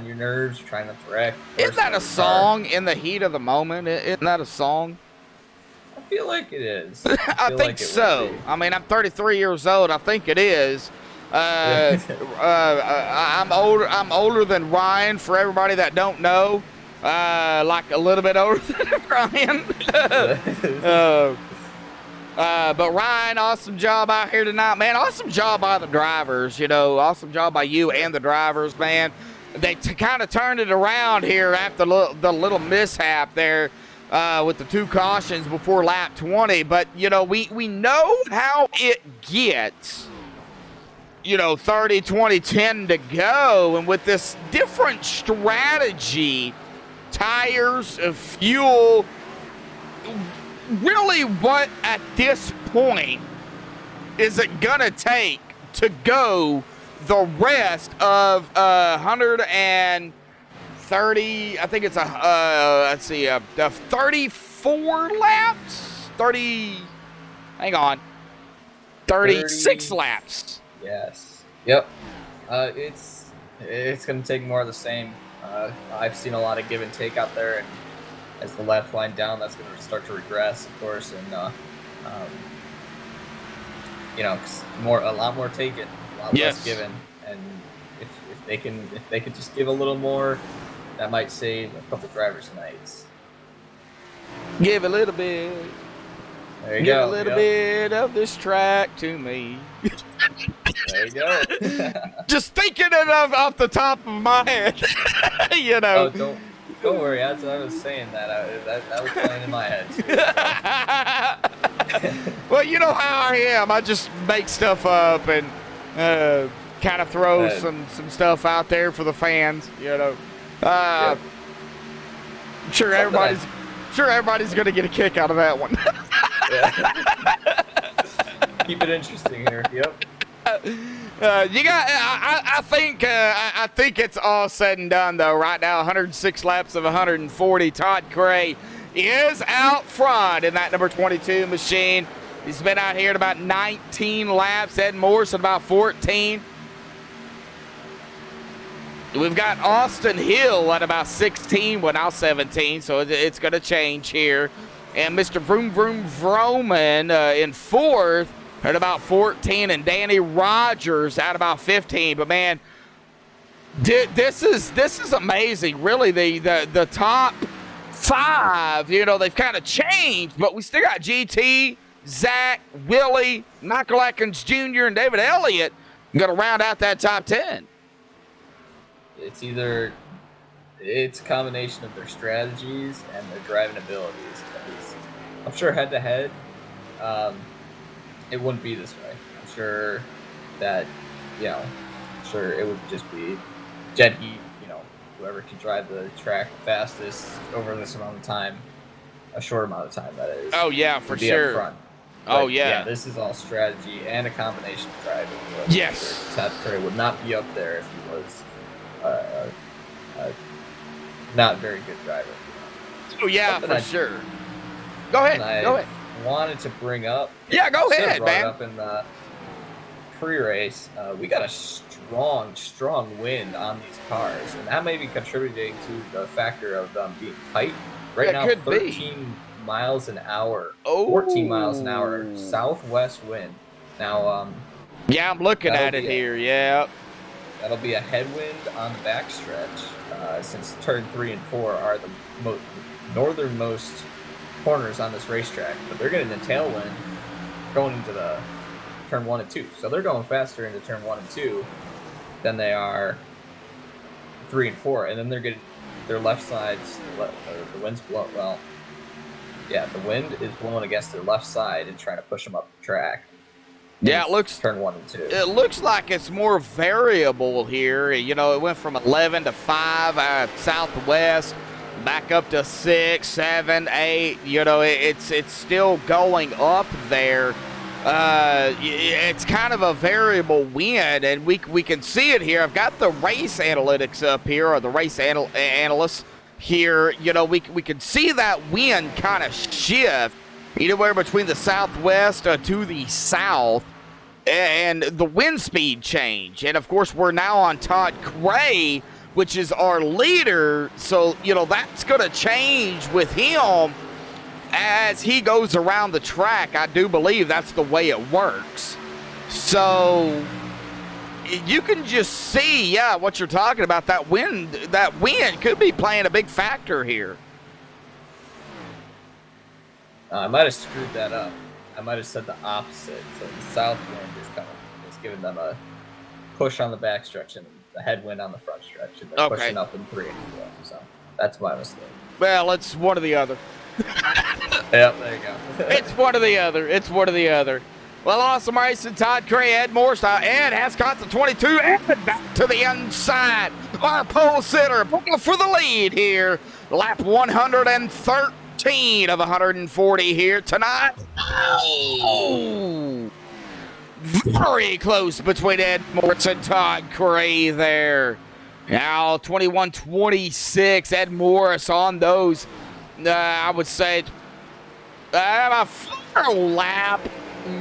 your nerves, trying not to wreck. Isn't that a song, In the Heat of the Moment? Isn't that a song? I feel like it is. I think like so. I mean, I'm 33 years old. I think it is. I'm older than Ryan, for everybody that don't know. Like a little bit older than Ryan. But Ryan, awesome job out here tonight, man. Awesome job by the drivers, awesome job by you and the drivers, man. They kind of turned it around here after the little mishap there with the two cautions before lap 20. But, we know how it gets 30, 20, 10 to go. And with this different strategy, tires, fuel, really what at this point is it going to take to go the rest of 130, I think it's 34 laps? 36 laps. Yes. Yep. It's going to take more of the same. I've seen a lot of give and take out there, and as the laps wind down, that's going to start to regress, of course, and a lot more taken, a lot less given, and if they can just give a little more, that might save a couple drivers' nights. Give a little bit. There you Give go. a little bit of this track to me. There you go. Just thinking it off the top of my head. Oh, don't worry. As I was saying that was playing in my head too. Well, you know how I am. I just make stuff up and kind of throw some stuff out there for the fans. I'm sure everybo's going to get a kick out of that one. Keep it interesting here. Yep. I think it's all said and done though. Right now, 106 laps of 140. Todd Gray is out front in that number 22 machine. He's been out here at about 19 laps. Ed Morris at about 14. We've got Austin Hill at about 16, well now 17, so it's going to change here. And Mr. Vroom Vroom Vroman in fourth at about 14, and Danny Rogers at about 15. But man, this is amazing. Really, the top five, they've kind of changed, but we still got GT, Zach, Willie, Michael Atkins Jr., and David Elliott going to round out that top 10. It's a combination of their strategies and their driving abilities. I'm sure head to head, it wouldn't be this way. I'm sure that, sure it would just be jet heat, whoever can drive the track fastest over this amount of time, a short amount of time, that is. Oh, yeah, for sure. Up front. Oh, but, yeah. This is all strategy and a combination of driving. Yes. Sure Todd Curry would not be up there if he was not very good driver. Oh, yeah, for sure. Go ahead. Wanted to bring up. Yeah, go ahead, man. Up in the pre-race, we got a strong wind on these cars, and that may be contributing to the factor of them being tight. Right now, 13 miles an hour, 14 miles an hour, southwest wind. Now, yeah, I'm looking at it here. Yeah. That'll be a headwind on the backstretch, since turn 3 and 4 are the northernmost corners on this racetrack. But they're getting a tailwind going into the turn 1 and 2. So they're going faster into turn 1 and 2 than they are 3 and 4. And then they're getting their left sides, the wind's blowing. Well, yeah, the wind is blowing against their left side and trying to push them up the track. Yeah, it looks turn 1 and 2. It looks like it's more variable here. It went from 11 to 5 southwest, back up to 6, 7, 8. It's still going up there. It's kind of a variable wind, and we can see it here. I've got the race analytics up here, or the race analysts here. We can see that wind kind of shift anywhere between the southwest to the south, and the wind speed change. And of course, we're now on Todd Gray, which is our leader. So, that's going to change with him as he goes around the track. I do believe that's the way it works. So you can just see, what you're talking about. That wind could be playing a big factor here. I might have screwed that up. I might have said the opposite. So the south wind is giving them a push on the backstretch and the headwind on the front stretch, and they're pushing up in 3 and 4. So that's my mistake. Well, it's one or the other. Yep, there you go. It's one or the other. Well, awesome racing. Todd Cray, Ed Morris. Ed has got the 22 and back to the inside. Our pole sitter looking for the lead here. Lap 113 of 140 here tonight. Oh, very close between Ed Morris and Todd Cray there. Now 21-26. Ed Morris on those, I would say, a 4 lap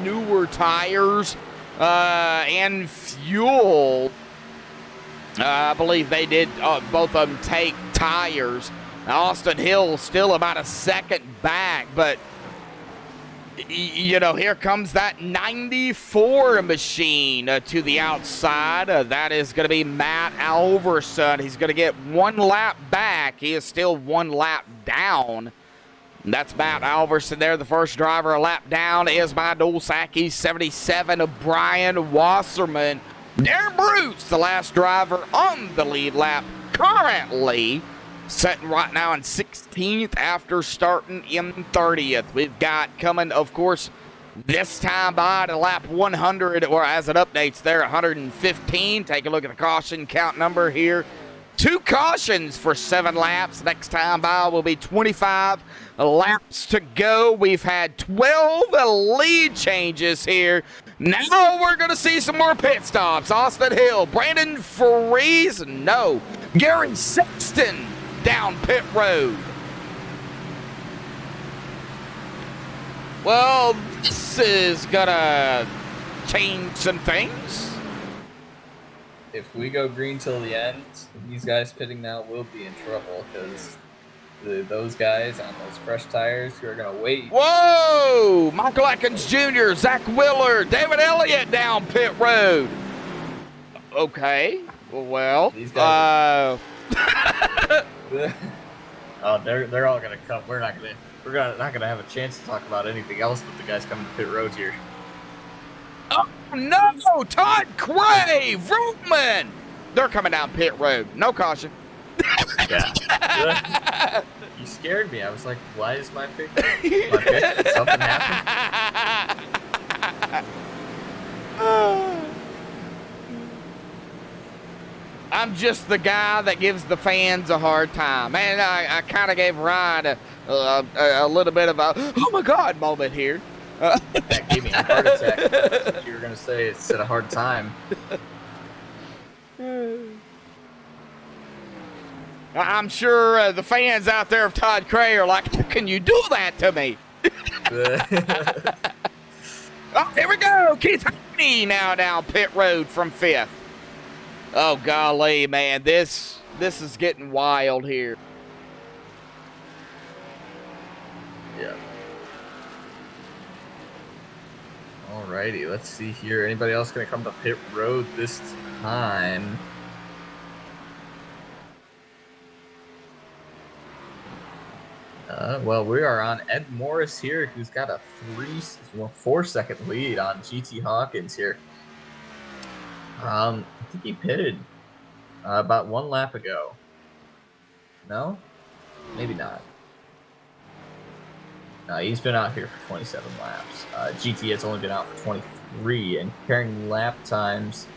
newer tires and fuel. I believe they did both of them take tires. Austin Hill still about a second back, but you know, here comes that 94 machine to the outside. That is going to be Matt Alverson. He's going to get 1 lap back. He is still 1 lap down. That's Matt Alverson there, the first driver. A lap down is my Dulsaki 77 of Brian Wasserman. Darren Bruce, the last driver on the lead lap, currently sitting right now in 16th after starting in 30th. We've got coming, of course, this time by to lap 100, or as it updates there, 115. Take a look at the caution count number here. 2 cautions for 7 laps. Next time by will be 25 laps to go. We've had 12 lead changes here. Now we're going to see some more pit stops. Austin Hill, Brandon Freeze, no. Gary Sexton down pit road. Well, this is going to change some things. If we go green till the end, these guys pitting now will be in trouble because those guys on those fresh tires who are going to wait. Whoa! Michael Atkins Jr., Zach Willer, David Elliott down pit road. Okay. Well, these guys they're all going to come. We're not going to have a chance to talk about anything else with the guys coming to pit road here. Oh, no! Todd Cray, Vroomman! They're coming down pit road. No caution. Yeah. You scared me. I was like, why is my pick? Did something happen? I'm just the guy that gives the fans a hard time. And I kind of gave Ryan a little bit of a, oh my God moment here. That gave me a heart attack. That's what you were going to say. It's at a hard time. I'm sure the fans out there of Todd Cray are like, how can you do that to me? Oh, here we go. Keith Haney now down pit road from 5th. Oh, golly, man. This is getting wild here. Yeah. Alrighty, let's see here. Anybody else going to come to pit road this time? Well, we are on Ed Morris here, who's got a 4-second lead on GT Hawkins here. I think he pitted about 1 lap ago. No? Maybe not. He's been out here for 27 laps. GT has only been out for 23, and comparing lap times,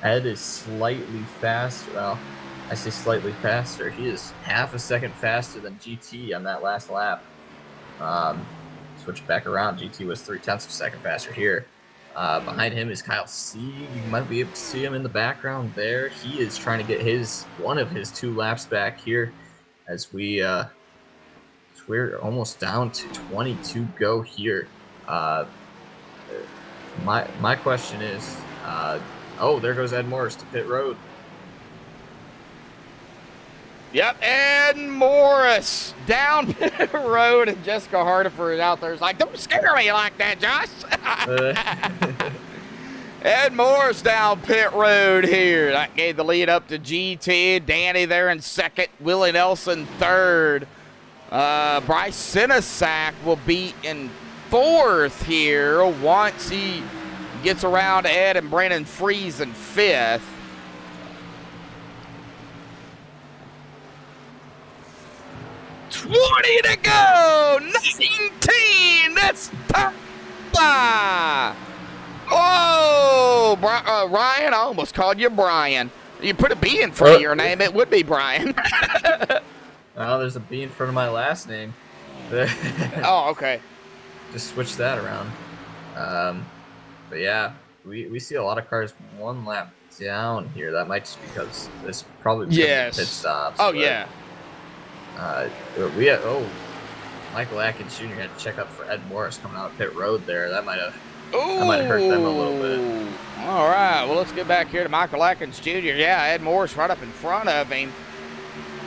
Ed is slightly faster. Well, I say slightly faster. He is half a second faster than GT on that last lap. Switch back around. GT was 0.3 of a second faster here. Behind him is Kyle Sieg. You might be able to see him in the background there. He is trying to get one of his 2 laps back here as we're almost down to 20 to go here. My question is, oh, there goes Ed Morris to pit road. Yep, Ed Morris down pit road, and Jessica Hardiford out there is like, don't scare me like that, Josh. Ed Morris down pit road here. That gave the lead up to GT. Danny there in 2nd. Willie Nelson 3rd. Bryce Sinasak will be in 4th here once he gets around Ed and Brandon Freeze in 5th. $20 to go. 19. That's top Bye-bye. Oh, Ryan, I almost called you Brian. You put a B in front of your name, it would be Brian. Oh, there's a B in front of my last name. Oh, okay. Just switch that around. But yeah, we see a lot of cars one lap down here. That might just because this probably because of pit stops. Oh, but, yeah. Michael Atkins Jr. had to check up for Ed Morris coming out pit road there. That might have hurt them a little bit. All right, well, let's get back here to Michael Atkins Jr. Yeah, Ed Morris right up in front of him.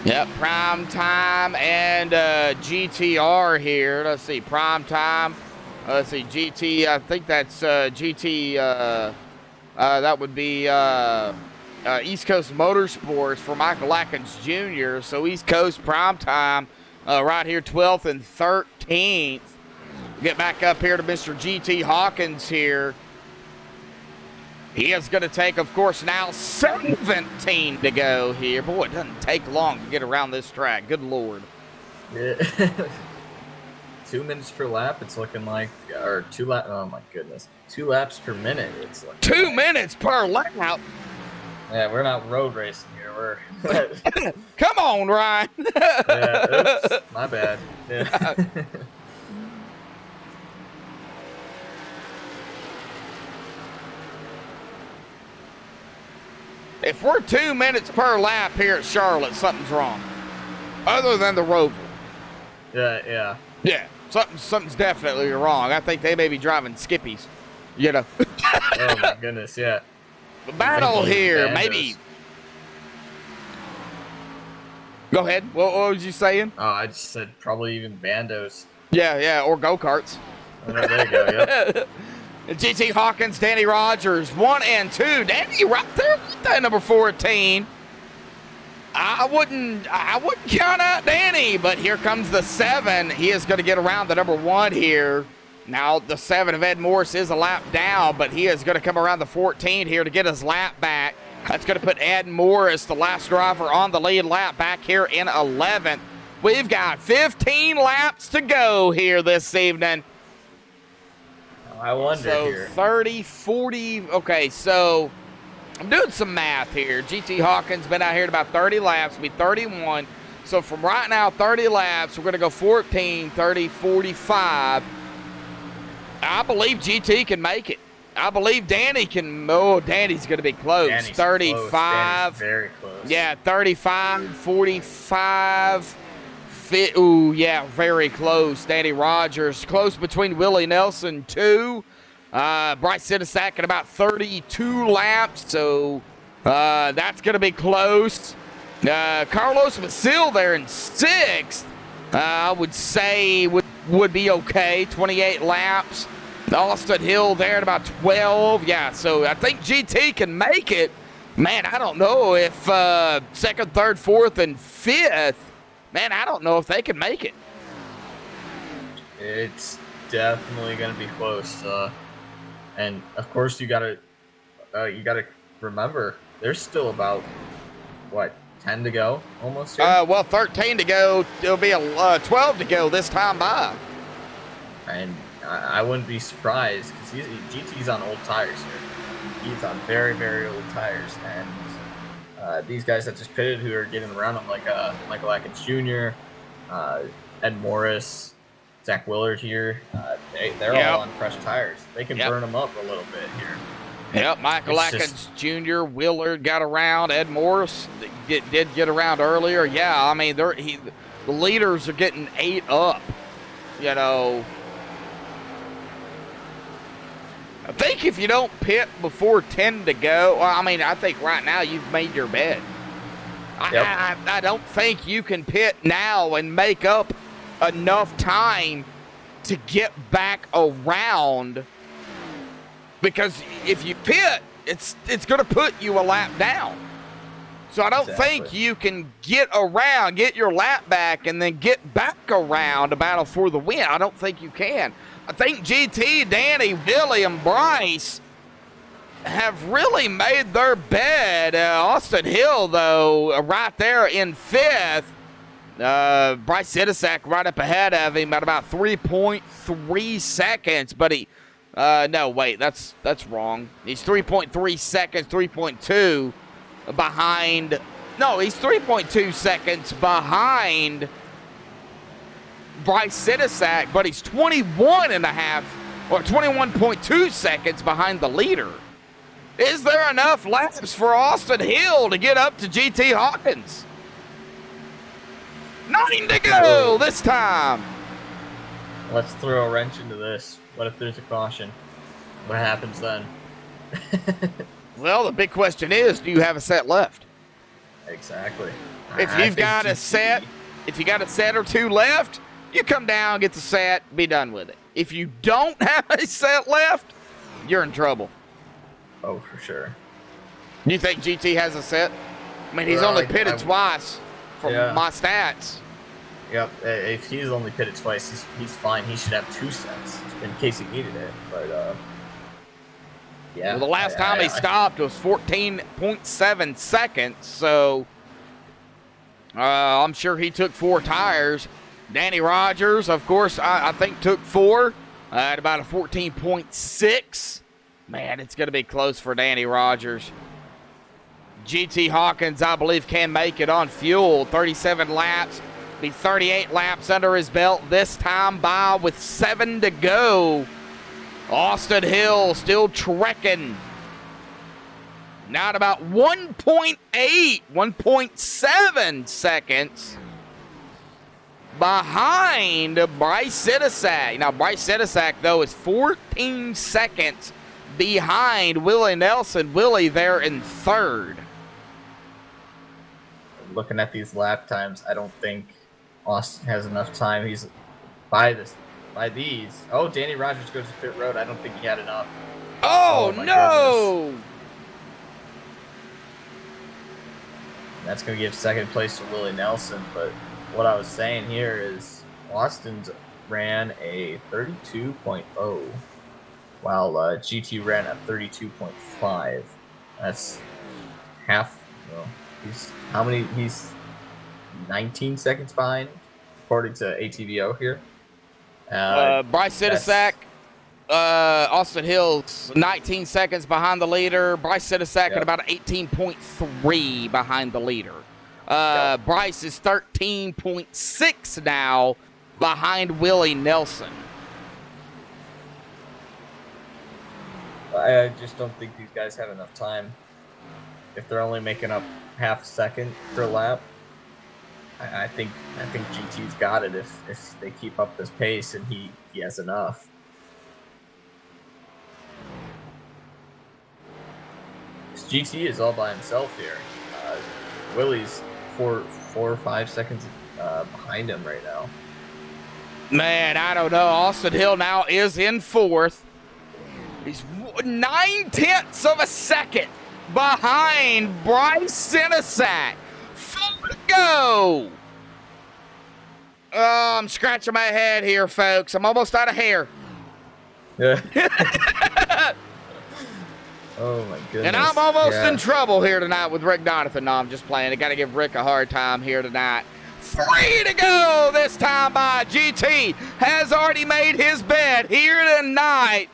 Yep, Prime Time and GTR here. Let's see, Prime Time. Let's see, GT. I think that's GT. That would be East Coast Motorsports for Michael Atkins Jr. So East Coast Prime Time right here, 12th and 13th. Get back up here to Mr. GT Hawkins here. He is going to take, of course, now 17 to go here. Boy, it doesn't take long to get around this track. Good Lord. Yeah. 2 minutes per lap, it's looking like, or 2 laps, oh my goodness. 2 laps per minute, it's looking 2 minutes per lap. Yeah, we're not road racing here, we're... Come on, Ryan. Yeah, oops, my bad. Yeah. If we're 2 minutes per lap here at Charlotte, something's wrong. Other than the Roval. Yeah. Yeah, something's definitely wrong. I think they may be driving skippies, you know. Oh my goodness, yeah. The battle here, maybe. Go ahead. What was you saying? Oh, I just said probably even bandos. Yeah, or go-karts. Oh, there you go, yep. GT Hawkins, Danny Rogers, 1 and 2. Danny right there with that number 14. I wouldn't count out Danny, but here comes the 7. He is going to get around the number 1 here. Now the 7 of Ed Morris is a lap down, but he is going to come around the 14 here to get his lap back. That's going to put Ed Morris, the last driver on the lead lap, back here in 11th. We've got 15 laps to go here this evening. I wonder so here. 30, 40. Okay, so I'm doing some math here. GT Hawkins been out here at about 30 laps, be 31. So from right now, 30 laps, we're going to go 14, 30, 45. I believe GT can make it. I believe Danny can. Oh, Danny's going to be close. Danny's 35. Close. Danny's very close. Yeah, 35, 45. Ooh, yeah, very close. Danny Rogers, close between Willie Nelson, 2. Bryce Sidisak at about 32 laps, so that's going to be close. Carlos Masil there in 6th, I would say would be okay, 28 laps. Austin Hill there at about 12. Yeah, so I think GT can make it. Man, I don't know if 2nd, 3rd, 4th, and 5th. Man, I don't know if they can make it. It's definitely going to be close. And of course, you gotta remember there's still about 10 to go almost. Here? Well, 13 to go. It'll be 12 to go this time by. And I wouldn't be surprised because GT's on old tires here. He's on very, very old tires, and these guys that just pitted who are getting around him, like Michael Atkins Jr., Ed Morris, Zach Willard here, they're all on fresh tires. They can burn them up a little bit here. Yep, Michael Atkins Jr., Willard got around. Ed Morris did get around earlier. Yeah, I mean, the leaders are getting 8 up, you know. I think if you don't pit before 10 to go, well, I mean, I think right now you've made your bed. I don't think you can pit now and make up enough time to get back around, because if you pit, it's going to put you a lap down. So I don't think you can get around, get your lap back, and then get back around to battle for the win. I don't think you can. I think GT, Danny, Billy, and Bryce have really made their bed. Austin Hill, though, right there in 5th. Bryce Sidisak right up ahead of him at about 3.3 seconds. But No, wait, that's wrong. He's 3.3 seconds, 3.2 behind. No, he's 3.2 seconds behind Bryce Sidisak, but he's 21 and a half or 21.2 seconds behind the leader. Is there enough laps for Austin Hill to get up to GT Hawkins? 9 to go this time. Let's throw a wrench into this. What if there's a caution? What happens then? Well, the big question is, do you have a set left? Exactly. If you've got a set, if you got a set or two left, you come down, get the set, be done with it. If you don't have a set left, you're in trouble. Oh, for sure. You think GT has a set? I mean, he's Well, only pitted twice from Yeah. my stats. Yep. If he's only pitted twice, he's fine. He should have 2 sets in case he needed it. But yeah. Well, the last time he stopped was 14.7 seconds, so I'm sure he took 4 tires. Danny Rogers, of course, I think took 4 at about a 14.6. Man, it's going to be close for Danny Rogers. GT Hawkins, I believe, can make it on fuel. 37 laps, be 38 laps under his belt this time by with 7 to go. Austin Hill still trekking. Now at about 1.7 seconds behind Bryce Sidisak. Now, Bryce Sidisak, though, is 14 seconds behind Willie Nelson. Willie there in third. Looking at these lap times, I don't think Austin has enough time. He's by these. Oh, Danny Rogers goes to pit road. I don't think he had enough. Oh my no! goodness. That's going to give second place to Willie Nelson. But what I was saying here is Austin's ran a 32.0, while GT ran a 32.5. That's half. Well, he's 19 seconds behind, according to ATVO here. Bryce Sidisak, Austin Hill's 19 seconds behind the leader. Bryce Sidisak at about 18.3 behind the leader. Bryce is 13.6 now behind Willie Nelson. I just don't think these guys have enough time. If they're only making up half a second per lap, I think GT's got it if they keep up this pace and he has enough. GT is all by himself here. Willie's 4 or 5 seconds behind him right now. Man, I don't know. Austin Hill now is in fourth. He's 9/10 of a second behind Bryce Sidisak. 4 to go. Oh, I'm scratching my head here, folks. I'm almost out of hair. Yeah. Oh my goodness. And I'm almost in trouble here tonight with Rick Donathan. No, I'm just playing. I got to give Rick a hard time here tonight. 3 to go this time by GT. Has already made his bet here tonight.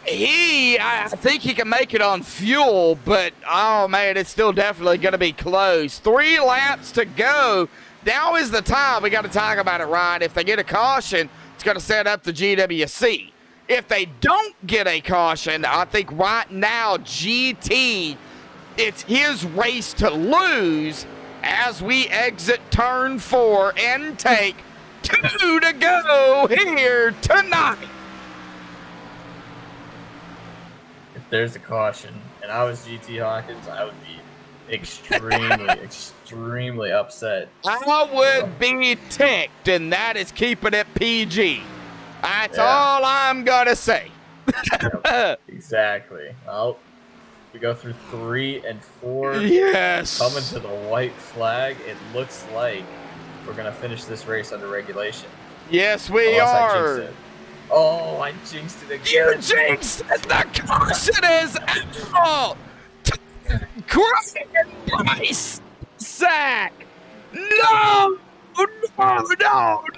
I think he can make it on fuel, but, oh, man, it's still definitely going to be close. 3 laps to go. Now is the time. We got to talk about it, Ryan. If they get a caution, it's going to set up the GWC. If they don't get a caution, I think right now GT, it's his race to lose as we exit turn 4 and take 2 to go here tonight. If there's a caution and I was GT Hawkins, I would be extremely upset. I would be ticked, and that is keeping it PG. That's all I'm going to say. Exactly. Well, we go through 3 and 4. Yes. Coming to the white flag, it looks like we're going to finish this race under regulation. Yes, we Unless I are. jinxed it. Oh, I jinxed it again. You jinxed it. The caution is out. Crying Bryce Sack. No.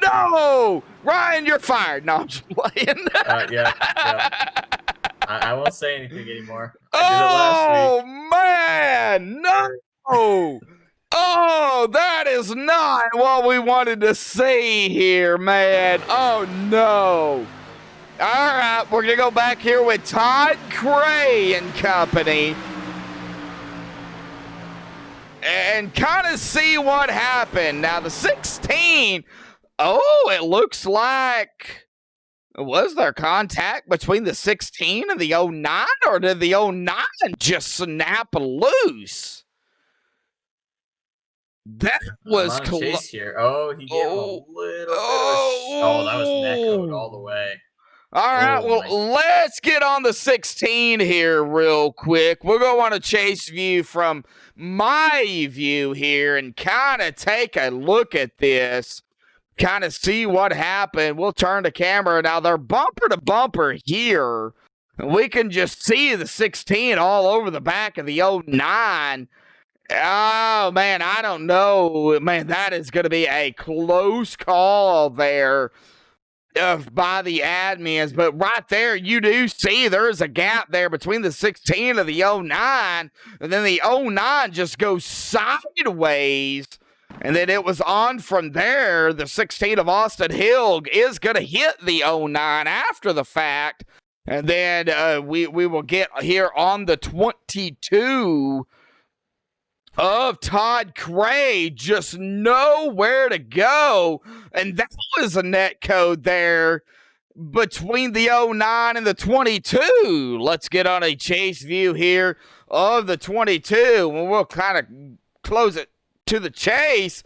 No. Ryan, you're fired. No, I'm just playing. Yeah. I won't say anything anymore. I did it last week. Man, no! Oh, that is not what we wanted to see here, man. Oh, no. All right, we're going to go back here with Todd Gray and company and kind of see what happened. Now, the 16, it looks like, was there contact between the 16 and the 09, or did the 09 just snap loose? That was Chase here. Oh, he gave him a little bit of that was neck code all the way. All right, let's get on the 16 here real quick. We'll go on a chase view from my view here and kind of take a look at this, kind of see what happened. We'll turn the camera. Now, they're bumper to bumper here. We can just see the 16 all over the back of the 09. Oh, man, I don't know. Man, that is going to be a close call there by the admins. But right there, you do see there's a gap there between the 16 and the 09. And then the 09 just goes sideways. And then it was on from there. The 16 of Austin Hill is going to hit the 09 after the fact. And then we will get here on the 22 of Todd Gray, just nowhere to go. And that was a net code there between the 09 and the 22. Let's get on a chase view here of the 22, and we'll kind of close it to the chase.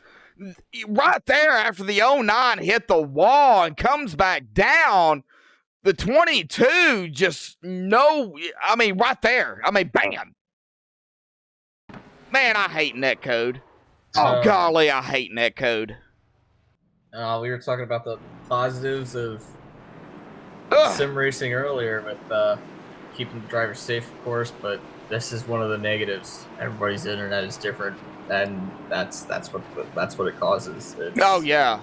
Right there, after the 09 hit the wall and comes back down, the 22 just right there. Bam. Man, I hate netcode. Oh, golly, I hate netcode. We were talking about the positives of sim racing earlier with keeping the driver safe, of course, but this is one of the negatives. Everybody's internet is different, and that's what it causes. Oh, yeah.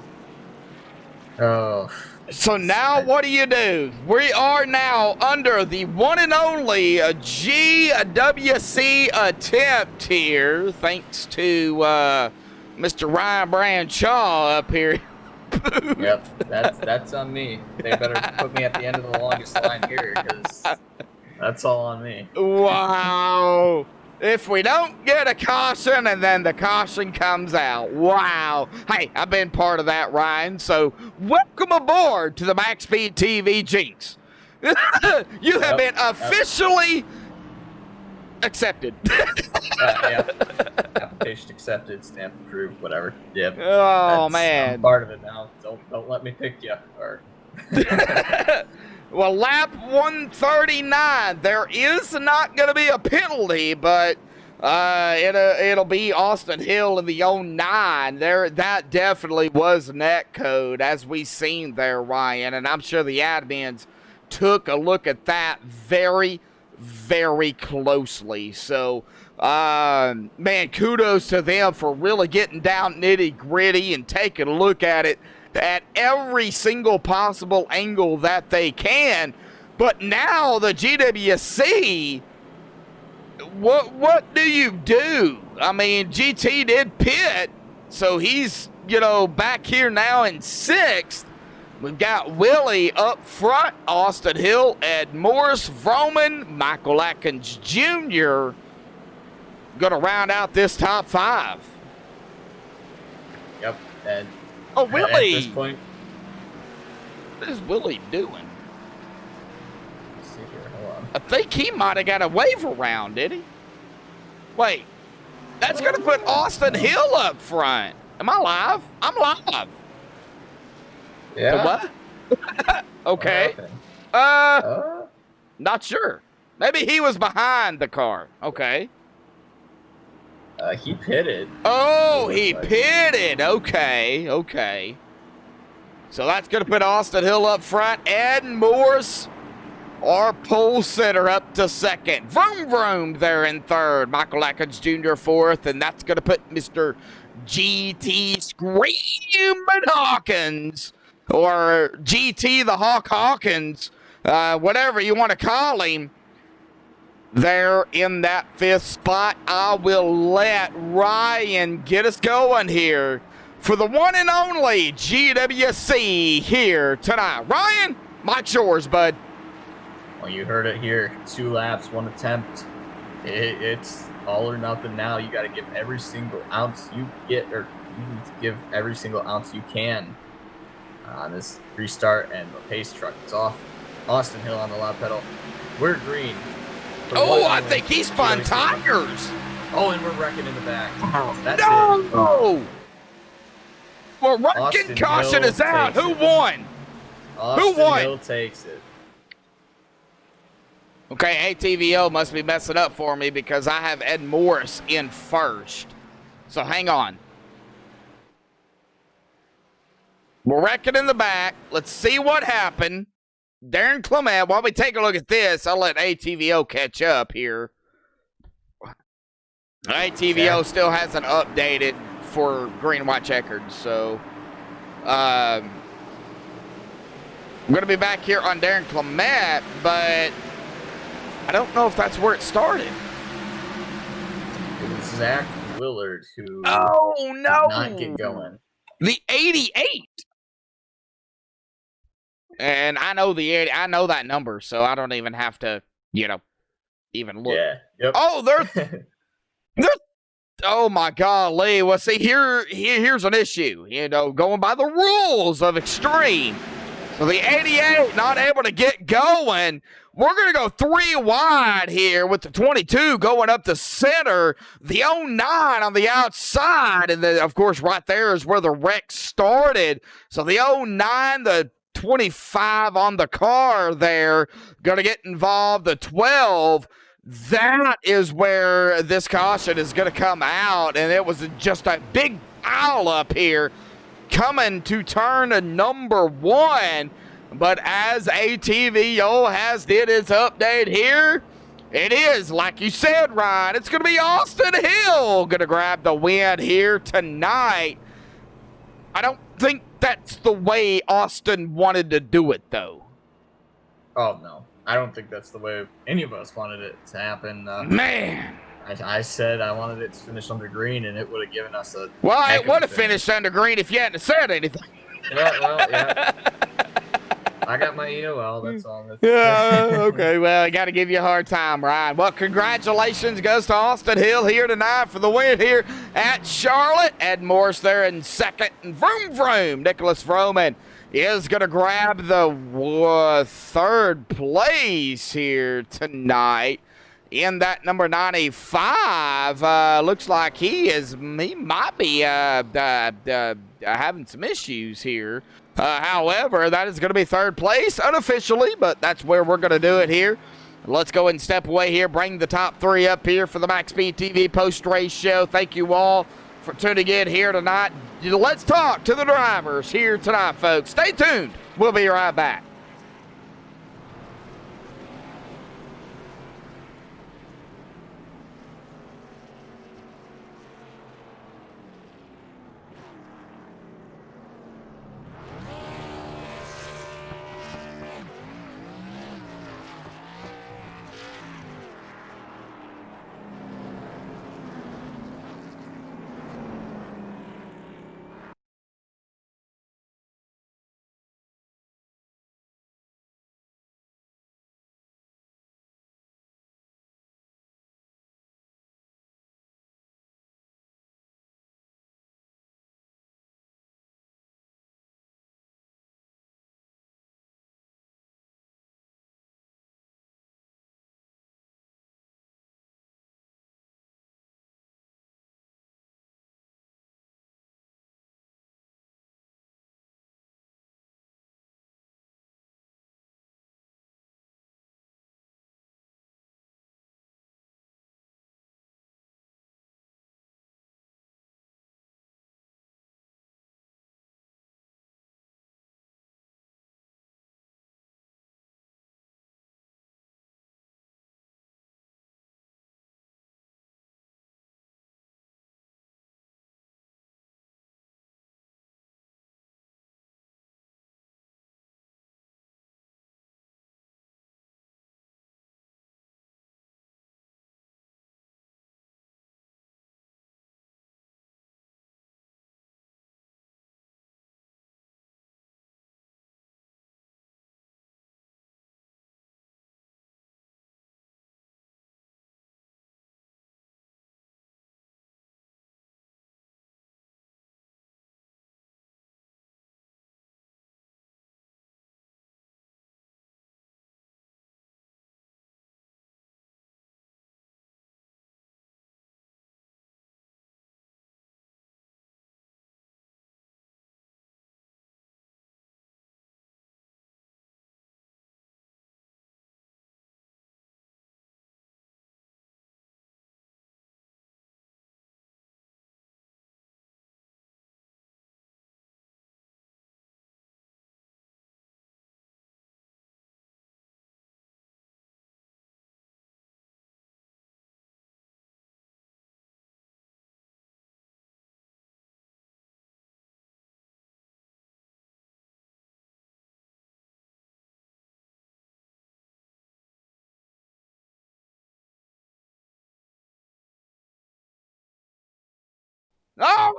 Oh. So now what do? We are now under the one and only GWC attempt here, thanks to Mr. Ryan Branshaw up here. Yep, that's on me. They better put me at the end of the longest line here, because that's all on me. Wow. If we don't get a caution and then the caution comes out. Wow. Hey, I've been part of that, Ryan. So welcome aboard to the MaxSpeedTV Jinx. You have been officially accepted. Application accepted, stamp approved, whatever. Yep. Oh, man. I'm part of it now. Don't let me pick you. Or Well, lap 139, there is not going to be a penalty, but it'll be Austin Hill in the 09. That definitely was net code, as we seen there, Ryan, and I'm sure the admins took a look at that very, very closely. So, man, kudos to them for really getting down nitty-gritty and taking a look at it at every single possible angle that they can. But now the GWC, what do you do? I mean, GT did pit, so he's, back here now in 6th. We've got Willie up front, Austin Hill, Ed Morris, Vroman, Michael Atkins Jr. going to round out this top 5. Yep, and Willie! At this point, what is Willie doing? let's see here, hold on. I think he might have got a wave around, did he? Wait, that's going to put Austin Hill up front. Am I live? I'm live. Yeah. What? Okay. Not sure. Maybe he was behind the car. Okay. He pitted. Oh, he pitted. Okay. So that's going to put Austin Hill up front. Ed Morse, our pole sitter, up to 2nd. Vroom there in 3rd. Michael Atkins Jr. 4th. And that's going to put Mr. GT Screaming Hawkins, or GT the Hawk Hawkins, whatever you want to call him, there in that 5th spot. I will let Ryan get us going here for the one and only GWC here tonight. Ryan, mic's yours, bud. Well, you heard it here. 2 laps, 1 attempt. It's all or nothing now. You got to give every single ounce you get, or you need to give every single ounce you can on this restart, and the pace truck is off. Austin Hill on the loud pedal. We're green. Oh, I think he spun tires. Oh, and we're wrecking in the back. That's No! it. Well, wrecking Austin caution Hill is out. takes Who it. won? Austin won? Hill takes it. Okay, ATVO must be messing up for me because I have Ed Morris in first. So hang on. We're wrecking in the back. Let's see what happened. Darren Clement, while we take a look at this, I'll let ATVO catch up here. ATVO still hasn't updated for green, white, checkered. So I'm going to be back here on Darren Clement, but I don't know if that's where it started. It was Zach Willard who no. did not get going. The 88. And I know the 80, I know that number, so I don't even have to, even look. Yeah. Yep. Oh, they're oh my golly. Well, see, here's an issue. Going by the rules of extreme. So the 88 not able to get going. We're going to go 3 wide here with the 22 going up the center. The 09 on the outside. And then, of course, right there is where the wreck started. So the 09, the 25 on the car there, going to get involved. The 12, that is where this caution is going to come out. And it was just a big pile up here coming to turn number 1. But as ATVO has did its update here, it is, like you said, Ryan, it's going to be Austin Hill going to grab the win here tonight. I don't think that's the way Austin wanted to do it, though. Oh, no. I don't think that's the way any of us wanted it to happen. Man. I said I wanted it to finish under green, and it would have given us a... Well, it would have finished under green if you hadn't said anything. Yeah. I got my EOL, that's all. Yeah, okay. Well, I got to give you a hard time, Ryan. Well, congratulations goes to Austin Hill here tonight for the win here at Charlotte. Ed Morris there in second. And vroom. Nicholas Vroman is going to grab the third place here tonight in that number 95. Looks like he might be having some issues here. However, that is going to be third place unofficially, but that's where we're going to do it here. Let's go and step away here, bring the top 3 up here for the MaxSpeedTV post-race show. Thank you all for tuning in here tonight. Let's talk to the drivers here tonight, folks. Stay tuned. We'll be right back.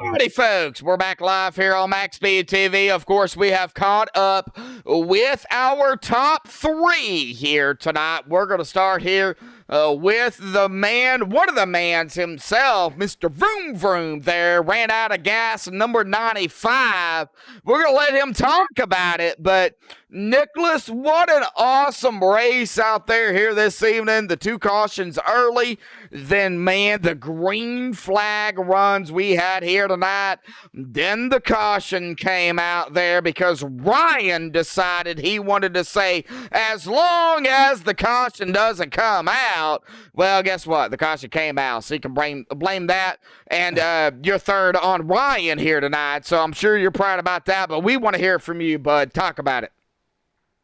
Alrighty, folks, we're back live here on MaxSpeedTV. Of course, we have caught up with our top 3 here tonight. We're going to start here with the man, one of the mans himself, Mr. Vroom Vroom there, ran out of gas, number 95. We're going to let him talk about it, but Nicholas, what an awesome race out there here this evening. The 2 cautions early, then, man, the green flag runs we had here tonight. Then the caution came out there because Ryan decided he wanted to say, as long as the caution doesn't come out, well, guess what? The caution came out, so you can blame that. And you're third on Ryan here tonight, so I'm sure you're proud about that, but we want to hear from you, bud. Talk about it.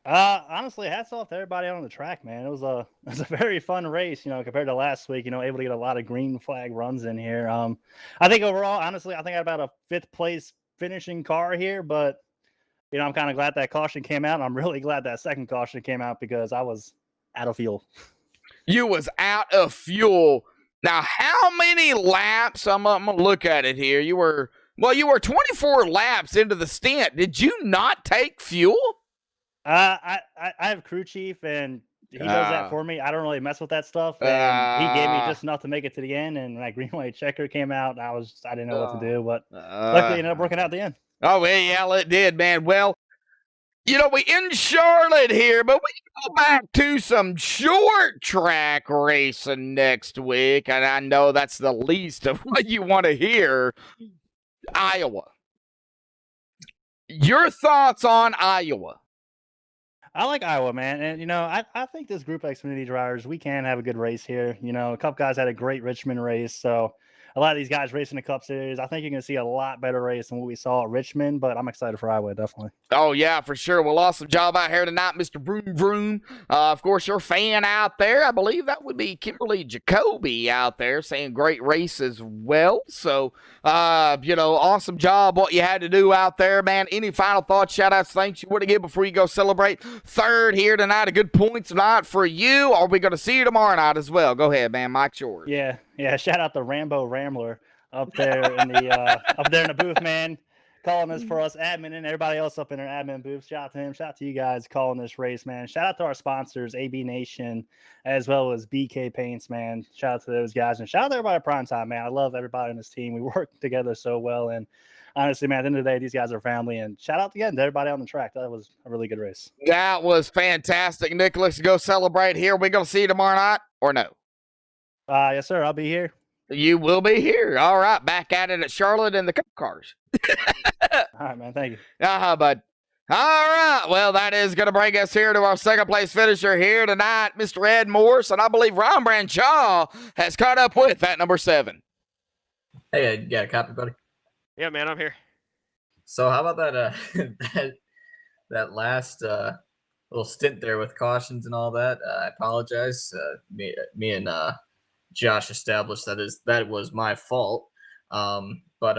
Honestly, hats off to everybody on the track, man. It was a very fun race, compared to last week. Able to get a lot of green flag runs in here. I think overall, honestly, I think I had about a 5th place finishing car here, but I'm kind of glad that caution came out. And I'm really glad that second caution came out because I was out of fuel. You was out of fuel. Now, how many laps? I'm gonna look at it here. You were 24 laps into the stint. Did you not take fuel? I have crew chief, and he does that for me. I don't really mess with that stuff, and he gave me just enough to make it to the end. And when that green white checker came out, I didn't know what to do, but luckily it ended up working out at the end. Oh yeah, it did, man. Well, we in Charlotte here, but we go back to some short track racing next week, and I know that's the least of what you want to hear. Iowa. Your thoughts on Iowa? I like Iowa, man. And, I think this Group Xfinity drivers, we can have a good race here. A couple guys had a great Richmond race. So a lot of these guys racing the Cup Series, I think you're going to see a lot better race than what we saw at Richmond, but I'm excited for Iowa, definitely. Oh, yeah, for sure. Well, awesome job out here tonight, Mr. Vroom Vroom. Of course, your fan out there, I believe that would be Kimberly Jacoby out there saying great race as well. So, awesome job what you had to do out there, man. Any final thoughts, shout-outs, thanks you want to give before you go celebrate third here tonight? A good point tonight for you. Are we going to see you tomorrow night as well? Go ahead, man. Mike's yours. Yeah, shout out to Rambo Rambler up there in the booth, man, calling this for us admin and everybody else up in our admin booth. Shout out to him. Shout out to you guys calling this race, man. Shout out to our sponsors, AB Nation, as well as BK Paints, man. Shout out to those guys, and shout out to everybody at Prime Time, man. I love everybody in this team. We work together so well, and honestly, man, at the end of the day, these guys are family. And shout out again to everybody on the track. That was a really good race. That was fantastic, Nicholas. Go celebrate here. We going to see you tomorrow night or no? Yes, sir. I'll be here. You will be here. All right. Back at it at Charlotte in the Cup cars. All right, man. Thank you. Bud. All right. Well, that is going to bring us here to our second place finisher here tonight, Mr. Ed Morse. And I believe Ron Branshaw has caught up with that number 7. Hey, you got a copy, buddy? Yeah, man, I'm here. So how about that that last little stint there with cautions and all that? I apologize. Me and Josh established that was my fault. But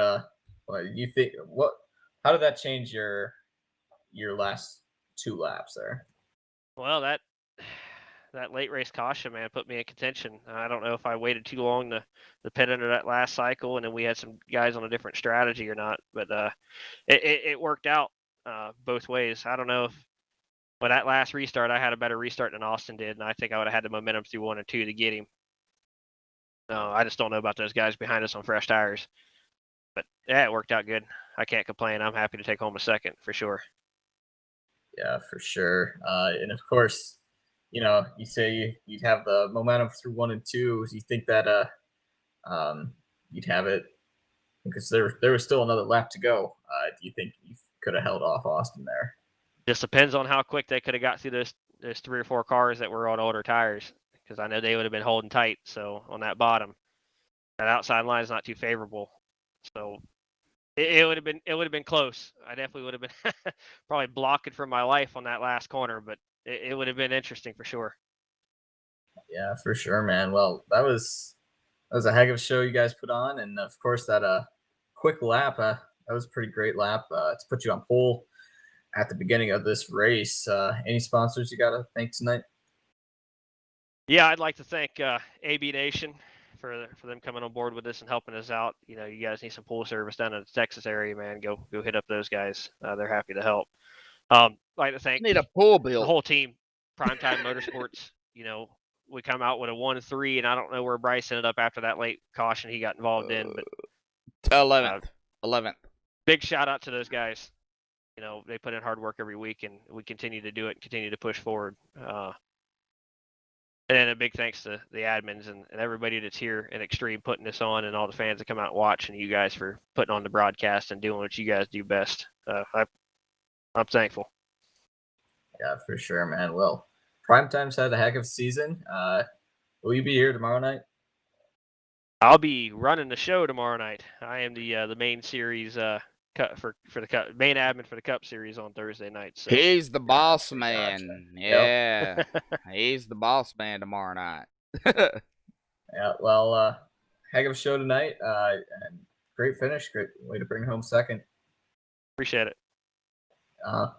you think how did that change your last 2 laps there? Well, that late race caution, man, put me in contention. I don't know if I waited too long to pit under that last cycle, and then we had some guys on a different strategy or not. But it worked out both ways. I don't know if with that last restart, I had a better restart than Austin did, and I think I would have had the momentum through 1 and 2 to get him. I just don't know about those guys behind us on fresh tires. But yeah, it worked out good. I can't complain. I'm happy to take home a second for sure. Yeah, for sure. And of course, you say you'd have the momentum through 1 and 2. You think that you'd have it because there was still another lap to go. Do you think you could have held off Austin there? Just depends on how quick they could have got through those 3 or 4 cars that were on older tires, because I know they would have been holding tight. So on that bottom, that outside line is not too favorable. So it would have been close. I definitely would have been probably blocking for my life on that last corner, but it would have been interesting for sure. Yeah, for sure, man. Well, that was a heck of a show you guys put on, and of course that quick lap, that was a pretty great lap to put you on pole at the beginning of this race. Any sponsors you got to thank tonight? Yeah, I'd like to thank AB Nation for them coming on board with us and helping us out. You know, you guys need some pool service down in the Texas area, man. Go hit up those guys. They're happy to help. Like to thank Need a pool the bill. whole team, Primetime Motorsports. You know, we come out with a 1-3, and I don't know where Bryce ended up after that late caution he got involved in, but 11th. big shout out to those guys. You know, they put in hard work every week, and we continue to do it and continue to push forward. And then a big thanks to the admins and everybody that's here in Extreme putting this on, and all the fans that come out and watch, and you guys for putting on the broadcast and doing what you guys do best. I'm thankful. Yeah, for sure, man. Well, Primetime's had a heck of a season. Will you be here tomorrow night? I'll be running the show tomorrow night. I am the main series cut for the cup, main admin for the Cup series on Thursday night. So He's the boss man. Gotcha. Yeah. He's the boss man tomorrow night. Yeah, well, heck of a show tonight. And great finish. Great way to bring home second. appreciate it. All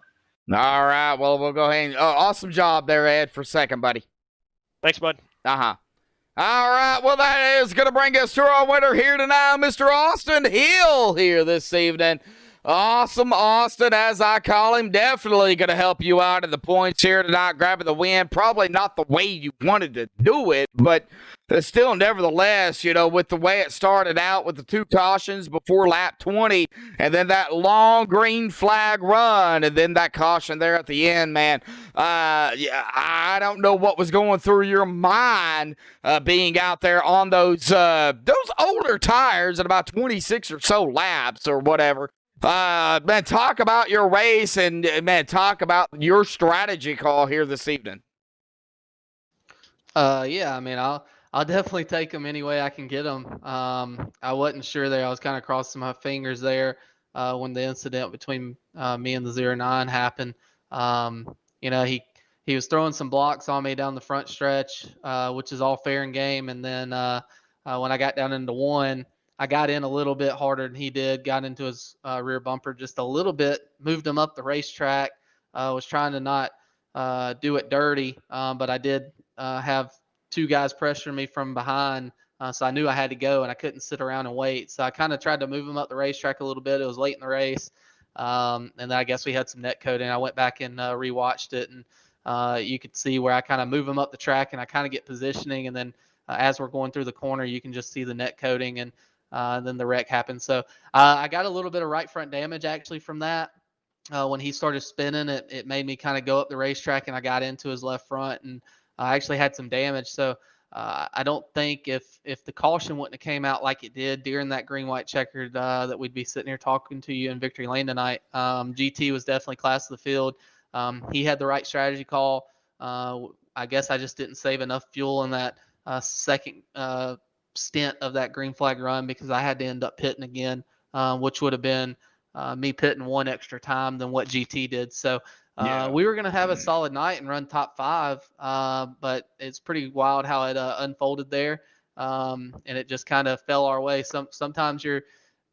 right. Well, we'll go ahead and awesome job there, Ed, for second, buddy. Thanks, bud. Uh-huh. All right. Well, that is going to bring us to our winner here tonight, Mr. Austin Hill here this evening. Awesome Austin, as I call him, definitely going to help you out in the points here tonight, grabbing the win. Probably not the way you wanted to do it, but still, nevertheless, you know, with the way it started out with the 2 cautions before lap 20, and then that long green flag run, and then that caution there at the end, man. Yeah, I don't know what was going through your mind being out there on those older tires at about 26 or so laps or whatever. Man, talk about your race and, man, talk about your strategy call here this evening. Yeah, I mean, I'll definitely take them any way I can get them. I wasn't sure there. I was kind of crossing my fingers there when the incident between me and the 09 happened. You know, he was throwing some blocks on me down the front stretch, which is all fair and game. And then when I got down into 1, I got in a little bit harder than he did, got into his rear bumper just a little bit, moved him up the racetrack, was trying to not do it dirty, but I did have 2 guys pressuring me from behind, so I knew I had to go, and I couldn't sit around and wait. So I kind of tried to move him up the racetrack a little bit. It was late in the race, and then I guess we had some net coating. I went back and rewatched it, and you could see where I kind of move him up the track, and I kind of get positioning, and then as we're going through the corner, you can just see the net coating, and then the wreck happened. So I got a little bit of right front damage actually from that. When he started spinning, it made me kind of go up the racetrack, and I got into his left front, and I actually had some damage. So I don't think if the caution wouldn't have came out like it did during that green-white checkered, that we'd be sitting here talking to you in victory lane tonight. GT was definitely class of the field. He had the right strategy call. I guess I just didn't save enough fuel in that second stint of that green flag run, because I had to end up pitting again, which would have been me pitting 1 extra time than what GT did. So we were going to have a solid night and run top 5, but it's pretty wild how it unfolded there, and it just kind of fell our way. Sometimes you're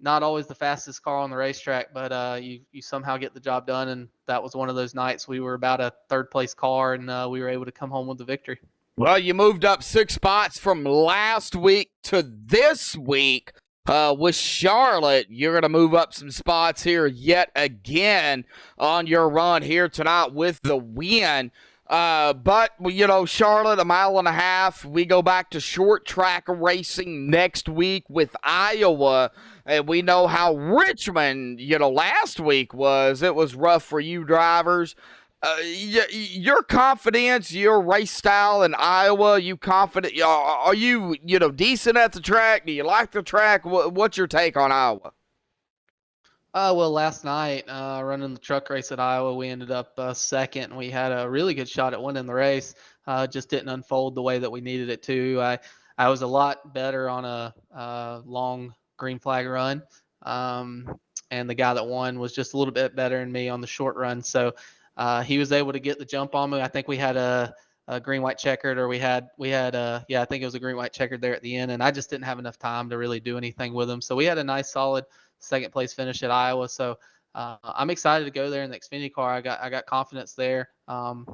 not always the fastest car on the racetrack, but you somehow get the job done, and that was one of those nights. We were about a 3rd place car, and we were able to come home with the victory. Well, you moved up 6 spots from last week to this week. With Charlotte, you're going to move up some spots here yet again on your run here tonight with the win. But, you know, Charlotte, 1.5 miles. We go back to short track racing next week with Iowa. And we know how Richmond, you know, last week was. It was rough for you drivers. Your confidence, your race style in Iowa, you confident? Are you, you know, decent at the track? Do you like the track? What's your take on Iowa? Well, last night, running the truck race at Iowa, we ended up 2nd, and we had a really good shot at winning the race. Just didn't unfold the way that we needed it to. I was a lot better on a long green flag run, and the guy that won was just a little bit better than me on the short run. So he was able to get the jump on me. I think we had a green-white checkered, or we had I think it was a green-white checkered there at the end, and I just didn't have enough time to really do anything with him. So we had a nice, solid 2nd place finish at Iowa. So I'm excited to go there in the Xfinity car. I got confidence there.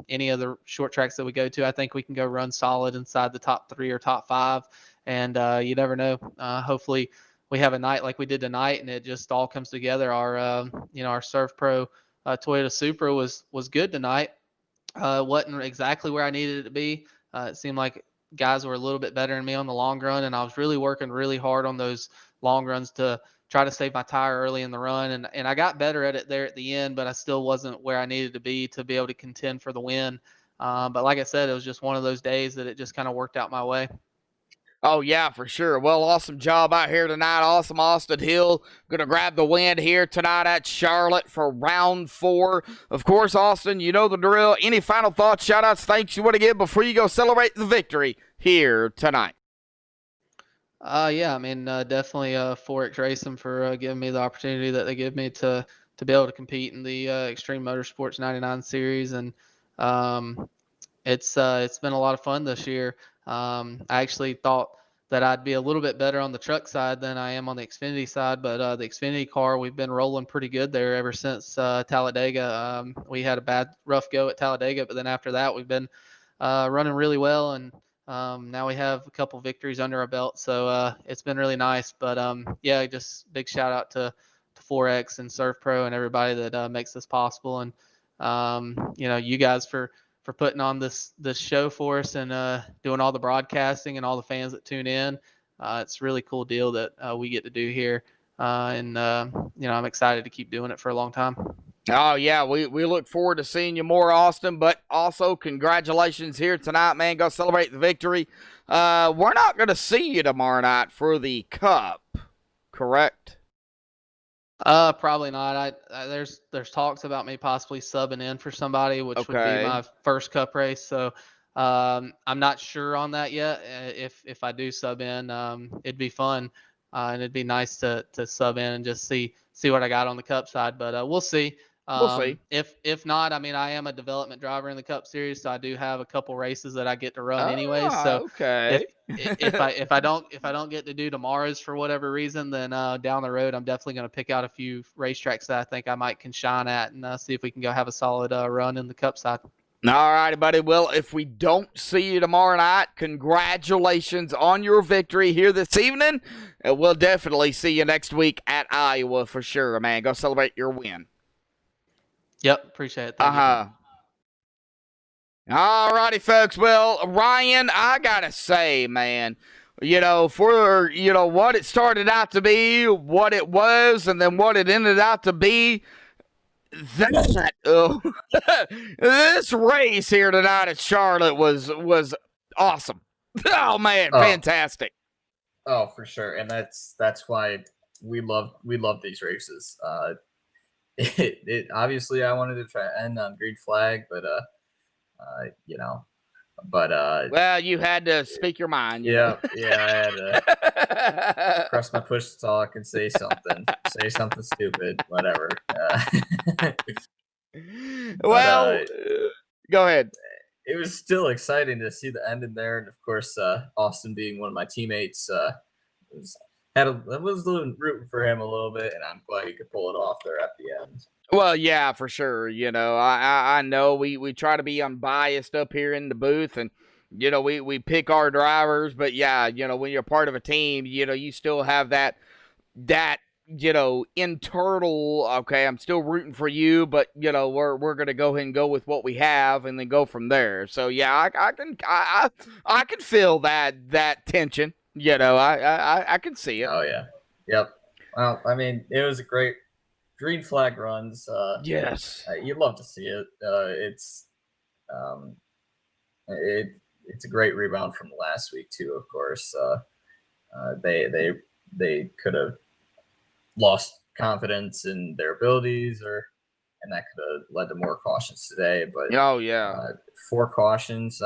Any of the short tracks that we go to, I think we can go run solid inside the top 3 or top 5. and you never know. Hopefully, we have a night like we did tonight, and it just all comes together. Our Surf Pro Toyota Supra was good tonight. Wasn't exactly where I needed it to be. It seemed like guys were a little bit better than me on the long run, and I was really working really hard on those long runs to try to save my tire early in the run, and I got better at it there at the end, but I still wasn't where I needed to be to be able to contend for the win. But like I said, it was just one of those days that it just kind of worked out my way. Oh, yeah, for sure. Well, awesome job out here tonight. Awesome, Austin Hill. Going to grab the win here tonight at Charlotte for round 4. Of course, Austin, you know the drill. Any final thoughts, shout-outs, thanks you want to give before you go celebrate the victory here tonight? Yeah, I mean, definitely Forex Racing for giving me the opportunity that they give me to be able to compete in the Extreme Motorsports 99 series, and it's been a lot of fun this year. I actually thought that I'd be a little bit better on the truck side than I am on the Xfinity side, but the Xfinity car, we've been rolling pretty good there ever since Talladega. We had a rough go at Talladega, but then after that, we've been running really well, and now we have a couple victories under our belt, so it's been really nice. But yeah, just big shout out to Forex and Surf Pro and everybody that makes this possible, and you guys for putting on this show for us and doing all the broadcasting and all the fans that tune in. It's a really cool deal that we get to do here, and I'm excited to keep doing it for a long time. Oh, yeah, we look forward to seeing you more, Austin, but also congratulations here tonight, man. Go celebrate the victory. We're not going to see you tomorrow night for the Cup, correct? Probably not. There's talks about me possibly subbing in for somebody, which would be my first Cup race. So I'm not sure on that yet. If I do sub in, it'd be fun, and it'd be nice to sub in and just see what I got on the Cup side. But we'll see. We'll see. If not, I mean, I am a development driver in the Cup Series, so I do have a couple races that I get to run anyway. So okay. if I don't get to do tomorrow's for whatever reason, then down the road I'm definitely going to pick out a few racetracks that I think I might can shine at and see if we can go have a solid run in the Cup side. All righty, buddy. Well, if we don't see you tomorrow night, congratulations on your victory here this evening. And we'll definitely see you next week at Iowa for sure, man. Go celebrate your win. Yep, appreciate it. Thank you. All righty, folks. Well, Ryan, I gotta say, man, for what it started out to be, what it was, and then what it ended out to be, this race here tonight at Charlotte was awesome. Oh man, fantastic. Oh, for sure, and that's why we love these races. It obviously I wanted to try to end on green flag, but well, you had to speak your mind. Yeah, I had to press my push to talk and say something stupid, whatever. Well, go ahead. It was still exciting to see the end in there, and of course, Austin being one of my teammates, I was rooting for him a little bit, and I'm glad he could pull it off there at the end. Well, yeah, for sure. I know we try to be unbiased up here in the booth, and we pick our drivers, but yeah, when you're part of a team, you still have that internal. Okay, I'm still rooting for you, but we're gonna go ahead and go with what we have, and then go from there. So yeah, I can feel that tension. I can see it. Oh yeah, yep. Well, I mean, it was a great green flag runs. Yes, you'd love to see it. It's a great rebound from last week too. Of course, they could have lost confidence in their abilities, and that could have led to more cautions today. But 4 cautions.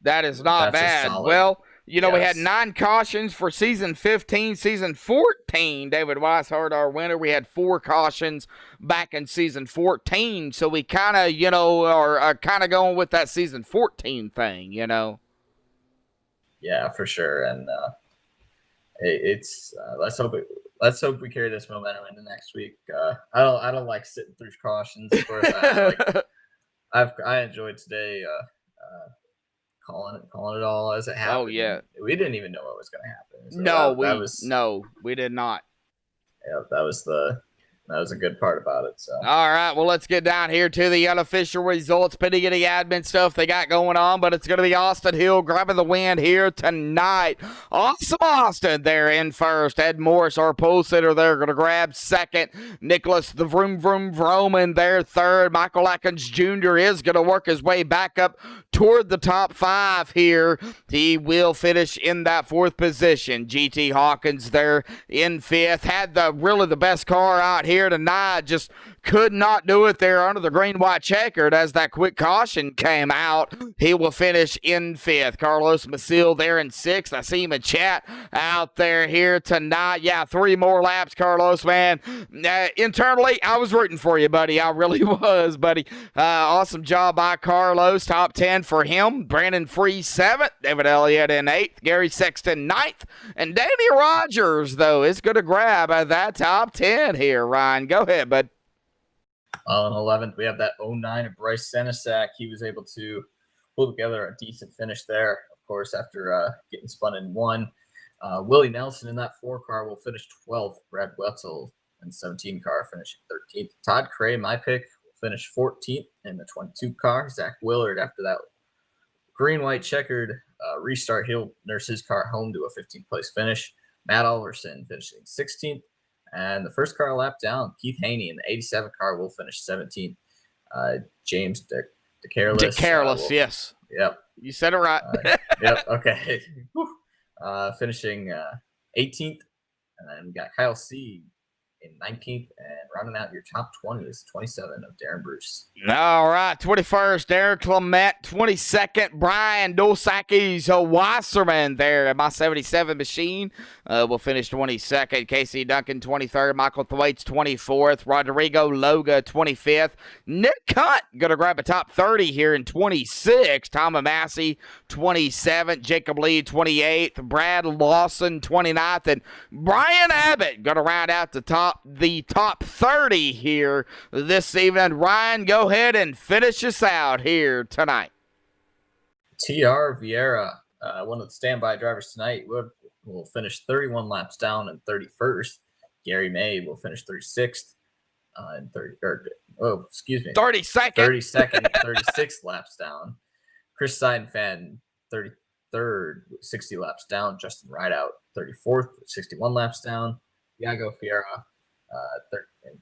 That is not bad. Well, we had 9 cautions for season 15, season 14. David Weishart, our winner, we had 4 cautions back in season 14. So we kind of, are kind of going with that season 14 thing, Yeah, for sure. And it's let's hope we carry this momentum into next week. I don't like sitting through cautions. Of course, I enjoyed today. calling it all as it happened. Oh, yeah. We didn't even know what was going to happen. So No, we did not. Yeah, that was a good part about it. So. All right, well, let's get down here to the unofficial results, pity getting admin stuff they got going on, but it's going to be Austin Hill grabbing the win here tonight. Awesome Austin there in first. Ed Morris, our pole sitter there, going to grab second. Nicholas the Vroom Vroom Vroman there third. Michael Atkins Jr. is going to work his way back up toward the top 5 here. He will finish in that 4th position. GT Hawkins there in 5th. Had really the best car out here tonight. Just could not do it there under the green-white checkered as that quick caution came out. He will finish in 5th. Carlos Masil there in 6th. I see him in chat out there here tonight. Yeah, 3 more laps, Carlos, man. Internally, I was rooting for you, buddy. I really was, buddy. Awesome job by Carlos. Top 10 for him. Brandon Free 7th. David Elliott in 8th. Gary Sexton 9th. And Danny Rogers, though, is going to grab that top 10 here, Ryan. Go ahead, bud. On 11th, we have that 09 of Bryce Senesac. He was able to pull together a decent finish there, of course, after getting spun in 1. Willie Nelson in that 4 car will finish 12th. Brad Wetzel in 17 car finishing 13th. Todd Cray, my pick, will finish 14th in the 22 car. Zach Willard, after that green-white checkered restart, he'll nurse his car home to a 15th place finish. Matt Alverson finishing 16th. And the first car lap down, Keith Haney in the 87 car will finish 17th. James DeCareless, yes. Yep. You said it right. Yep, okay. Finishing 18th. And then we got Kyle C. in 19th. And rounding out your top 20 is 27 of Darren Bruce. All right, 21st, Derek Clement. 22nd, Brian Dosakis Wasserman there at my 77 machine. Will finish 22nd. Casey Duncan, 23rd. Michael Thwaites, 24th. Rodrigo Loga, 25th. Nick Hunt going to grab a top 30 here in 26th. Tom Massey, 27th. Jacob Lee, 28th. Brad Lawson, 29th. And Brian Abbott going to round out the top 30 here this evening. Ryan, go ahead and finish us out here tonight. TR Vieira, one of the standby drivers tonight, will finish 31 laps down and 31st. Gary May will finish 36th and 32nd, 36 laps down. Chris Seidenfan, 33rd, 60 laps down. Justin Rideout, 34th, 61 laps down. Iago Fiera,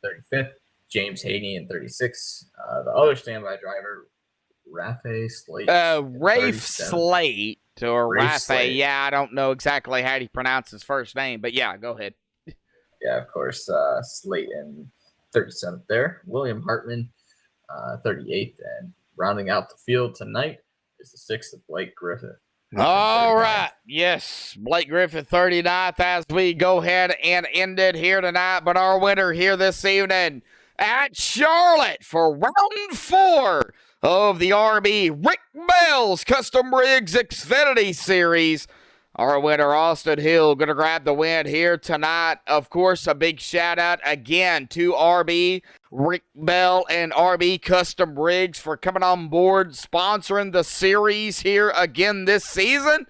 35th. James Haney in 36. The other standby driver, Rafe Slate. Rafe Slate or Rafe. Yeah, I don't know exactly how he pronounces his first name, but yeah, go ahead. Yeah, of course, Slate in 37th there. William Hartman, 38th. And rounding out the field tonight is the 6th of Blake Griffith. All right. Yes, Blake Griffith, 39th as we go ahead and end it here tonight. But our winner here this evening at Charlotte for round 4 of the RB Rick Bell's Custom Rigs Xfinity Series. Our winner, Austin Hill, going to grab the win here tonight. Of course, a big shout out again to RB, Rick Bell, and RB Custom Rigs for coming on board, sponsoring the series here again this season.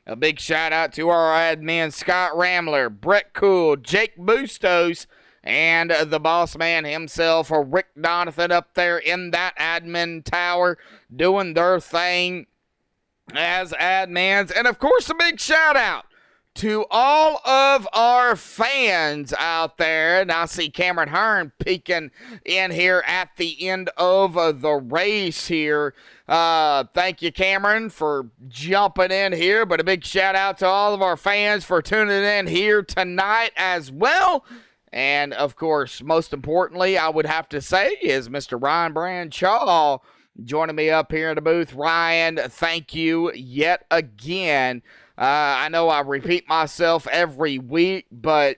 A big shout out to our admin, Scott Ramler, Brett Cool, Jake Bustos, and the boss man himself, Rick Donathan, up there in that admin tower doing their thing as admins. And of course, a big shout out to all of our fans out there. And I see Cameron Hearn peeking in here at the end of the race here. Thank you, Cameron, for jumping in here. But a big shout out to all of our fans for tuning in here tonight as well. And of course, most importantly, I would have to say is Mr. Ryan Branshaw joining me up here in the booth. Ryan, thank you yet again. I know I repeat myself every week, but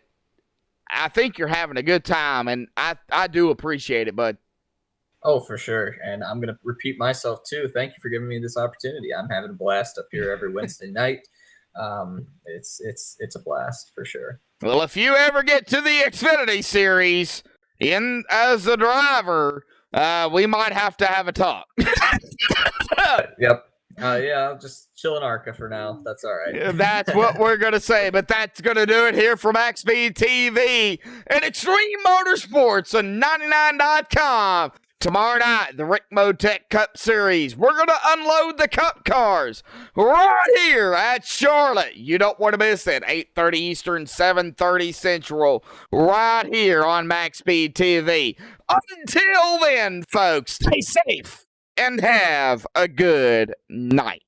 I think you're having a good time, and I do appreciate it, bud. Oh, for sure. And I'm going to repeat myself, too. Thank you for giving me this opportunity. I'm having a blast up here every Wednesday night. It's a blast, for sure. Well, if you ever get to the Xfinity Series as a driver, we might have to have a talk. Yep. Yeah, I'll just chill in ARCA for now. That's all right. That's what we're going to say, but that's going to do it here from MaxSpeedTV and Extreme Motorsports on 99.com. Tomorrow night, the Rick Motec Cup Series. We're going to unload the Cup cars right here at Charlotte. You don't want to miss it. 8:30 Eastern, 7:30 Central, right here on MaxSpeedTV. Until then, folks, stay safe and have a good night.